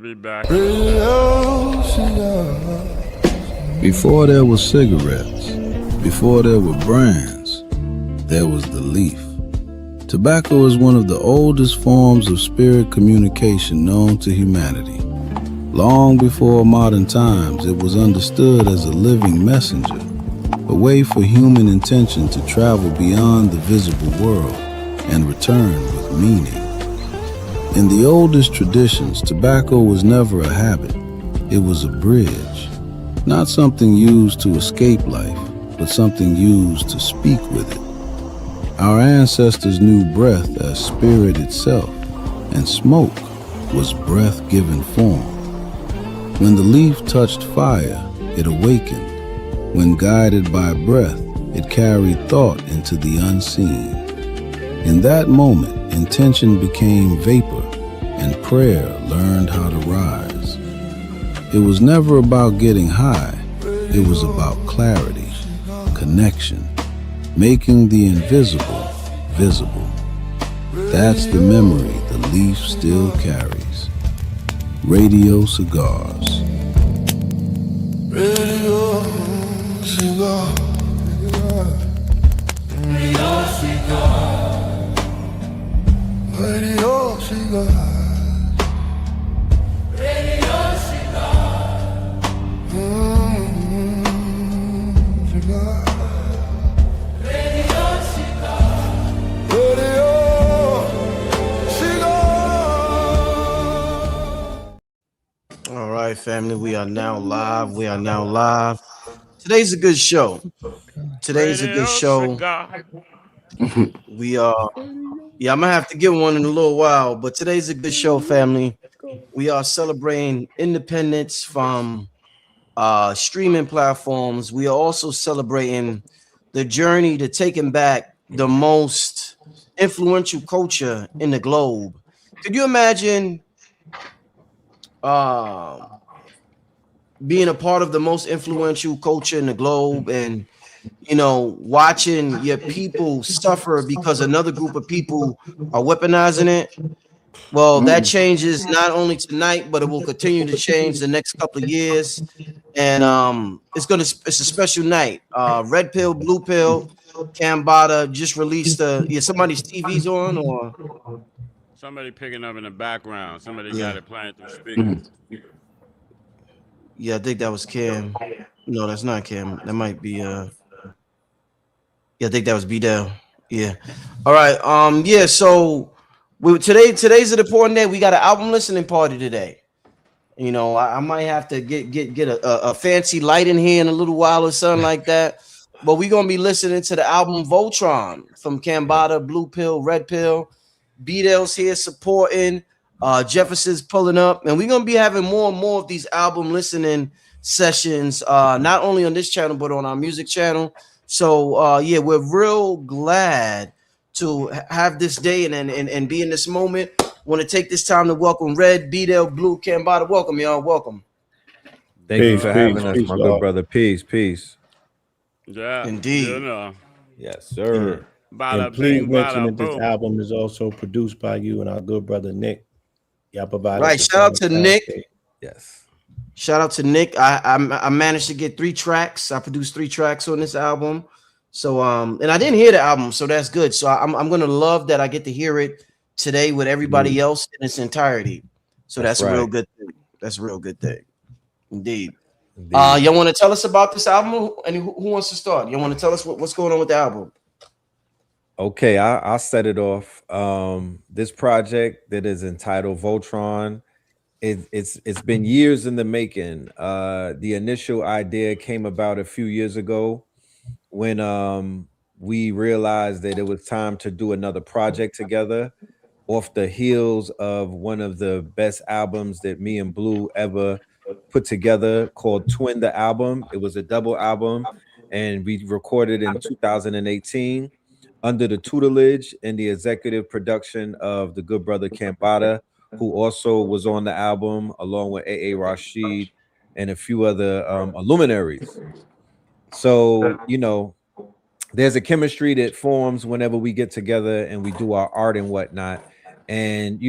be back. Before there was cigarettes, before there were brands, there was the leaf. Tobacco is one of the oldest forms of spirit communication known to humanity. Long before modern times, it was understood as a living messenger, a way for human intention to travel beyond the visible world and return with meaning. In the oldest traditions, tobacco was never a habit. It was a bridge, not something used to escape life, but something used to speak with it. Our ancestors knew breath as spirit itself, and smoke was breath-given form. When the leaf touched fire, it awakened. When guided by breath, it carried thought into the unseen. In that moment, intention became vapor, and prayer learned how to rise. It was never about getting high. It was about clarity, connection, making the invisible visible. That's the memory the leaf still carries. Radio Cigars. Radio Cigar. Radio Cigar. Radio Cigar. Radio Cigar. Cigar. Radio Cigar. Radio Cigar. All right, family, we are now live. We are now live. Today's a good show. Today's a good show. We are, I'm gonna have to get one in a little while, but today's a good show, family. We are celebrating independence from streaming platforms. We are also celebrating the journey to taking back the most influential culture in the globe. Could you imagine being a part of the most influential culture in the globe and, you know, watching your people suffer because another group of people are weaponizing it? Well, that changes not only tonight, but it will continue to change the next couple of years. And it's a special night. Red pill, blue pill, CAMBATTA just released somebody's TV's on, or somebody picking up in the background. Somebody got it playing through speakers. Yeah, I think that was Cam. No, that's not Cam. That might be yeah, I think that was BDELL. Yeah. All right. Yeah, so today's an important day. We got an album listening party today. You know, I might have to get a fancy light in here in a little while or something like that. But we're gonna be listening to the album VLTRN from CAMBATTA, Blue Pill, Red Pill. BDELL's here supporting. Jefferson's pulling up, and we're gonna be having more and more of these album listening sessions, not only on this channel but on our music channel. So yeah, we're real glad to have this day and be in this moment. Want to take this time to welcome Red, BDELL, Blue, CAMBATTA. Welcome, y'all. Welcome. Thank you for having us, my good brother. Peace. Yeah, indeed. You know. Yes, sir. And please mention that this album is also produced by you and our good brother Nick. Y'all provide right. Shout out to Nick. Yes. Shout out to Nick. I managed to get 3 tracks. I produced 3 tracks on this album. So and I didn't hear the album, so that's good. So I'm gonna love that I get to hear it today with everybody else in its entirety. So that's a real good thing. That's a real good thing. Indeed. Y'all want to tell us about this album? And who wants to start? You want to tell us what's going on with the album? Okay, I'll set it off. This project that is entitled VLTRN, it's been years in the making. The initial idea came about a few years ago when we realized that it was time to do another project together off the heels of one of the best albums that me and Blue ever put together called Twin the Album. It was a double album, and we recorded in 2018 under the tutelage and the executive production of the good brother CAMBATTA, who also was on the album along with A.A. Rashid and a few other luminaries. So, you know, there's a chemistry that forms whenever we get together and we do our art and whatnot. And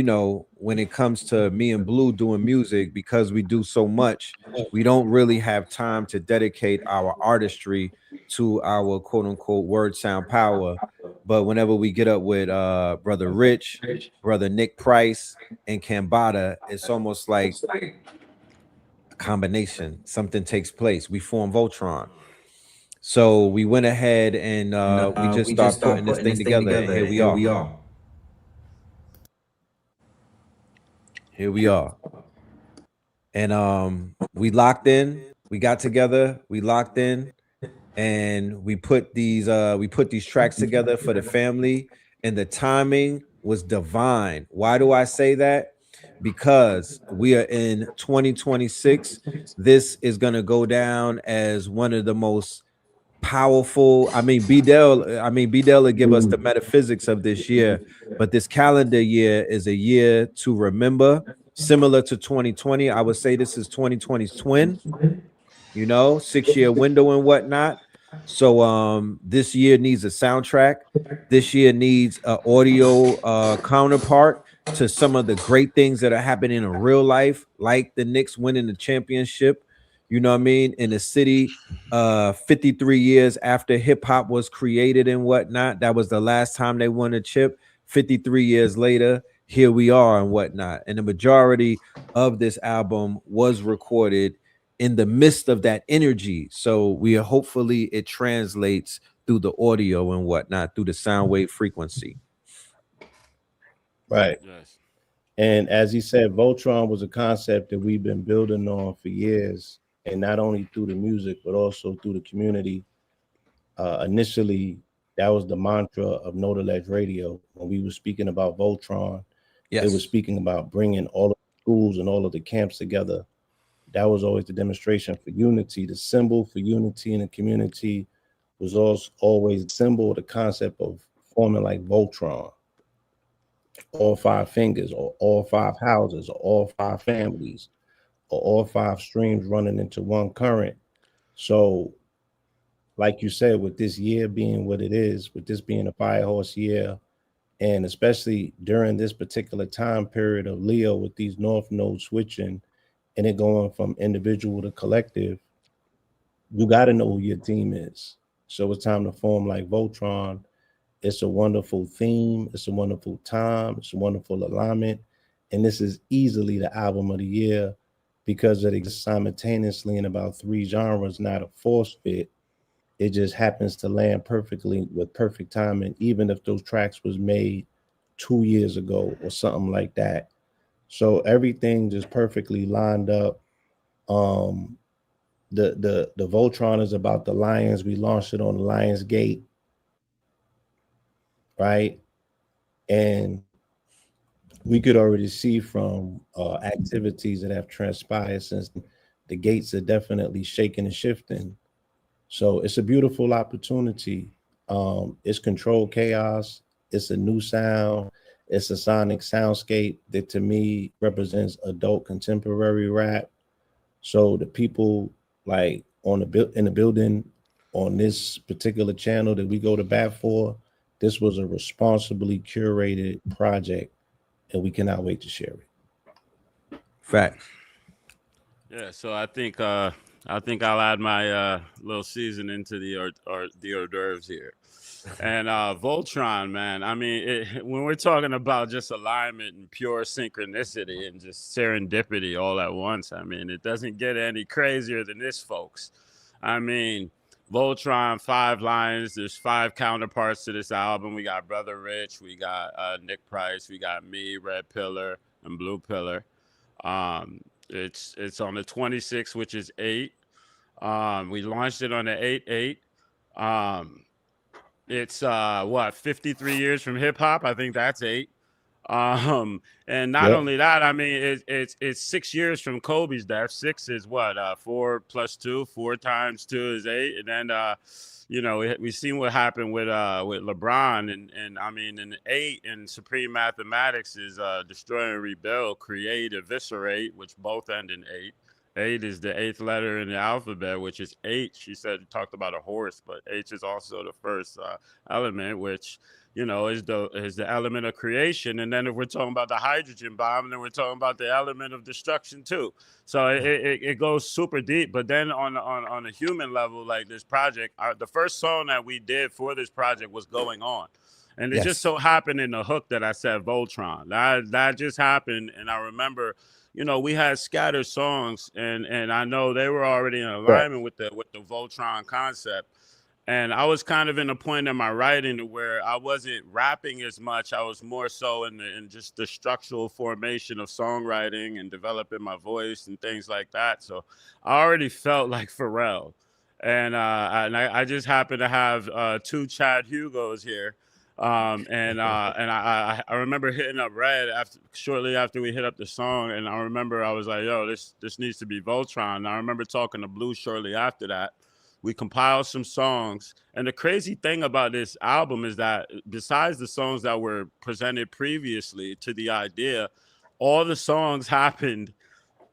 when it comes to me and Blue doing music, because we do so much, we don't really have time to dedicate our artistry to our quote unquote word sound power. But whenever we get up with brother Rich, brother Nick Price, and CAMBATTA, it's almost like a combination. Something takes place. We form Voltron. So we went ahead and we just start putting this thing together, and here we are. Here we are. And we locked in, we got together, we locked in, and we put these tracks together for the family, and the timing was divine. Why do I say that? Because we are in 2026. This is going to go down as one of the most powerful. BDELL will give us the metaphysics of this year, but this calendar year is a year to remember. Similar to 2020, I would say this is 2020's twin. 6-year window and whatnot. So this year needs a soundtrack. This year needs an audio counterpart to some of the great things that are happening in real life, like the Knicks winning the championship. You know what I mean? In the city, 53 years after hip hop was created and whatnot, that was the last time they won a chip. 53 years later, here we are and whatnot. And the majority of this album was recorded in the midst of that energy. So we are hopefully it translates through the audio and whatnot, through the sound wave frequency. Right. Yes. And as he said, Voltron was a concept that we've been building on for years, and not only through the music, but also through the community. Initially, that was the mantra of No to Ledge Radio. When we were speaking about Voltron, Yes. it was speaking about bringing all of the schools and all of the camps together. That was always the demonstration for unity. The symbol for unity in the community was also always the symbol, the concept of forming like Voltron. All 5 fingers, or all 5 houses, or all 5 families, or all 5 streams running into one current. So, like you said, with this year being what it is, with this being a fire horse year, and especially during this particular time period of Leo with these north nodes switching and it going from individual to collective, you got to know who your team is. So it's time to form like Voltron. It's a wonderful theme. It's a wonderful time. It's a wonderful alignment. And this is easily the album of the year because it exists simultaneously in about 3 genres, not a force fit. It just happens to land perfectly with perfect timing, even if those tracks was made 2 years ago or something like that. So everything just perfectly lined up. The Voltron is about the Lions. We launched it on the Lions Gate, right? And we could already see from activities that have transpired since the gates are definitely shaking and shifting. So it's a beautiful opportunity. It's controlled chaos. It's a new sound. It's a sonic soundscape that to me represents adult contemporary rap. So the people like in the building on this particular channel that we go to bat for, this was a responsibly curated project, and we cannot wait to share it. Facts. Yeah, so I think I'll add my little seasoning to the hors d'oeuvres here. And Voltron, man, I mean, when we're talking about just alignment and pure synchronicity and just serendipity all at once, I mean, it doesn't get any crazier than this, folks. I mean, Voltron, 5 lines. There's 5 counterparts to this album. We got Brother Rich, we got Nick Price, we got me, Red Pillar, and Blue Pillar. It's on the 26th, which is 8. We launched it on the 8/8. It's 53 years from hip hop. I think that's 8. And not only that, I mean, it's 6 years from Kobe's death. 6 is what? 4 plus 2. 4 times 2 is 8. And then we've seen what happened with LeBron, and I mean, in 8 in Supreme Mathematics is destroy and rebuild, create, eviscerate, which both end in 8. 8 is the 8th letter in the alphabet, which is H. She said, talked about a horse, but H is also the first element, which is the element of creation. And then if we're talking about the hydrogen bomb, then we're talking about the element of destruction too. So it goes super deep. But then on a human level, like this project, the first song that we did for this project was Going On. And it just so happened in the hook that I said Voltron. That just happened. And I remember, we had scattered songs, and I know they were already in alignment with the Voltron concept. And I was kind of in a point in my writing to where I wasn't rapping as much. I was more so in just the structural formation of songwriting and developing my voice and things like that. So I already felt like Pharrell. And I just happened to have two Chad Hugos here. And I remember hitting up Red shortly after we hit up the song, and I remember I was like, "Yo, this needs to be Voltron." And I remember talking to Blue shortly after that. We compiled some songs, and the crazy thing about this album is that besides the songs that were presented previously to the idea, all the songs happened.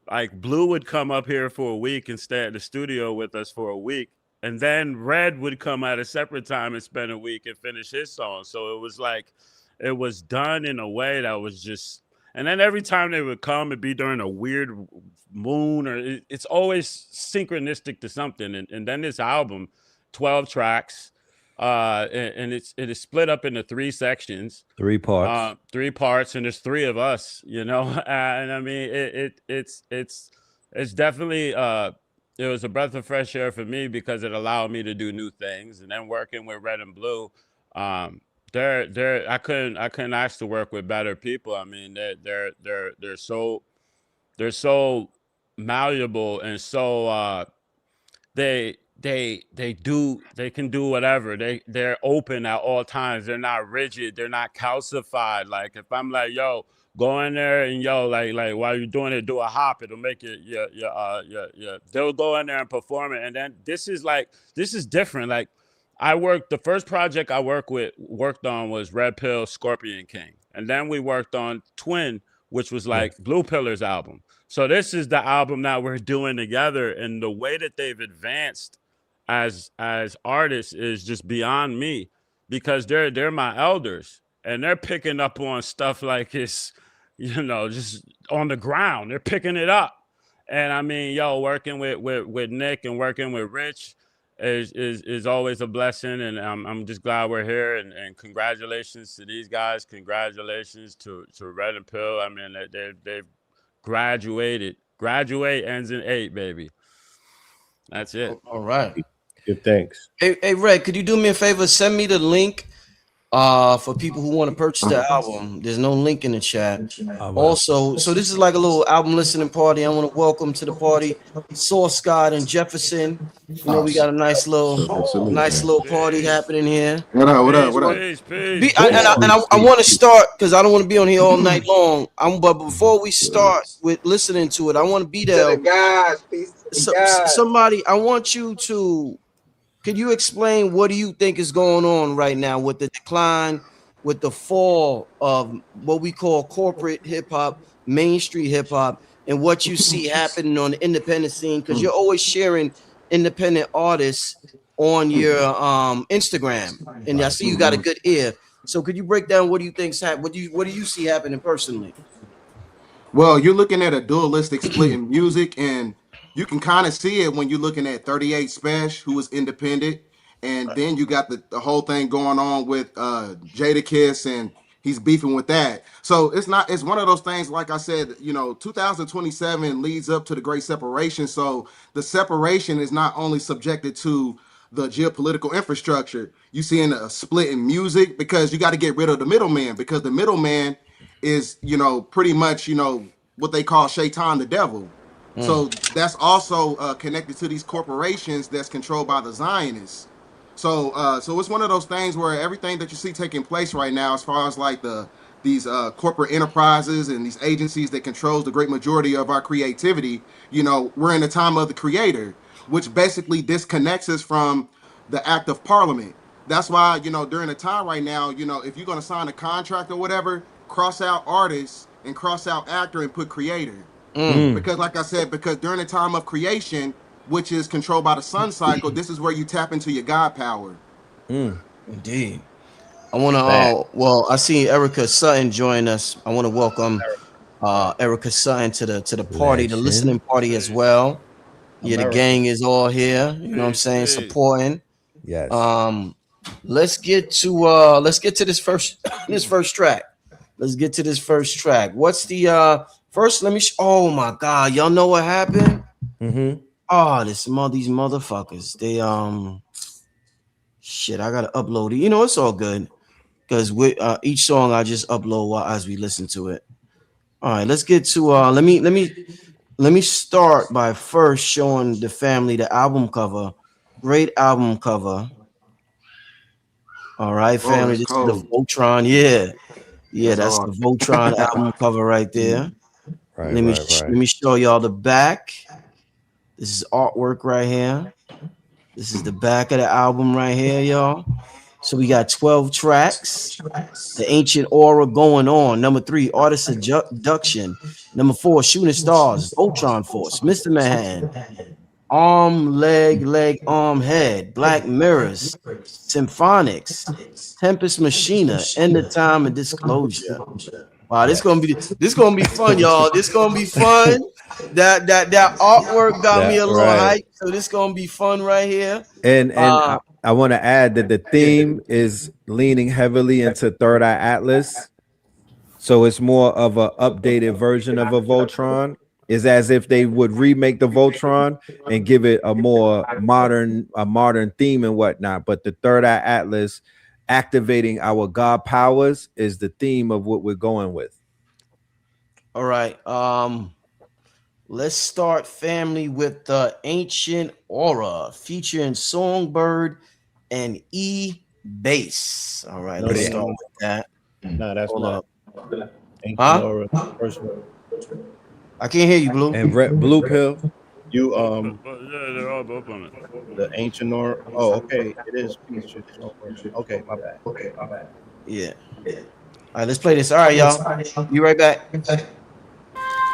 Like Blue would come up here for a week and stay at the studio with us for a week. And then Red would come at a separate time and spend a week and finish his song. So it was like, it was done in a way that was just, and then every time they would come, it'd be during a weird moon, or it's always synchronistic to something. And then this album, 12 tracks, and it is split up into 3 sections. 3 parts. 3 parts, and there's 3 of us, and I mean, it's definitely, it was a breath of fresh air for me because it allowed me to do new things. And then working with Red and Blue, I couldn't ask to work with better people. I mean, they're so malleable, and so they can do whatever. They're open at all times. They're not rigid. They're not calcified. Like if I'm like, yo, go in there and like while you're doing it, do a hop. It'll make it they'll go in there and perform it. And then this is different. Like the first project I worked on was Red Pill, Scorpion King. And then we worked on Twin, which was like Blue Pillar's album. So this is the album that we're doing together. And the way that they've advanced as artists is just beyond me, because they're my elders. And they're picking up on stuff like it's, just on the ground. They're picking it up. And I mean, working with Nick and working with Rich is always a blessing. And I'm just glad we're here. And congratulations to these guys. Congratulations to Red and Pill. I mean, they've graduated. Graduate ends in 8, baby. That's it. All right. Good, thanks. Hey, Red, could you do me a favor? Send me the link for people who want to purchase the album. There's no link in the chat. Also, so this is like a little album listening party. I want to welcome to the party Source Scott and Jefferson. We got a nice little party happening here. What up? Peace. I want to start because I don't want to be on here all night long. But before we start with listening to it, I want to be there. Somebody, I want you to. Could you explain what do you think is going on right now with the decline, with the fall of what we call corporate hip hop, Main Street hip hop, and what you see happening on the independent scene? Because you're always sharing independent artists on your Instagram, and I see you got a good ear. So could you break down what do you think's happening? What do you see happening personally? Well, you're looking at a dualistic split in music, and you can kind of see it when you're looking at 38 Special, who is independent, and then you got the whole thing going on with Jadakiss, and he's beefing with that. So it's one of those things, like I said, 2027 leads up to the great separation. So the separation is not only subjected to the geopolitical infrastructure. You see in a split in music because you got to get rid of the middleman, because the middleman is, pretty much, what they call Shaitan, the devil. So that's also connected to these corporations that's controlled by the Zionists. So it's one of those things where everything that you see taking place right now, as far as like these corporate enterprises and these agencies that controls the great majority of our creativity, we're in the time of the creator, which basically disconnects us from the act of parliament. That's why, during the time right now, if you're going to sign a contract or whatever, cross out artist and cross out actor and put creator. Because like I said, because during the time of creation, which is controlled by the sun cycle, this is where you tap into your God power. Indeed. I want to. Back. Well, I see Erica Sutton join us. I want to welcome Erica Sutton to the party, the listening party as well. Yeah, the America. gang is all here. You know what I'm saying? Hey. Supporting. Yes. Let's get to this first track. Let's get to this first track. What's the first? Let me. Oh my God, y'all know what happened? Mm-hmm. Oh, these motherfuckers. They shit. I gotta upload it. You know, it's all good because with each song I just upload as we listen to it. All right, let's get to let me start by first showing the family the album cover. Great album cover. All right, family. This cold. is the Voltron. Yeah, that's hard. the Voltron album cover right there. Right, Let right. me show y'all the back. This is artwork right here. This is the back of the album right here, y'all. So we got 12 tracks. The Ancient Aura going on. Number 3, Artist Abduction. Number 4, Shooting Stars, Voltron Force, Mr. Manhattan, Arm, Leg, Arm, Head, Black Mirrors, Symphonics, Tempest Machina, End of Time, and Disclosure. Wow, this gonna be fun, y'all. This gonna be fun. That artwork got me a little hyped, so this gonna be fun right here. And I want to add that the theme is leaning heavily into Third Eye Atlas, so it's more of an updated version of a Voltron. It's as if they would remake the Voltron and give it a more modern theme and whatnot. But the Third Eye Atlas, activating our God powers, is the theme of what we're going with. All right. Let's start, family, with the Ancient Aura featuring Songbird and E-Bass. All right, let's start with that. No, that's Hold not. up. Ancient Aura, first one. I can't hear you, Blue. And Blue Pill. You Yeah, they're all both on it. the Ancient Aura. Oh, okay. It is featured. Okay, my bad. Yeah. All right, let's play this. All right, y'all. Be right back.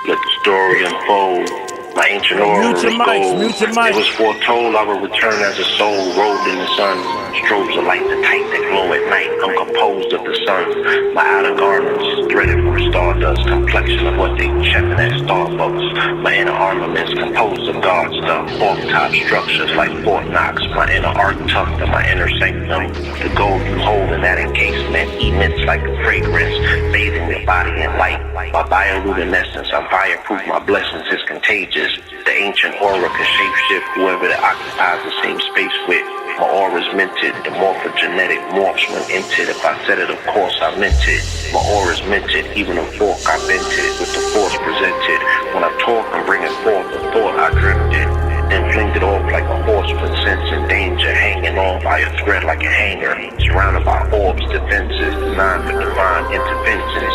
Let the story unfold. My ancient aura was gold. It was foretold I would return as a soul robed in the sun. Strobes of light, the tight that glow at night. I'm composed of the sun. My outer garments, threaded from stardust. Complexion of what they checking at Starbucks. My inner armaments composed of God stuff. Fork-top structures like Fort Knox. My inner art tucked in my inner sanctum. The gold you hold in that encasement emits like a fragrance, bathing the body in light. My bioluminescence, I'm fireproof. My blessings is contagious. The ancient aura can shapeshift whoever that occupies the same space with. My aura's minted. The morphogenetic morphs when entered. If I said it, of course I meant it. My aura's minted. Even a fork I bent it. With the force presented. When I talk, I'm bringing forth the thought I dreamt it. Then flinged it off like a horseman sensing danger, hanging on by a thread like a hanger, surrounded by orbs, defenses, designed for divine interventions.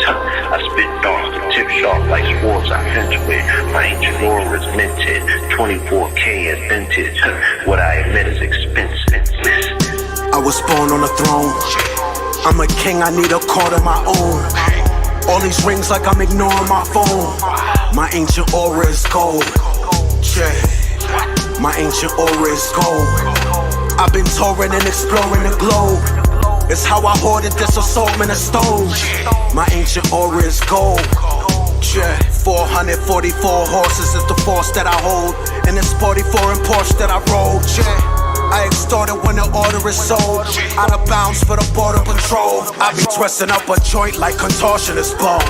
I spit dark, tip sharp like swords I fence with. My ancient aura is minted, 24K as vintage. What I admit is expensive. I was born on a throne. I'm a king, I need a court of my own. All these rings like I'm ignoring my phone. My ancient aura is gold. Yeah. My ancient aura is gold. I've been touring and exploring the globe. It's how I hoarded this assortment of stones. My ancient aura is gold. Yeah, 444 horses is the force that I hold. And it's 44 in Porsche that I roll. Yeah, I extorted when the order is sold. Out of bounds for the border patrol. I be twisting up a joint like contortionist bone.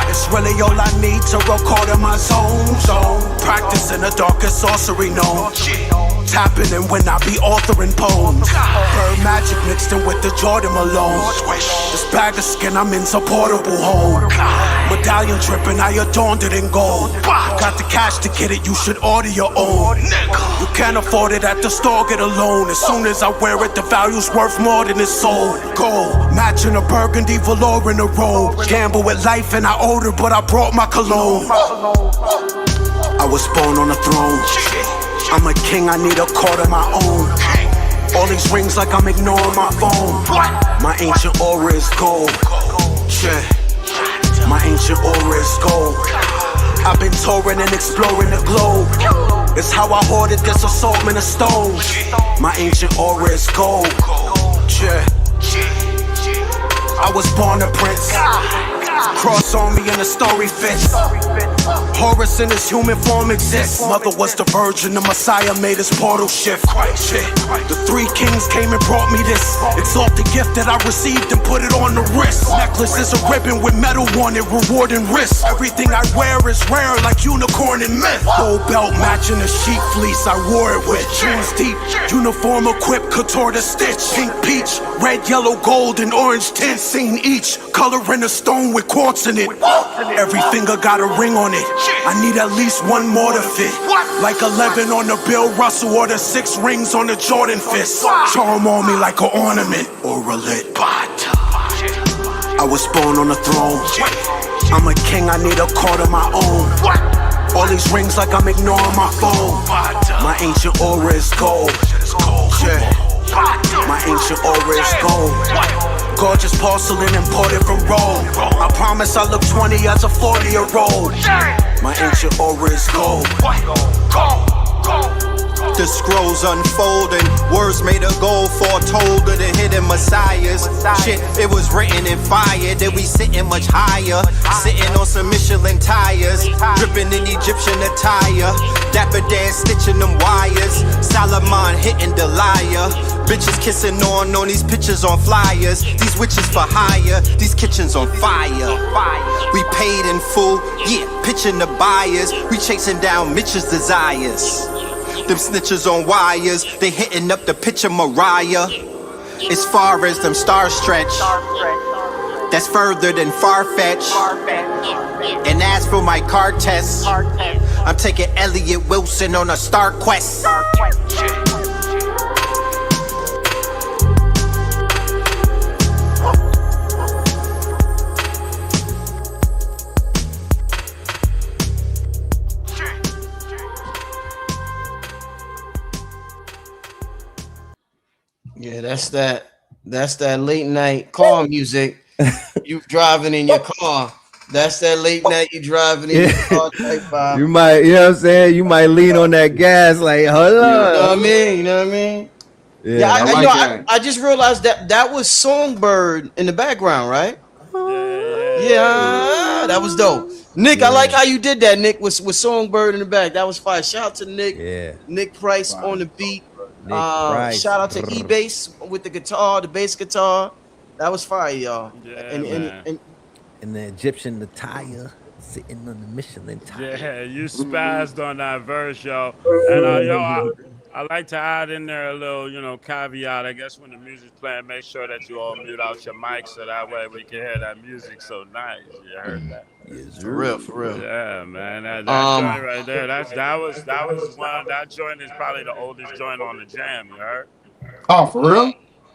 It's really all I need to record in my zone. Practicing the darkest sorcery known. Tapping in when I be authoring poems. Bird magic mixed in with the Jordan Malone. This bag of skin, I'm insupportable home. Medallion dripping, I adorned it in gold. Got the cash to get it, you should order your own. You can't afford it at the store, get a loan. As soon as I wear it, the value's worth more than it's sold. Gold, matching a burgundy velour in a robe. Gamble with life and I owed her, but I brought my cologne. I was born on a throne. I'm a king, I need a court of my own. All these rings like I'm ignoring my phone. My ancient aura is gold. Yeah. My ancient aura is gold. I've been touring and exploring the globe. It's how I hoarded this assortment of stones. My ancient aura is gold. Yeah. I was born a prince. Cross on me and the story fits. Horus in his human form exists. Mother was the virgin, the Messiah made his portal shift. Shit. The three kings came and brought me this exalted gift that I received and put it on the wrist. Necklace is a ribbon with metal on it, rewarding risk. Everything I wear is rare like unicorn and myth. Gold belt matching the sheep fleece I wore it with. Shoes deep, uniform equipped, couture to stitch. Pink peach, red, yellow, gold, and orange tints. Seen each color in a stone with quartz in it. Every finger got a ring on it. I need at least one more to fit. Like 11 on the Bill Russell or the 6 rings on the Jordan fist. Charm on me like an ornament or a lit pot. I was born on the throne. I'm a king, I need a court of my own. All these rings like I'm ignoring my phone. My ancient aura is gold. My ancient aura is gold. Gorgeous porcelain imported from Rome. I promise I look 20 as a 40-year-old. My ancient aura is gold. The scrolls unfolding, words made of gold foretold of the hidden messiahs. Shit, it was written in fire that we sitting much higher. Sitting on some Michelin tires, dripping in Egyptian attire. Dapper Dan stitching them wires, Solomon hitting Delilah. Bitches kissing on these pictures on flyers. These witches for hire, these kitchens on fire. We paid in full, yeah, pitching the buyers. We chasing down Mitch's desires. Them snitches on wires, they hitting up the picture Mariah. As far as them stars stretch, that's further than far-fetched. And as for my car test, I'm taking Elliot Wilson on a star quest. Yeah, that's that late night car music. You driving in your car. That's that late night you driving in your car type vibe. You might, you know what I'm saying? You might lean on that gas like, hold on. You know what I mean? You know what I mean? Yeah, I just realized that was Songbird in the background, right? Yeah, that was dope. Nick, I like how you did that, Nick, with Songbird in the back. That was fire. Shout out to Nick. Yeah. Nick Price on the beat. Price. Shout out to E-Bass with the guitar, the bass guitar. That was fire, y'all. Yeah, and the Egyptian attire sitting on the Michelin tire. Yeah, you spazzed on that verse, yo. And I like to add in there a little, caveat. I guess when the music's playing, make sure that you all mute out your mic so that way we can hear that music so nice. You heard that? Yes, for real. Yeah, man. That joint right there. That was one. That joint is probably the oldest joint on the jam. You heard? Oh, for real?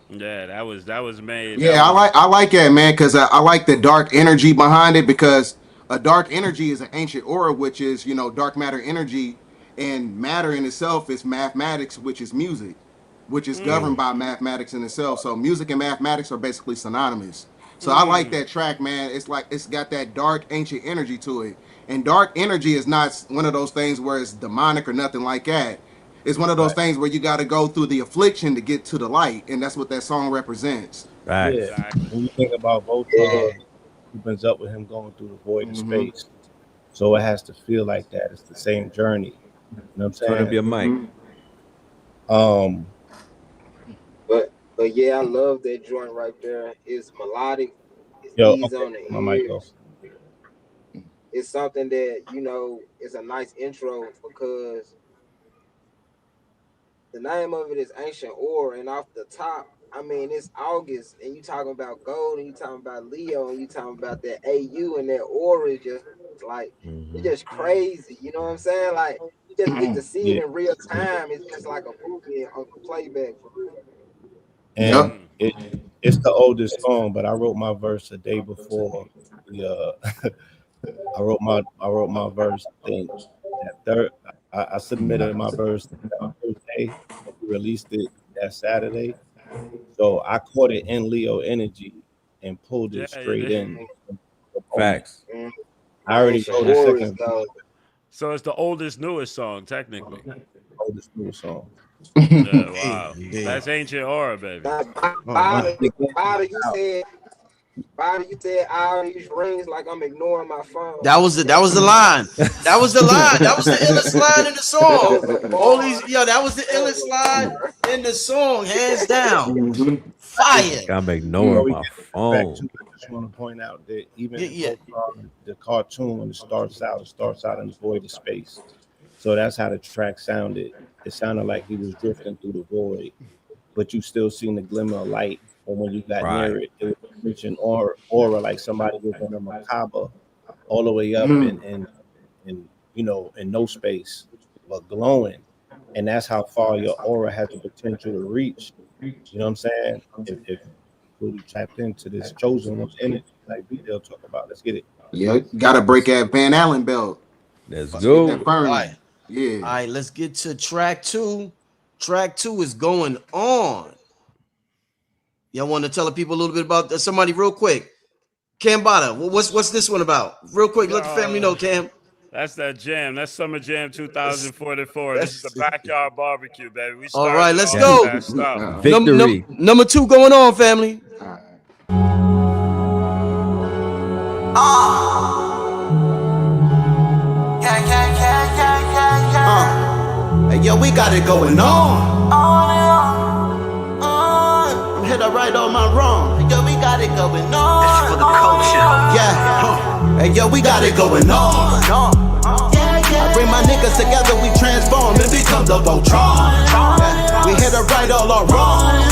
Yeah, that was made. Yeah, I like that, man, because I like the dark energy behind it, because a dark energy is an ancient aura, which is, dark matter energy, and matter in itself is mathematics, which is music, which is governed by mathematics in itself. So music and mathematics are basically synonymous. So I like that track, man. It's like it's got that dark ancient energy to it. And dark energy is not one of those things where it's demonic or nothing like that. It's one of those things where you got to go through the affliction to get to the light, and that's what that song represents. Right. Yeah. Exactly. When you think about Voltron, opens up with him going through the void of space. So it has to feel like that. It's the same journey. You know what I'm saying? Turn up your mic. But yeah, I love that joint right there. It's melodic. It's easy on the my mic off. It's something that, it's a nice intro, because the name of it is Ancient Ore, and off the top, it's August, and you talking about gold, and you talking about Leo, and you talking about that AU, and that ore is just like, it's just crazy. You know what I'm saying? Like, you just get to see it in real time. It's just like a movie on playback. And it's the oldest song, but I wrote my verse a day before. I wrote my verse. I submitted my verse that Thursday. We released it that Saturday. So I caught it in Leo energy and pulled it straight in. Facts. I already wrote the second. So it's the oldest, newest song, technically. Oldest newest song. Yeah, wow. That's Ancient Aura, baby. You said Bobby, you said all these rings like I'm ignoring my phone. That was the line. That was the line. That was the illest line in the song. All these, that was the illest line in the song, hands down. Fire. I'm ignoring my phone. I just want to point out that even the cartoon, when it starts out in the void of space. So that's how the track sounded. It sounded like he was drifting through the void, but you still seen the glimmer of light. Or when you got near it, it was reaching aura like somebody was in a macabre all the way up and in no space, but glowing. And that's how far your aura has the potential to reach. You know what I'm saying? If really tapped into this chosen one's energy, like BDELL talk about. Let's get it. Yeah, gotta break that Van Allen belt. Let's go. All right. Yeah. All right, let's get to track 2. Track 2 is going on. Y'all want to tell the people a little bit about somebody real quick? CAMBATTA, what's this one about? Real quick, let the family know, Cam. That's that jam. That's Summer Jam 2044. This is the backyard barbecue, baby. We all right, let's go. Victory. Number 2 going on, family. Hey, yo, we got it going on. I'm here to right all my wrong. Hey, yo, we got it going on. This is for the culture. Yeah. Hey, yo, we got it going on. I bring my niggas together, we transform and become the VLTRN. Yeah. We here to right all our wrong.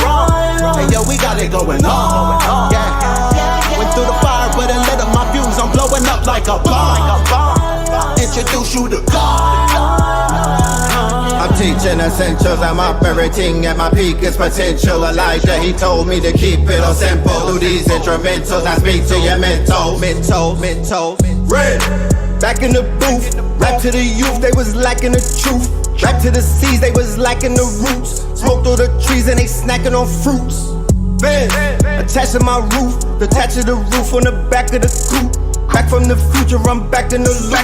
Hey, yo, we got it going on. Yeah. Went through the fire, but it lit up my views. I'm blowing up like a bomb. Introduce you to God. I'm teaching essentials, I'm operating at my peakest potential. Elijah, he told me to keep it all simple. Through these instrumentals, I speak to your mental. Red, back in the booth. Rap to the youth, they was lacking the truth. Rap to the seas, they was lacking the roots. Smoke through the trees and they snacking on fruits. Ben, attached to my roof, detached to the roof on the back of the coupe. Back from the future, I'm back in the loop.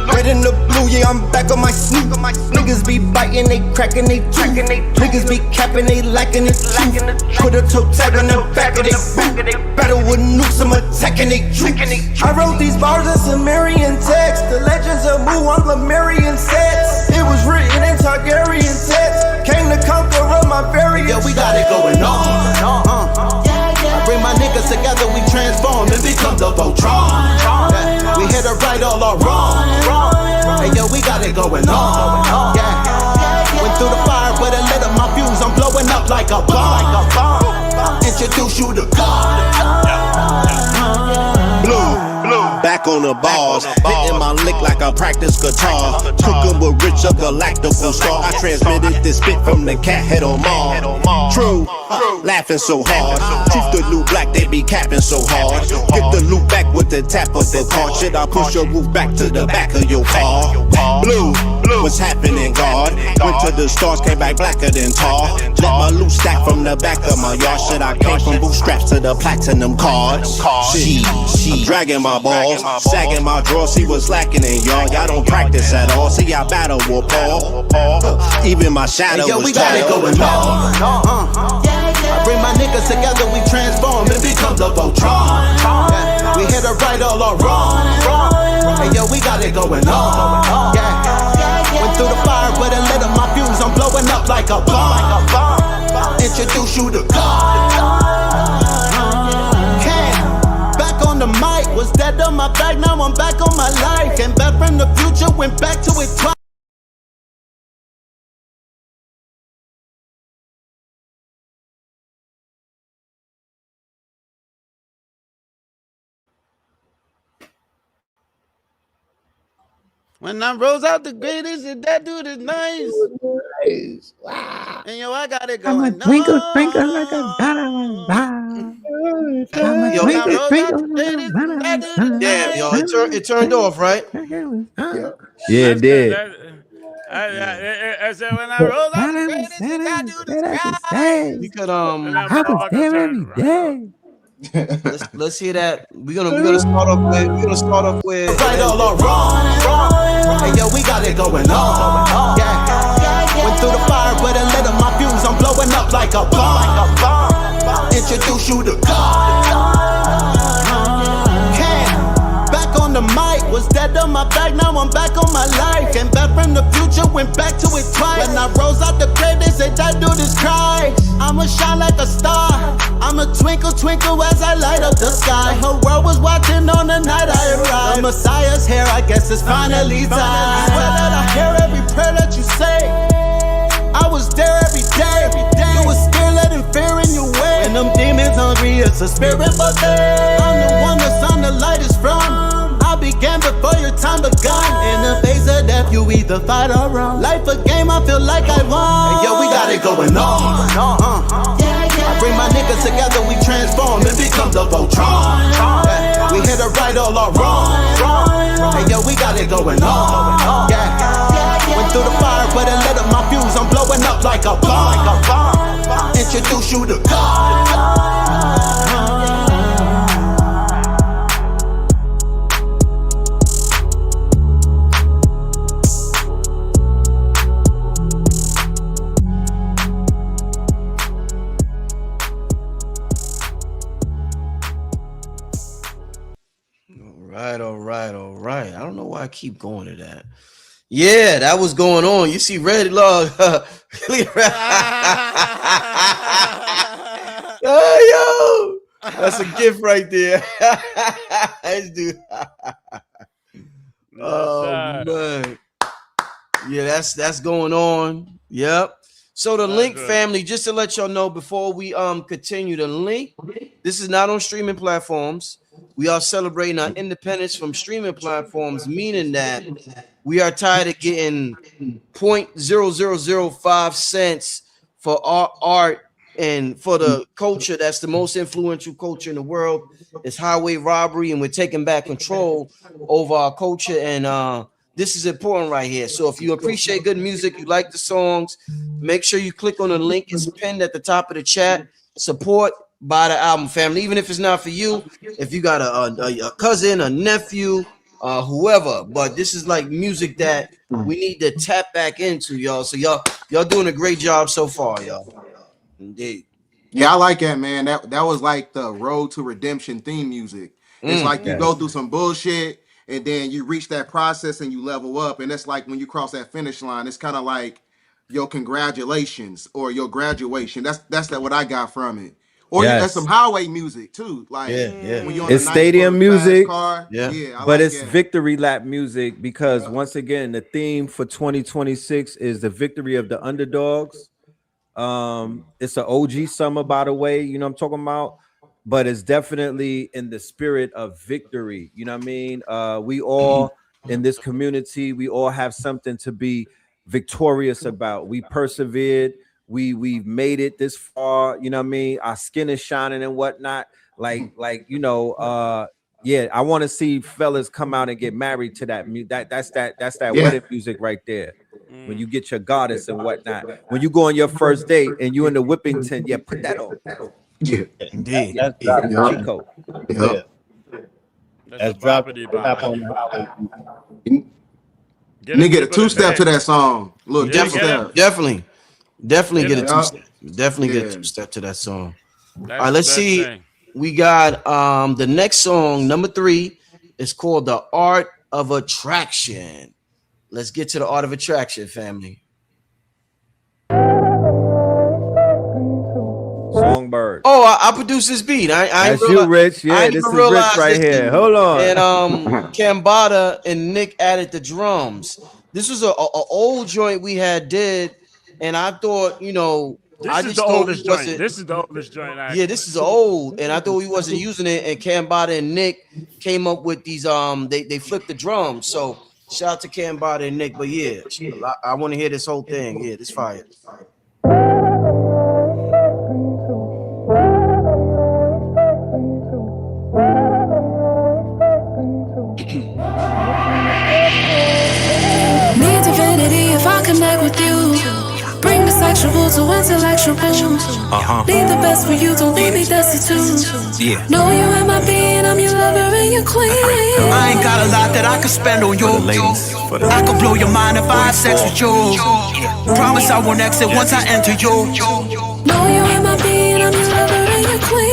Red in the blue, yeah, I'm back on my snoop. Niggas be biting, they cracking, they tooth. Niggas be capping, they lacking it truth. Put a toe tag on the back of they boot. Battle with nukes, I'm attacking they troops. I wrote these bars in Sumerian text. The legends of Mu on Lemurian sets. It was written in Targaryen text. Came to conquer of my various. Yeah, we got it going on. I bring my niggas together, we transform and become the VLTRN. Yeah. We here to right all our wrong. Hey, yo, we got it going on. Yeah. Went through the fire, but it lit up my views. I'm blowing up like a bomb. Introduce you to God. Blue. Back on the bars, hitting my lick like I practice guitar. Cooking with Rich of Galactical Star. I transmitted this spit from the cat head on Mars. True, laughing so hard. Truth the new black, they be capping so hard. Get the loot back with the tap of the card. Shit, I push your roof back to the back of your car. Blue, what's happening, God? Went to the stars, came back blacker than tar. Let my loot stack from the back of my yard. Shit, I came from bootstraps to the platinum cards. Shit, I'm dragging my balls, sagging my drawers, see what's lacking in y'all. Y'all don't practice at all, see I battle with Paul. Even my shadow was we got it going on. I bring my niggas together, we transform and become the VLTRN. We here to right all our wrong. Hey, yo, we got it going on. Went through the fire, but it lit up my views. I'm blowing up like a bomb. Introduce you to God. Back on the mic, was dead on my back, now I'm back on my life. Came back from the future, went back to it twice. When I rose out the greatest, and that dude is nice. Wow. And yo, I got it going. I'm a twinkle, twinkle like a diamond. Damn, yo, it turned off, right? Yeah, it did. I said when I roll out the greatest, and that dude is nice. We could I was there every day. Let's hear that. We're gonna start off with right all our wrong. Hey, yo, we got it going on. Yeah. Went through the fire, but it lit up my views. I'm blowing up like a bomb. introduce you to God. Back on the mic, was dead on my back, now I'm back on my life. Came back from the future, went back to it twice. When I rose out the grave, they said that dude is Christ. I'ma shine like a star, I'ma twinkle, twinkle as I light up the sky. Her world was watching on the night I arrived. The Messiah's here, I guess it's finally time. I swear that I hear every prayer that you say. I was there every day. You was scared, letting fear in your way. And them demons hungry, it's a spirit, but I'm the one that's on the lightest from. I began before your time begun. In the face of death, you either fight or run. Life a game, I feel like I won. And yo, we got it going on. I bring my niggas together, we transform and become the VLTRN. Yeah. We hit a right, all our wrong. Hey yo, we got it going on. Yeah. Went through the fire, but it lit up my fuse. I'm blowing up like a bomb. Introduce you to God. All right. I don't know why I keep going to that. Yeah, that was going on. You see Red Log. Oh, yo, that's a gift right there. Let's do. Oh man. Yeah, that's going on. Yep. So the Link family, just to let y'all know before we continue, the Link, this is not on streaming platforms. We are celebrating our independence from streaming platforms, meaning that we are tired of getting 0.0005 cents for our art and for the culture that's the most influential culture in the world. It's highway robbery, and we're taking back control over our culture. And this is important right here. So if you appreciate good music, you like the songs, make sure you click on the link. It's pinned at the top of the chat. Support, buy the album, family. Even if it's not for you, if you got a cousin, a nephew, whoever. But this is like music that we need to tap back into, y'all. So y'all doing a great job so far, y'all. Indeed. Yeah, I like that, man. That was like the Road to Redemption theme music. It's like you go through some bullshit, and then you reach that process and you level up. And it's like when you cross that finish line, it's kind of like your congratulations or your graduation. That's what I got from it. Or that's some highway music too. Like when you're on it's a nice stadium music, car. Yeah, I but like it's that. victory lap music because once again, the theme for 2026 is the victory of the underdogs. It's an OG summer, by the way, you know what I'm talking about, but it's definitely in the spirit of victory. You know what I mean? We all in this community, we all have something to be victorious about. We persevered. We've made it this far. You know what I mean? Our skin is shining and whatnot. Like you know, yeah. I want to see fellas come out and get married to that. That's that wedding music right there. When you get your goddess and whatnot. When you go on your first date and you in the whipping tent, yeah, put that on. Yeah, indeed. That's Chico. Yeah. That's drop property on bomb. Nigga, a two-step to that song. Look, Definitely get a it. two-step. Definitely get a two-step to that song. All That's right, let's the see. thing. We got the next song, number 3, is called The Art of Attraction. Let's get to the Art of Attraction, family. Songbird. Oh, I produced this beat. I That's you, Rich. Yeah, this is Rich right here. Hold on. And CAMBATTA and Nick added the drums. This was a old joint we did, and I thought, you know, This is the oldest joint. This is the oldest joint. Yeah, this is old, and I thought we wasn't using it. And CAMBATTA and Nick came up with these. They flipped the drums. So shout out to CAMBATTA and Nick. But yeah, I want to hear this whole thing. Yeah, this fire. Need divinity if I connect with you. Bring the sexual to intellectual. Need the best for you, don't leave me destitute. Yeah. Know you in my being, I'm your lover and your queen. I ain't got a lot that I can spend on you. I could blow your mind if I have sex with you. Promise I won't exit once I enter you. Know you in my being, I'm your lover and your queen.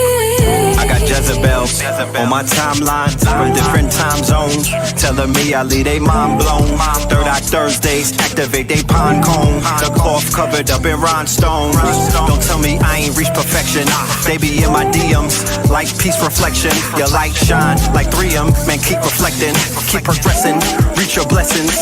Jezebels on my timeline from different time zones, telling me I leave they mind blown. Third Eye Thursdays activate they pine cone, the cloth covered up in rhinestones. Don't tell me I ain't reached perfection. They be in my DMs like peace reflection. Your light shine like 3M, man, keep reflecting, keep progressing, reach your blessings,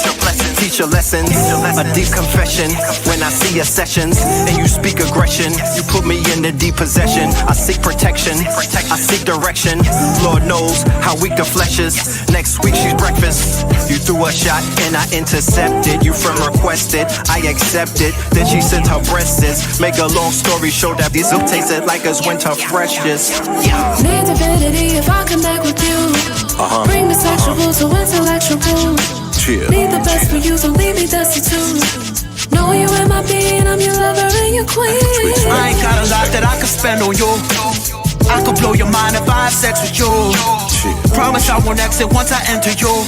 teach your lessons. A deep confession when I see your sessions and you speak aggression. You put me in the deep possession. I seek protection, I seek direction. Lord knows how weak the flesh is. Next week she's breakfast. You threw a shot and I intercepted. You from requested, I accepted. Then she sent her breasts. Make a long story short, that diesel tasted like it's winter freshest. Need divinity if I connect with you. Bring the sexual to intellectual. Need the best for you, so leave me destitute. Know you in my being, I'm your lover and your queen. I ain't got a lot that I can spend on you. I could blow your mind if I have sex with you. Promise I won't exit once I enter you.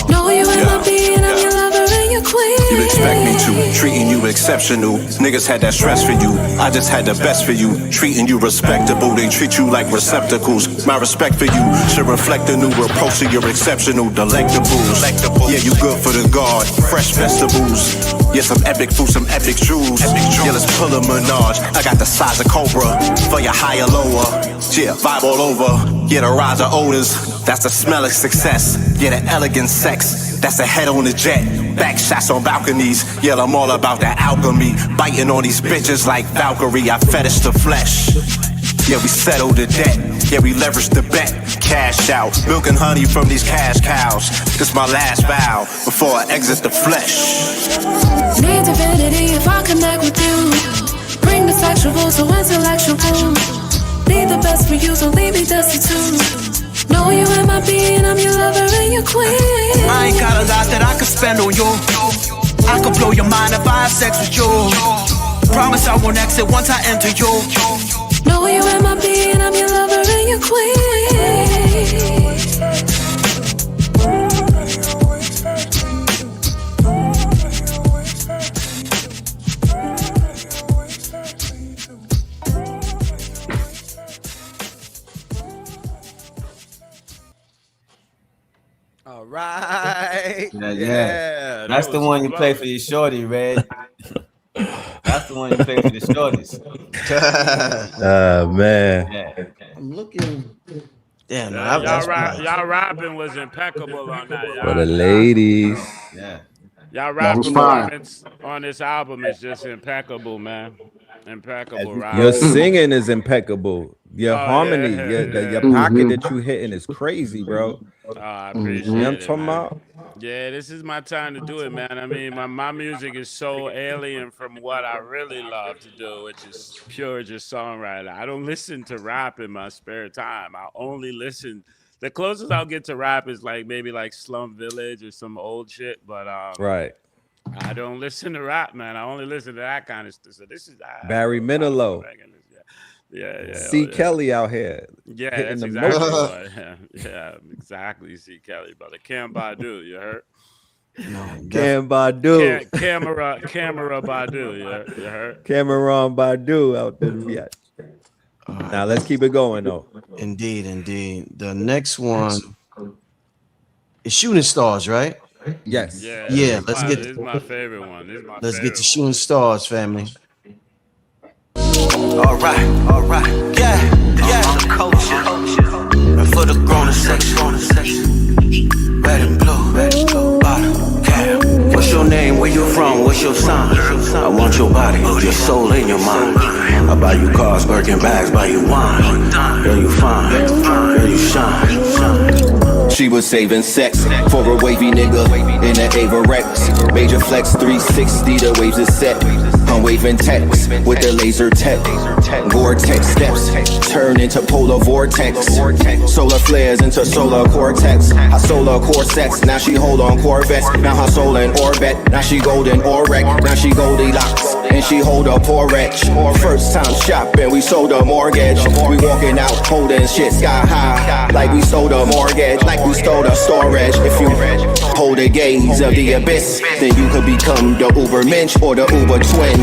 Know you in my being, I'm your lover and your queen. You expect me to, treating you exceptional. Niggas had that stress for you, I just had the best for you. Treating you respectable, they treat you like receptacles. My respect for you should reflect the new approach to your exceptional delectables. Yeah, you good for the guard, fresh vegetables. Yeah, some epic food, some epic jewels. Yeah, let's pull a menage. I got the size of Cobra for your higher lower. Yeah, vibe all over. Yeah, the rise of odors, that's the smell of success. Yeah, the elegant sex, that's the head on the jet. Back shots on balconies, yeah, I'm all about that alchemy. Biting on these bitches like Valkyrie, I fetish the flesh. Yeah, we settled the debt, yeah, we leveraged the bet. Cash out, milk and honey from these cash cows. This my last vow before I exit the flesh. Need divinity if I connect with you. Bring the sexual to intellectual. Need the best for you, so leave me destitute. Know you in my being, I'm your lover and your queen. I ain't got a lot that I can spend on you. I could blow your mind if I have sex with you. Promise I won't exit once I enter you. Know you in my being, I'm your lover and your queen. All right. Yeah. That's the one you play for your shorty, Red. That's the one you play for the shorties. Man. Yeah. I'm looking. Damn, y'all rapping was impeccable on that. For the ladies. Yeah. Y'all rap performance on this album is just impeccable, man. Impeccable. Your singing is impeccable. Your harmony, your pocket that you hitting is crazy, bro. I appreciate you know what I'm it, talking man. about? Yeah, this is my time to do it, man. I mean, my music is so alien from what I really love to do, which is pure just songwriting. I don't listen to rap in my spare time. I only listen. The closest I'll get to rap is like maybe like Slum Village or some old shit, but right. I don't listen to rap, man. I only listen to that kind of stuff. So this is Barry Manilow. Yeah. C. Kelly out here. Yeah, that's exactly what. Yeah, exactly. C. Kelly, brother. CAMBATTA, you heard? No, CAMBATTA. Camera Badu, you heard? Cameron Badu out there. Yeah. Now let's keep it going though. Indeed. The next one is Shooting Stars, right? Yes. Yeah. This is my favorite one. Let's get to Shooting Stars, family. All right, yeah. The culture, and for the grown section, red and blue, bottom, cam. What's your name? Where you from? What's your sign? I want your body, your soul, and your mind. I buy you cars, Birkin bags, buy you wine. Girl, you fine, girl, you shine. She was saving sex for a wavy nigga in an Avarex. Major flex 360, the waves is set. I'm waving text with the laser tech. Vortex steps turn into polar vortex. Solar flares into solar cortex. Her solar corsets, now she hold on Corvettes. Now her soul in orbit, now she golden Orec. Now she Goldilocks, and she hold a poor wretch. First time shopping, we sold a mortgage. We walking out holding shit sky high, like we sold a mortgage, like we stole a storage. If you hold the gaze of the abyss, then you could become the Uber Mensch or the Uber Twins.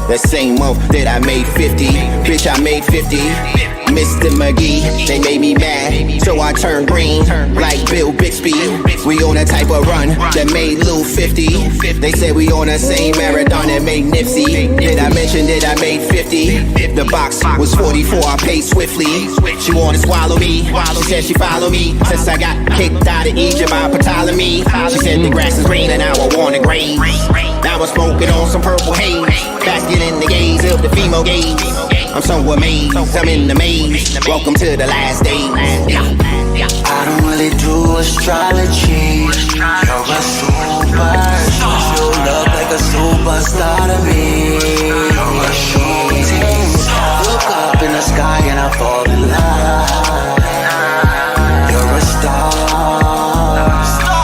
The same month that I made 50, bitch, I made 50. Mr. McGee, they made me mad, so I turned green like Bill Bixby. We on a type of run that made Lil 50. They said we on the same marathon that made Nipsey. Did I mention that I made 50? The box was 44, I paid swiftly. She wanna swallow me, she said she follow me since I got kicked out of Egypt by Ptolemy. She said the grass is green and now I want a grave. Now I'm smoking on some purple haze, basking in the gaze of the female gaze. I'm so amazed, I'm in the maze. Welcome to the last days. I don't really do astrology. You're a superstar. You look like a superstar to me. You're a shooting star. Look up in the sky and I fall in love. You're a star.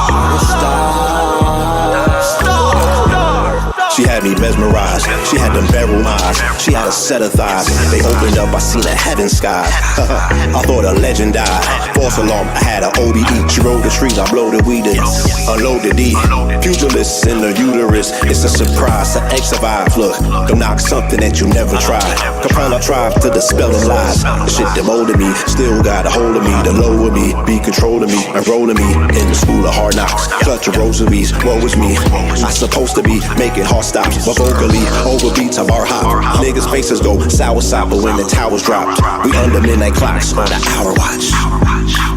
You're a star. She had me mesmerized, she had them barrel eyes, she had a set of thighs. They opened up, I seen a heaven sky. I thought a legend died. False alarm, I had an OBE. She rode the trees, I blow the weed, unload the D. Pugilists in the uterus, it's a surprise. An X survive, look, come knock something that you never tried. Capella tribe to the spelling lies. The shit that molded me, still got a hold of me. To lower me, be controlling me, enrolling me in the school of hard knocks. Clutch of rosaries, woe is me. I supposed to be making hard stops, but vocally over beats of our hop. Niggas' faces go sour but when the towers dropped. We under midnight clocks on the hour watch.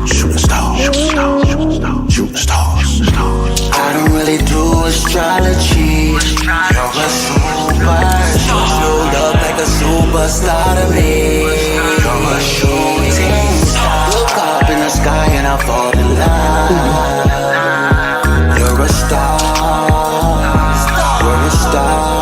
Shooting stars, shooting stars. I don't really do astrology. You're a superstar. You look like a superstar to me. You're a shooting star. Look up in the sky and I fall in love. You're a star. You're a star.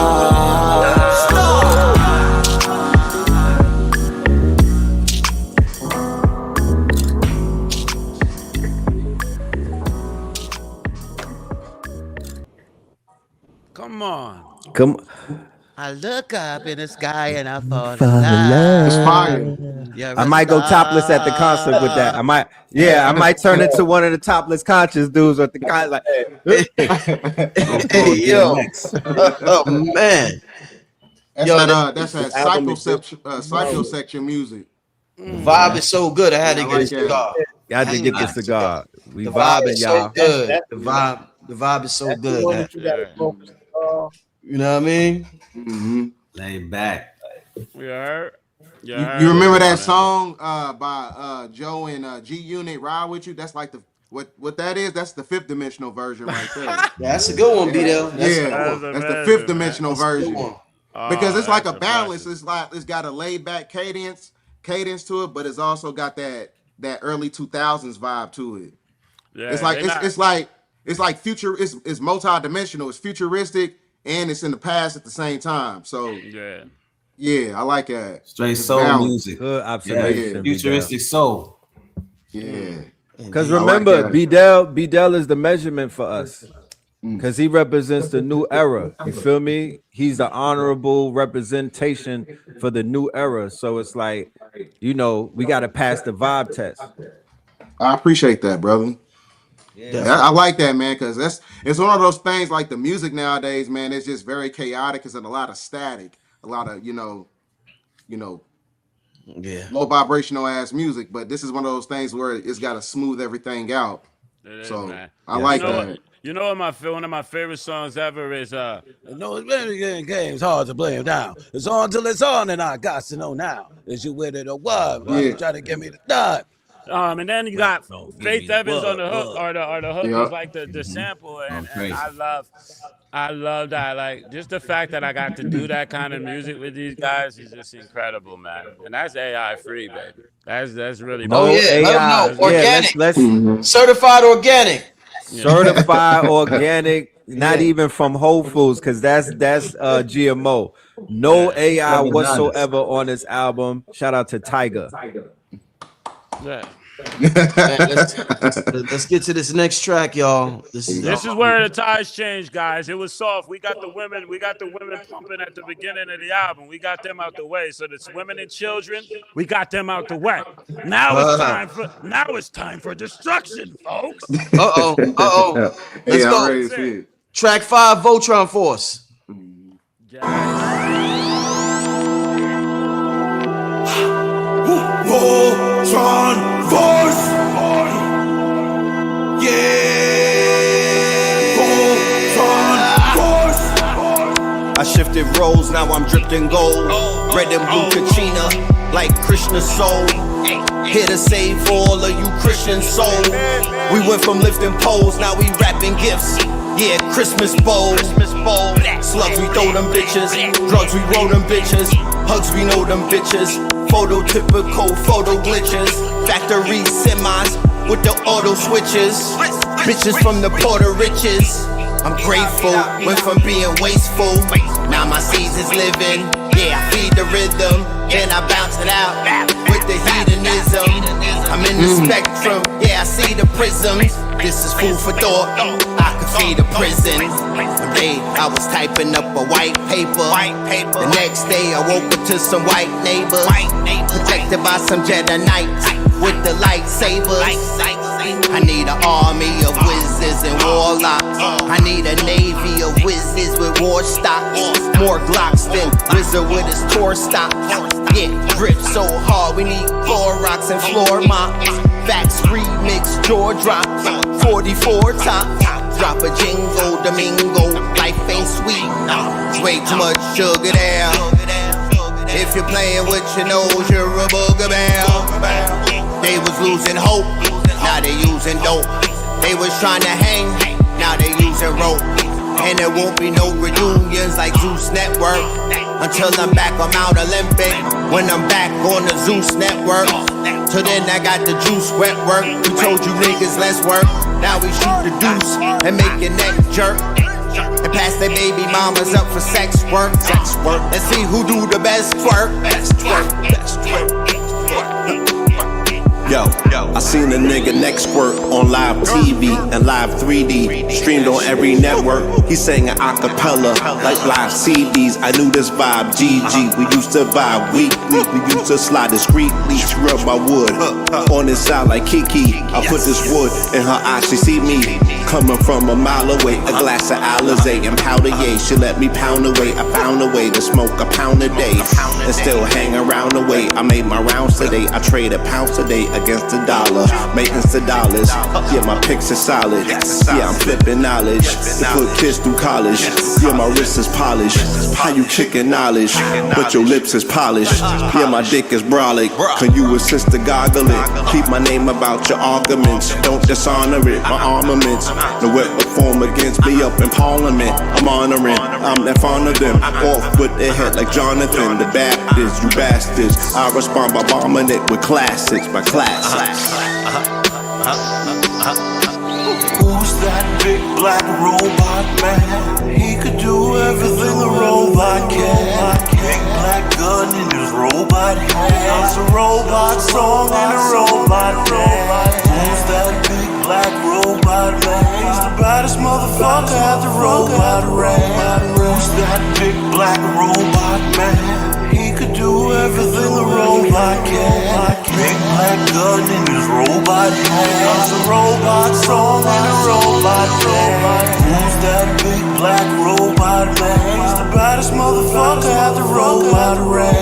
Come on. Come. I look up in the sky and I fall in love. It's fire. I might go topless at the concert with that. I might turn into one of the topless conscious dudes at the concert. Like, Hey, yo. Oh, man. That's that psychosection music. The vibe is so good. I had to get a cigar. Y'all did get the cigar. We The vibe vibing, is so y'all. good. The vibe is so good. man. You know what I mean? Mm-hmm. Laid back. Yeah. You remember that song by Joe and G Unit Ride With You? That's like the what that is. That's the fifth dimensional version right there. That's a good one, BDEL. That's the fifth dimensional version. Because it's like a balance. Impressive. It's like it's got a laid back cadence to it, but it's also got that early 2000s vibe to it. Yeah, it's like future. It's multi-dimensional. It's futuristic and it's in the past at the same time. So yeah, I like that. Straight soul music. Good observation. Yeah. Futuristic soul. Yeah. Because remember, BDELL is the measurement for us. Because he represents the new era. You feel me? He's the honorable representation for the new era. So it's like, we got to pass the vibe test. I appreciate that, brother. Yeah, I like that, man, because it's one of those things like the music nowadays, man. It's just very chaotic. It's a lot of static, a lot of low vibrational ass music. But this is one of those things where it's got to smooth everything out. Man. I like that. You know what one of my favorite songs ever is No, it's been getting games hard to play them down. It's on till it's on, and I got to know now. Is you with it or what? You try to get me to die. and then you got Faith Evans on the hook, or the hook is like the sample, and I love that. Like just the fact that I got to do that kind of music with these guys is just incredible, man. And that's AI free, baby. That's really AI. Organic. Let's certified organic. Certified organic, not even from Whole Foods, because that's GMO. No AI whatsoever on this album. Shout out to Tiger. Yeah. Let's get to this next track, y'all. This is where the ties change, guys. It was soft. We got the women pumping at the beginning of the album. We got them out the way. So the women and children, we got them out the way. Now it's time for destruction, folks. Let's go. Track 5, Voltron Force. Voltron Force. Yeah. Voltron Force. I shifted roles, now I'm dripped in gold. Red and blue Kachina, like Krishna's soul. Here to save for all of you Christian souls. We went from lifting poles, now we wrapping gifts. Yeah, Christmas bowl. Slugs, we throw them bitches. Drugs, we roll them bitches. Hugs, we know them bitches. Phototypical photo glitches. Factory semis with the auto switches. Bitches from the Puerto Riches. I'm grateful, went from being wasteful. Now my season's living. Yeah, I feed the rhythm. Then I bounce it out with the hedonism. I'm in the spectrum, yeah, I see the prisms. This is food for thought, I could feed a prison. One day I was typing up a white paper. The next day I woke up to some white neighbors. Protected by some Jedi Knights with the lightsabers. I need an army of wizards and warlocks. I need a navy of wizards with war stocks. More Glocks than wizard with his tour stops. Yeah, grip so hard we need floor rocks and floor mops. Facts remix, jaw drops, 44 tops. Drop a jingle, Domingo, life ain't sweet. It's way too much sugar there. If you're playing with your nose, you're a boogerbear. They was losing hope, now they using dope. They was trying to hang, now they using rope. And there won't be no reunions like Zeus Network until I'm back on Mount Olympic. When I'm back on the Zeus Network, till then I got the juice wet work. We told you niggas let's work. Now we shoot the deuce and make your neck jerk. And pass their baby mamas up for sex work. Let's see who do the best twerk. Yo, I seen a nigga neck squirt on live TV and live 3D, streamed on every network. He sang an acapella like live CDs. I knew this vibe, GG. We used to vibe weekly. We used to slide discreetly. She rub my wood on his side like Kiki. I put this wood in her eye. She see me coming from a mile away. A glass of Alizé and powder, yeah. She let me pound away. I found a way to smoke a pound a day and still hang around the way. I made my rounds today. I traded pounds today against the dollar, maintenance to dollars. Yeah, my picks are solid. Yeah, I'm flipping knowledge to put kids through college. Yeah, my wrist is polished. How you kicking knowledge, but your lips is polished. Yeah, my dick is brolic. Can you assist the goggle it? Keep my name about your arguments. Don't dishonor it. My armaments, no weapon form against me up in Parliament. I'm honoring. I'm that fond of them. Off with their head like Jonathan the Baptist. You bastards. I respond by bombing it with classics. By classics. Who's that big black robot man? He could do everything a robot can. Big black gun in his robot hand. It's a robot song and a robot dance. Who's that big black robot man? He's the baddest motherfucker at the robot ring. Who's that big black robot man? He could do everything a robot can. Big black gun in his robot hand. It's a robot song and a robot dance. Who's that big black robot man? He's the baddest motherfucker at the robot ring.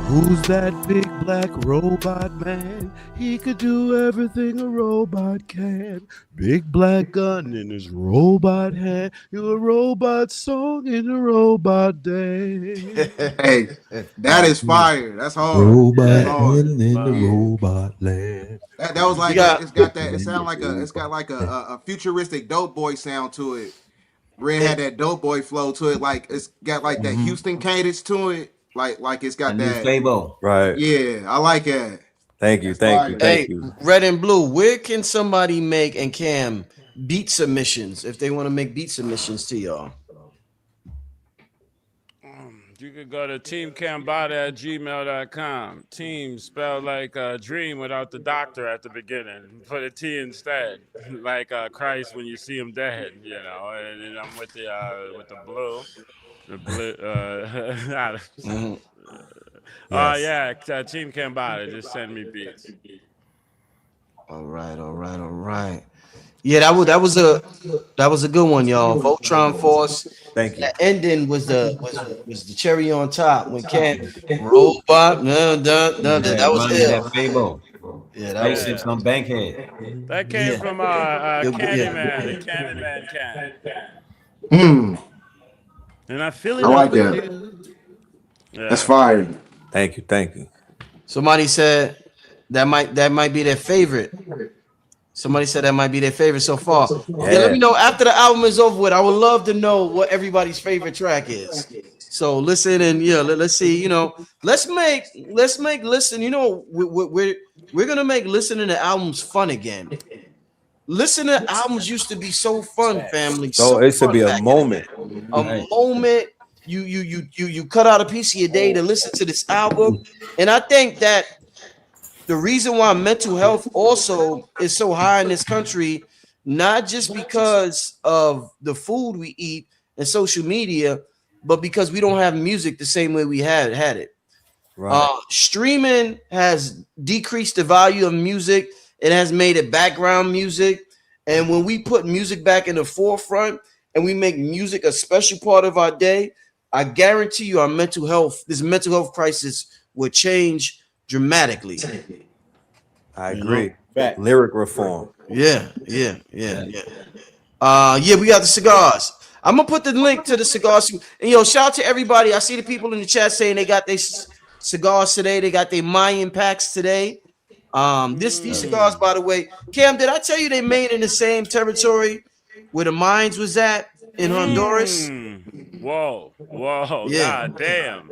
Who's that big black robot man? He could do everything a robot can. Big black gun in his robot hand. You a robot song in a robot day. Hey, that is fire. That's hard. Robot That's hard. in the robot land. That was like it's got that. It sound like it's got like a futuristic dope boy sound to it. Red had that dope boy flow to it. Like it's got like that Houston cadence to it. Like it's got that Fabo. Right. Yeah, I like that. Thank you. Hey, Red and Blue, where can somebody make and Cam beat submissions if they want to make beat submissions to y'all? You could go to teamcambatta@gmail.com. Team spelled like dream without the doctor at the beginning. Put a T instead, like Christ when you see him dead, you know. And then I'm with the blue. The blue. Yeah, Team Cambata. Just send me beats. All right. Yeah, that was a good one, y'all. Voltron Force. Thank you. That ending was the cherry on top when Cam robot. That was Remind me of ill. that Fable. Yeah, that was Spaceships on Bankhead. That came from Candyman, the Candyman can. And I feel it I like with that. you. Yeah. That's fire. Thank you. Somebody said that might be their favorite. Somebody said that might be their favorite so far. Yeah, let me know after the album is over with. I would love to know what everybody's favorite track is. So listen and let's see. You know, let's make listen. You know, we're gonna make listening to albums fun again. Listening to albums used to be so fun, family. So it should be a moment. A moment. You cut out a piece of your day to listen to this album, and I think that the reason why mental health also is so high in this country, not just because of the food we eat and social media, but because we don't have music the same way we had it. Right. Streaming has decreased the value of music. It has made it background music. And when we put music back in the forefront and we make music a special part of our day, I guarantee you this mental health crisis will change dramatically. I agree. Lyric reform. Yeah. We got the cigars. I'm gonna put the link to the cigars. And shout out to everybody. I see the people in the chat saying they got their cigars today. They got their Mayan packs today. These cigars, by the way, Cam, did I tell you they made in the same territory where the mines was at in Honduras? Whoa. Yeah. God damn.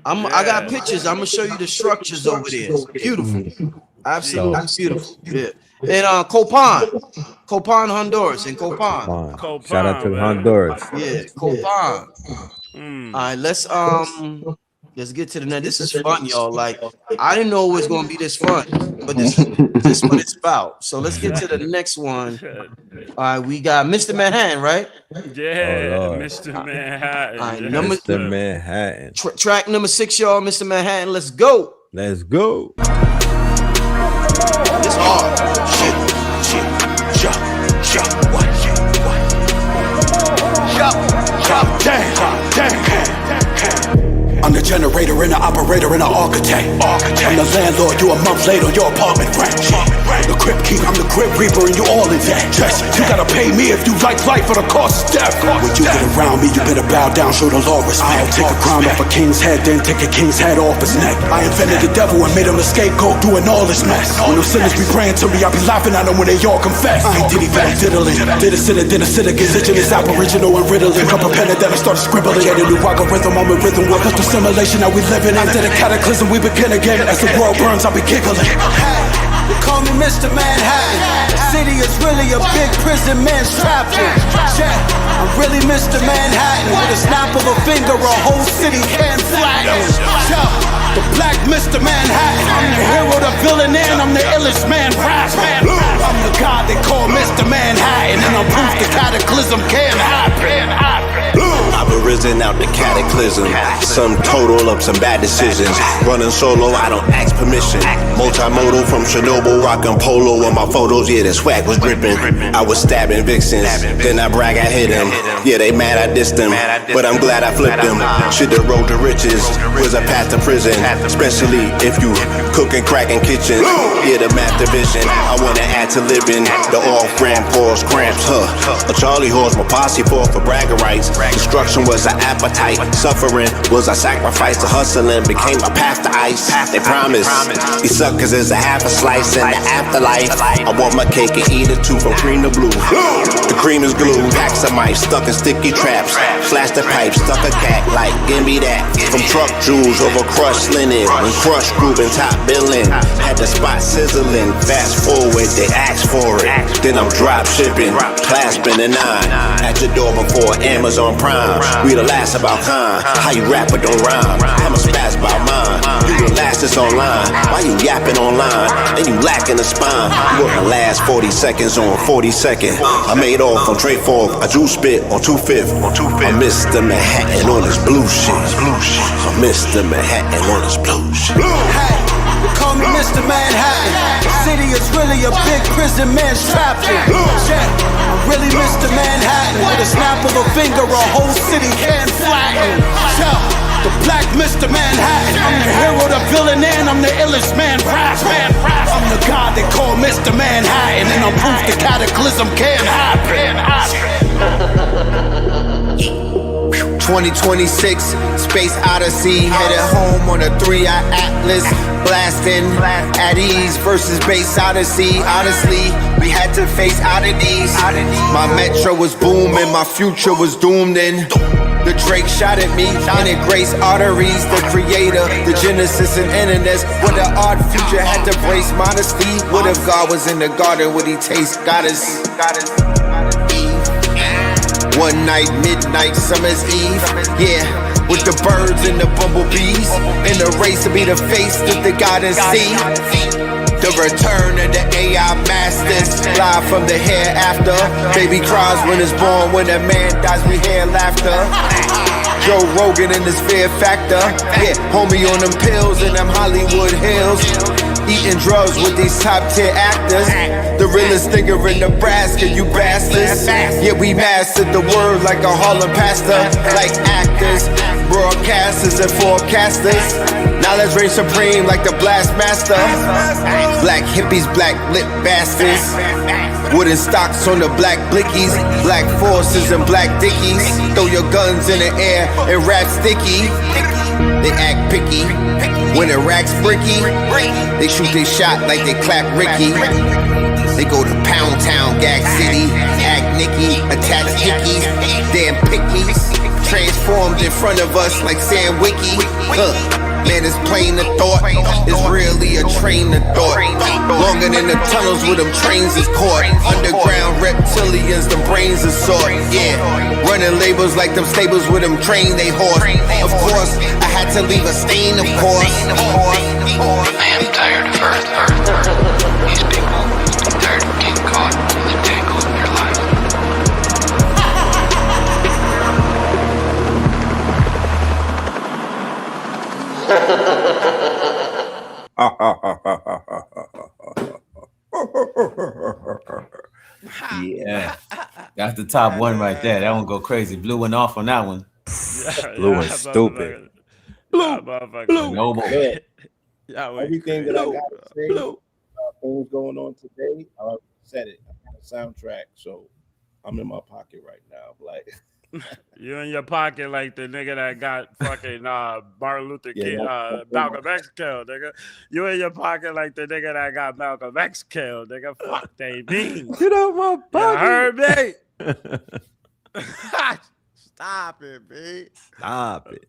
I got pictures. I'm gonna show you the structures over there. It's beautiful. Absolutely beautiful. Yeah. And Copan, Honduras, and Copan. Shout out to Honduras. Yeah, Copan. All right, let's get to the next. This is fun, y'all. Like, I didn't know it was gonna be this fun, but this is what it's about. So let's get to the next one. All right, we got Mr. Manhattan, right? Yeah, Mr. Manhattan. All right, Mr. Manhattan. Track number 6, y'all. Mr. Manhattan. Let's go. Let's go. It's hard. I'm the generator and the operator and the architect. I'm the landlord, you a month late on your apartment rent. The crib keeper, I'm the crib reaper and you all in debt. Yes, you gotta pay me if you like life or the cost of death. When you get around me, you better bow down, show the law respect. I'll take a crown off a king's head, then take a king's head off his neck. I invented the devil and made him a scapegoat, doing all this mess. When the sinners be praying to me, I be laughing at them when they all confess. I ain't diddy back diddling. Did a sinner, get indigenous, aboriginal and riddling. Pick up a pen and then I started scribbling. Get a new algorithm, I'm a rhythm with custom simulation that we living in. After the cataclysm, we begin again. As the world burns, I'll be giggling. They call me Mr. Manhattan. The city is really a big prison man's trap. Yeah, I'm really Mr. Manhattan. With a snap of a finger, a whole city can flatten. The black Mr. Manhattan. I'm the hero, the villain, and I'm the illest man rapping. I'm the god they call Mr. Manhattan, and I'm proof the cataclysm can happen. I've arisen out the cataclysm. Some total of some bad decisions. Running solo, I don't ask permission. Multimodal from Chernobyl, rockin' polo on my photos. Yeah, the swag was dripping. I was stabbing vixens, then I brag I hit them. Yeah, they mad I dissed them, but I'm glad I flipped them. Shit, the road to riches was a path to prison, especially if you cooking, cracking kitchens. Yeah, the master vision. I wanna add to living. The off-brand pause cramps, A Charlie horse, my posse fought for bragging rights. Destruction was an appetite. Suffering was a sacrifice. The hustling became a path to ice. They promise these suckers is a half a slice in the afterlife. I want my cake and eat it too from green to blue. The cream is glue. Packs of mice stuck in sticky traps. Flash the pipe, stuck a cat like give me that. From truck jewels over crushed linen. When crushed group and top billing. Had the spot sizzling. Fast forward, they asked for it. Then I'm drop shipping, clasping the 9 at your door before Amazon Prime. We the last about kind. How you rap but don't rhyme. I'm a spaz about mine. You the lastest online. Why you yapping online? And you lacking the spine. You work the last 40 seconds on 42nd. I made off on Trey 4th. I drew spit on 2/5. I'm Mr. Manhattan on this blue shit. I'm Mr. Manhattan on this blue shit. Call me Mr. Manhattan. The city is really a big prison man's trap. Yeah, I'm really Mr. Manhattan. With a snap of a finger, a whole city can flatten. Tell the black Mr. Manhattan. I'm the hero, the villain, and I'm the illest man rapping. I'm the god they call Mr. Manhattan, and I'm proof the cataclysm can happen. 2026, Space Odyssey, headed home on a 3-eye Atlas, blasting at ease versus Space Odyssey. Honestly, we had to face oddities. My metro was booming, my future was doomed in. The Drake shot at me, and it graced arteries. The creator, the genesis and internets. What an odd future had to brace modesty. What if God was in the garden? Would he taste goddess? One night, midnight, summer's eve. Yeah, with the birds and the bumblebees. In the race to be the face that the goddess see. The return of the AI masters. Live from the hereafter. Baby cries when it's born. When a man dies, we hear laughter. Joe Rogan in his fear factor. Yeah, homie on them pills in them Hollywood hills. Eating drugs with these top tier actors. The realest nigga in Nebraska, you bastards. Yeah, we mastered the word like a Harlem pastor. Like actors, broadcasters and forecasters. Knowledge reigns supreme like the blast master. Black hippies, black lip bastards. Wooden stocks on the black blickies. Black forces and black dickies. Throw your guns in the air and rap sticky. They act picky. When it racks bricky, they shoot their shot like they clap Ricky. They go to Pound Town, Gag City, act Nicky, attach hickeys, damn pickies. Transformed in front of us like Sam Wiki. Man, it's plain the thought. It's really a train of thought. Longer than the tunnels where them trains is caught. Underground reptilians, the brains are sought. Yeah, running labels like them stables with them train they horse. Of course, I had to leave a stain, of course. I am tired of Earth. These people are tired of getting caught in the tangle of your life. Yeah, that's the top one right there. That one go crazy. Blue went off on that one. Blue and stupid. Blue. Noble. Everything that I got to say, things going on today, I said it. I got a soundtrack, so I'm in my pocket right now. Like you in your pocket like the nigga that got fucking Martin Luther King, Malcolm X killed, nigga. You in your pocket like the nigga that got Malcolm X killed, nigga. Fuck they mean. Get out my pocket. You heard me? Stop it, B. Stop it.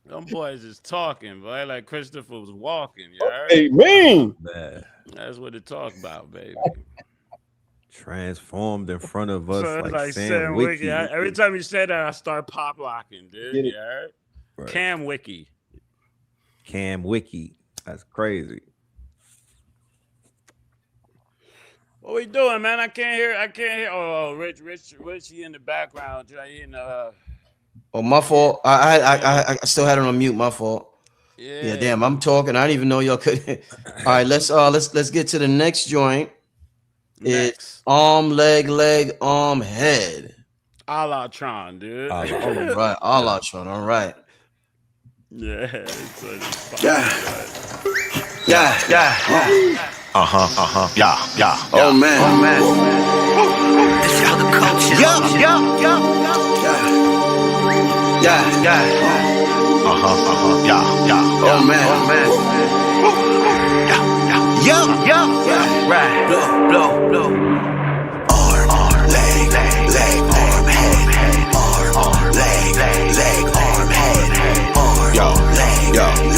Them boys is talking, boy, like Christopher was walking. You heard? Amen. Man. That's what it talk about, baby. Transformed in front of us So like Sam Sam Wiki. Every time you say that, I start pop locking, dude. You heard? Right. Cam Wiki. Cam Wiki. That's crazy. What we doing, man? I can't hear. Oh, Rich, he in the background. He in Oh, my fault. I still had it on mute. My fault. Yeah, damn. I'm talking. I didn't even know y'all could. All right, let's get to the next joint. It's arm, leg, arm, head. A la Tron, dude. All right, a la Tron. All right. Yeah. Yeah. Oh man. This is how the culture. Yeah. Oh man. Right. Blow. Arm, leg, arm, head. Arm, leg, arm, head. Arm, leg, arm,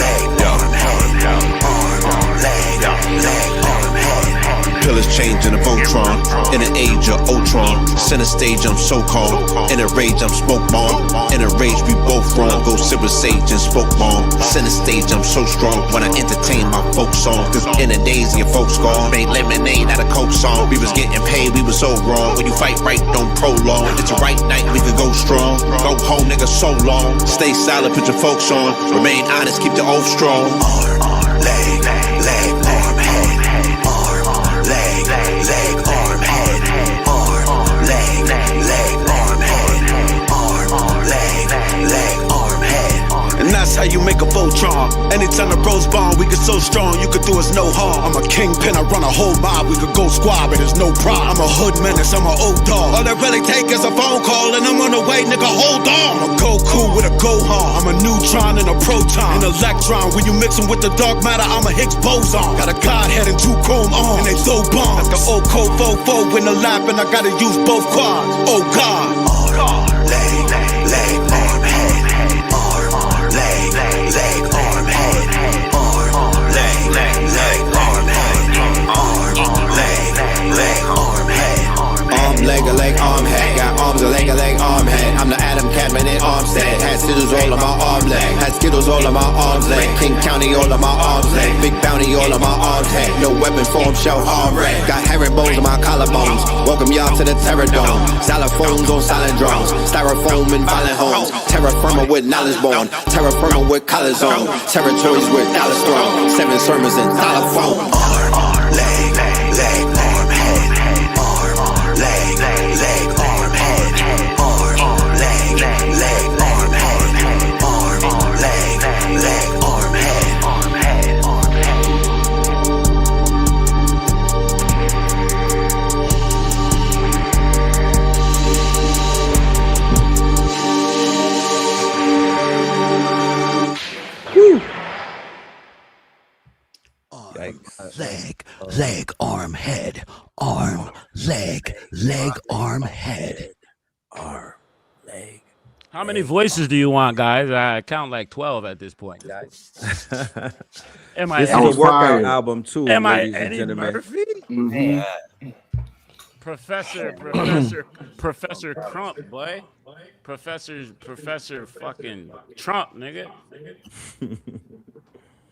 head. Arm, leg, arm, head. Pillars changing a Voltron. In an age of Ultron. Center stage, I'm so calm. In a rage, I'm smoke bomb. In a rage, we both wrong. Go silver sage and spoke bomb. Center stage, I'm so strong. When I entertain my folk song. Cause in the days, your folks gone. Made lemonade out of Coke song. We was getting paid, we was so wrong. When you fight right, don't prolong. It's a right night, we could go strong. Go home, nigga, so long. Stay silent, put your folks on. Remain honest, keep the oath strong. Arm, leg, arm, head. Arm, leg, arm, head. Arm, leg, strong, you could do us no harm. I'm a kingpin, I run a whole mob. We could go squad, but there's no problem. I'm a hood menace, I'm an old dog. All that really take is a phone call, and I'm on the way, nigga, hold on. I'm a Goku with a Gohan. I'm a neutron and a proton. An electron, when you mix them with the dark matter, I'm a Higgs boson. Got a godhead and 2 chrome arms, and they throw bombs. Like an old cold fofo in the lap, and I gotta use both quads. Oh God. Arm, leg, leg, arm, head. Arm, leg, leg, arm, head. Arm, leg, leg, arm, head. Arm, leg, leg, arm, head. Arm, leg, arm, head. Got arms, a leg, arm, head. I'm the Adam Catman in Armstead. Had Skittles all on my arm leg. Had Skittles all on my arms leg. King County all on my arms leg. Big bounty all on my arms head. No weapon form, shell arm red. Got herringbones on my collarbones. Welcome y'all to the Terror Dome. Xylophones on silent drones. Styrofoam in violent homes. Terra firma with knowledge bone. Terra firma with collars on. Territories with dollars thrown. 7 sermons and dollar phone. Arm, leg, leg, arm, head. Arm, leg, leg, arm, head. Arm, leg, leg, arm, head. Arm, leg, leg, arm, head. Leg, arm, head. Arm, leg, arm, head. Arm, leg. How many voices do you want, guys? I count like 12 at this point, guys. Am I This is a workout album too, Am I ladies and Eddie gentlemen. Murphy? Mhm. Professor Crump, boy. Professor fucking Trump, nigga.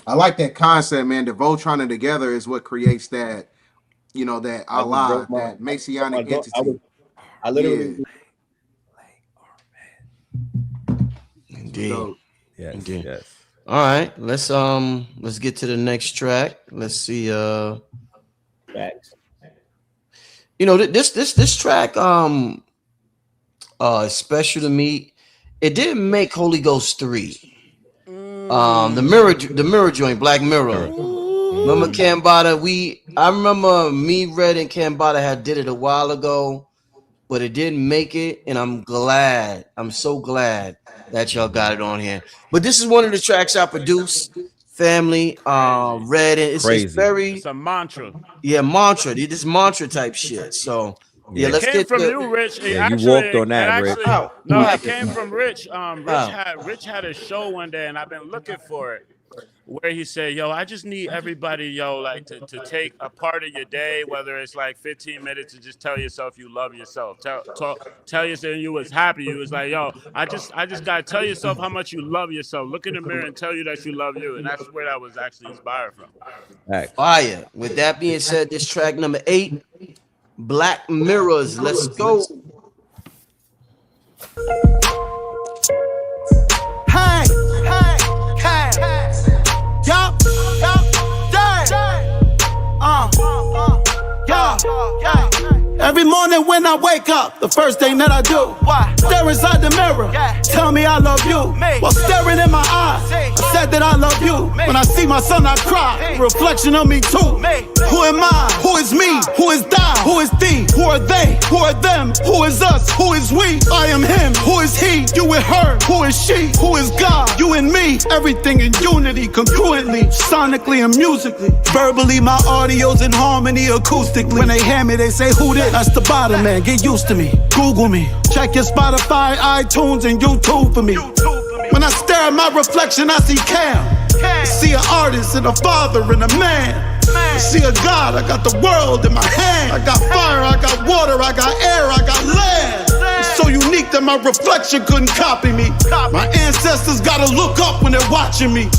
I like that concept, man. The Voltron together is what creates that, that Allah, that Messianic entity. I literally. Indeed. So, Yes, Indeed. yes. All right, let's get to the next track. Let's see. Facts. This track special to me. It didn't make Holy Ghost 3. The mirror joint, Black Mirror. Remember CAMBATTA? I remember me, Red, and CAMBATTA had did it a while ago, but it didn't make it, and I'm so glad that y'all got it on here. But this is one of the tracks I produced, Family, Red, and it's very, it's a mantra. Yeah, mantra. This mantra type shit. So yeah, let's came get from to you, Rich. It Yeah, actually, you walked on that, it Rich. actually- How? No, What it happened? came from Rich. How? Rich had a show one day, and I've been looking for it, where he said, "Yo, I just need everybody, like to take a part of your day, whether it's like 15 minutes, and just tell yourself you love yourself. Tell yourself you was happy. You was like, yo, I just gotta tell yourself how much you love yourself. Look in the mirror and tell you that you love you, and that's where that was actually inspired from." Fire. With that being said, this track number 8, Black Mirrors. Let's go. Hey, yup, every morning when I wake up, the first thing that I do, stare inside the mirror, tell me I love you. While staring in my eyes, I said that I love you. When I see my son, I cry, a reflection of me too. Who am I? Who is me? Who is thou? Who is thee? Who are they? Who are them? Who is us? Who is we? I am him. Who is he? You and her. Who is she? Who is God? You and me. Everything in unity, congruently, sonically and musically. Verbally, my audio's in harmony, acoustically. When they hear me, they say, who this? That's the bottom man. Get used to me. Google me. Check your Spotify, iTunes, and YouTube for me. When I stare at my reflection, I see Cam. I see an artist and a father and a man. I see a God, I got the world in my hand. I got fire, I got water, I got air, I got land. It's so unique that my reflection couldn't copy me. My ancestors gotta look up when they're watching me.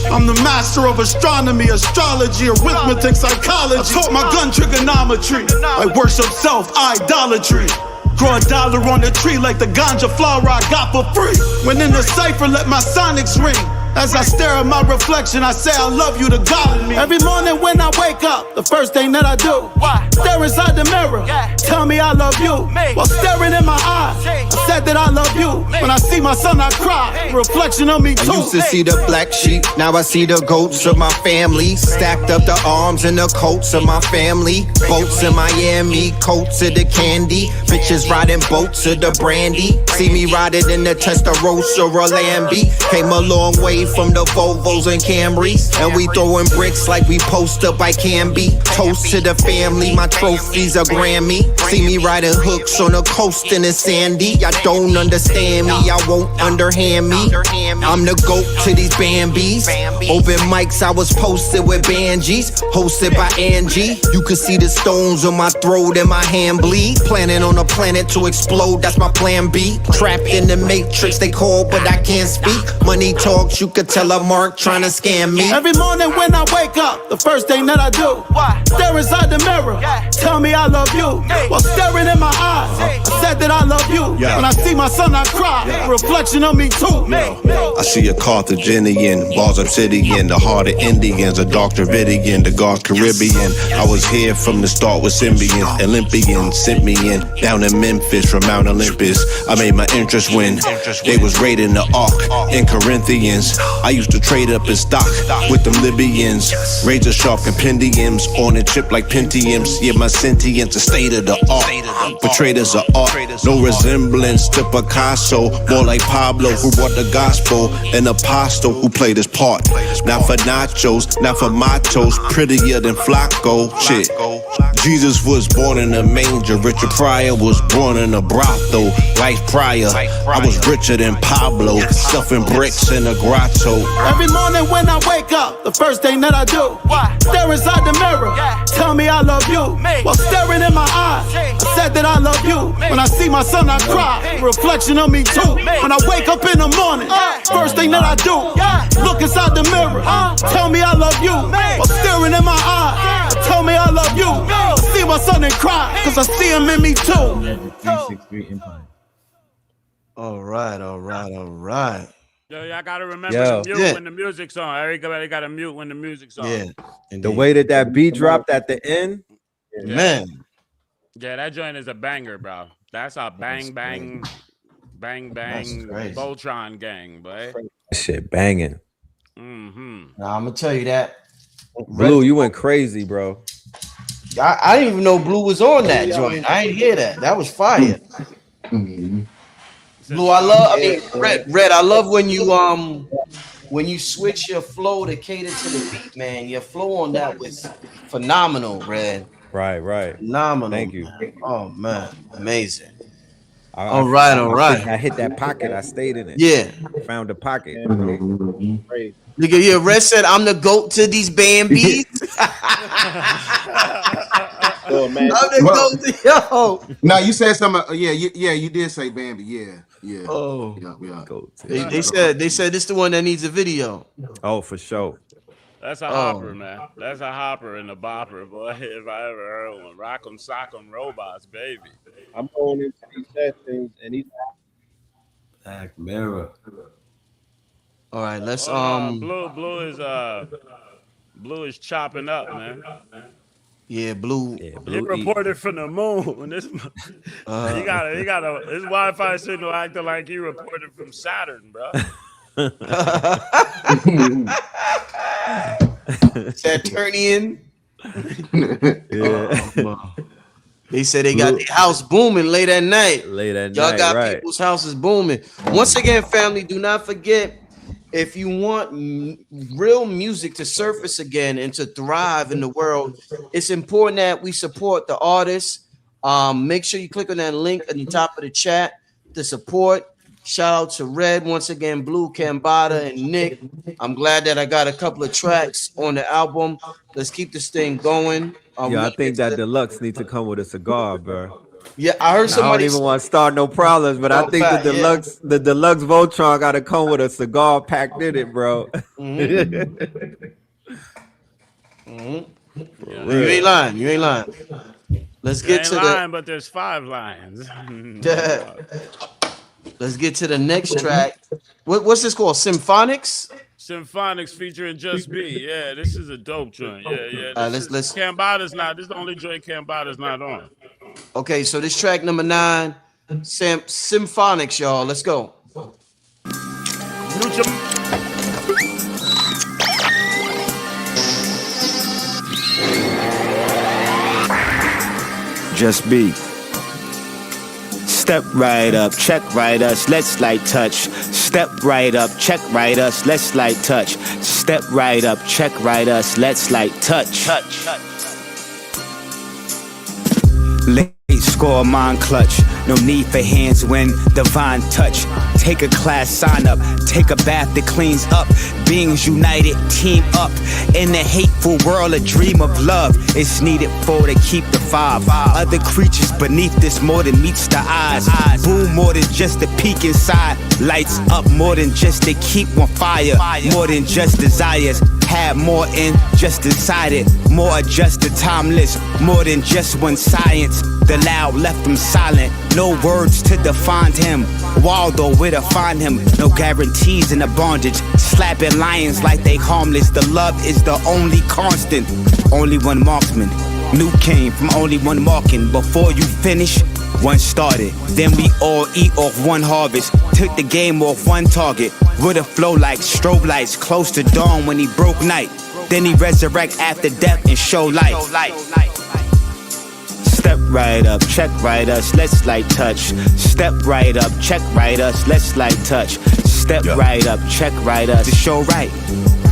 I'm the master of astronomy, astrology, arithmetic, psychology. I taught my gun trigonometry. I worship self-idolatry. Grow a dollar on the tree like the ganja flower I got for free. When in the cypher, let my sonics ring. As I stare at my reflection, I say I love you to God in me. Every morning when I wake up, the first thing that I do, stare inside the mirror, tell me I love you. While staring in my eyes, I say said that I love you. When I see my son, I cry. Reflection of me too. I used to see the black sheep, now I see the goats of my family. Stacked up the arms and the coats of my family. Boats in Miami, coats of the candy. Bitches riding boats of the brandy. See me riding in the Testarossa or a Lamby. Came a long way from the Volvos and Camrys. And we throwing bricks like we post up by Canby. Toast to the family, my trophies a Grammy. See me riding hooks on the coast in the sandy. Y'all don't understand me, y'all won't underhand me. I'm the GOAT to these Bambies. Open mics, I was posted with Banjis. Hosted by Angie. You can see the stones on my throat and my hand bleed. Planning on a planet to explode, that's my plan B. Trapped in the matrix, they call but I can't speak. Money talks, you could tell a mark trying to scam me. Every morning when I wake up, the first thing that I do, stare inside the mirror, tell me I love you. While staring in my eyes, I said that I love you. When I see my son, I cry. Reflection of me too. I see a Carthaginian, bars obsidian, the heart of Indians, a dark Dravidian, the God Caribbean. I was here from the start with Symbians, Olympians sent me in, down in Memphis from Mount Olympus. I made my interest win. They was raiding the Ark in Corinthians. I used to trade up in stock with them Libyans. Razor sharp compendiums on a chip like Pentiums. Yeah, my sentience, a state of the art. Portrayed as an art, no resemblance to Picasso. More like Pablo, who brought the gospel, an apostle who played his part. Not for nachos, not for machos, prettier than Flacco. Shit. Jesus was born in a manger. Richard Pryor was born in a brothel. Life prior, I was richer than Pablo, stuffing bricks in a grotto. Every morning when I wake up, the first thing that I do, stare inside the mirror, tell me I love you. While staring in my eyes, I said that I love you. When I see my son, I cry. Reflection of me too. When I wake up in the morning, first thing that I do, look inside the mirror, tell me I love you. While staring in my eyes, tell me I love you. I see my son and cry, cause I see him in me too. 363 Empire. All right. Yo, y'all gotta remember to mute when the music's on. Everybody gotta mute when the music's on. Yeah. The way that beat dropped at the end, man. Yeah, that joint is a banger, bro. That's a bang Voltron gang, boy. Shit banging. Now I'm gonna tell you that. Blue, you went crazy, bro. I didn't even know Blue was on that joint. I didn't hear that. That was fire. Blue, Red, I love when you switch your flow to cater to the beat, man. Your flow on that was phenomenal, Red. Right. Phenomenal. Thank you. Man. Oh man, amazing. All right. I hit that pocket. I stayed in it. Yeah. Found the pocket. Nigga, yeah, Red said I'm the GOAT to these Bambies. Oh, man. I'm the GOAT to yo. No, you said something. You did say Bambi. Yeah. Oh. Yeah. They said this the one that needs a video. Oh, for sure. That's a hopper, man. That's a hopper and a bopper, boy. If I ever heard one. Rock'em sock'em robots, baby. I'm going into these sessions and he's Black Mirror. All right, let's Blue is chopping up, man. Yeah, Blue. He reported from the moon. This he got his Wi-Fi signal acting like he reported from Saturn, bro. Saturnian. Yeah. They said they got the house booming late at night. Y'all got people's houses booming. Once again, family, do not forget, if you want real music to surface again and to thrive in the world, it's important that we support the artists. Make sure you click on that link at the top of the chat to support. Shout out to Red, once again, Blue, CAMBATTA, and Nick. I'm glad that I got a couple of tracks on the album. Let's keep this thing going. I think that Deluxe needs to come with a cigar, bro. Yeah, I heard somebody. I don't even want to start no problems, but I think the deluxe Voltron got to come with a cigar packed in it, bro. You ain't lying. Let's get to the. But there's 5 lines. Let's get to the next track. What's this called? Symphonics? Symphonics featuring Just B. Yeah, this is a dope joint. Yeah. Let's. CAMBATTA's not. This is the only joint CAMBATTA's not on. Okay, so this track number 9. Symphonics, y'all. Let's go. Just be. Step right up, check right us, let's light touch. Step right up, check right us, let's light touch. Step right up, check right us, let's light touch. Late score, mind clutch. No need for hands when divine touch. Take a class, sign up. Take a bath that cleans up. Beings united, team up. In the hateful world, a dream of love is needed for to keep the five. Other creatures beneath this more than meets the eyes. Boom, more than just the peak inside. Lights up more than just to keep on fire. More than just desires. Had more in just inside it. More adjusted, timeless. More than just one science. The loud left him silent. No words to define him. Waldo, where to find him? No guarantees in the bondage. Slapping lions like they harmless. The love is the only constant. Only one marksman. New came from only one marking. Before you finish, one started. Then we all eat off one harvest. Took the game off one target. With a flow like strobe lights. Close to dawn when he broke night. Then he resurrect after death and show light. Step right up, check right us, let's light touch. Step right up, check right us, let's light touch. Step right up, check right us, to show right.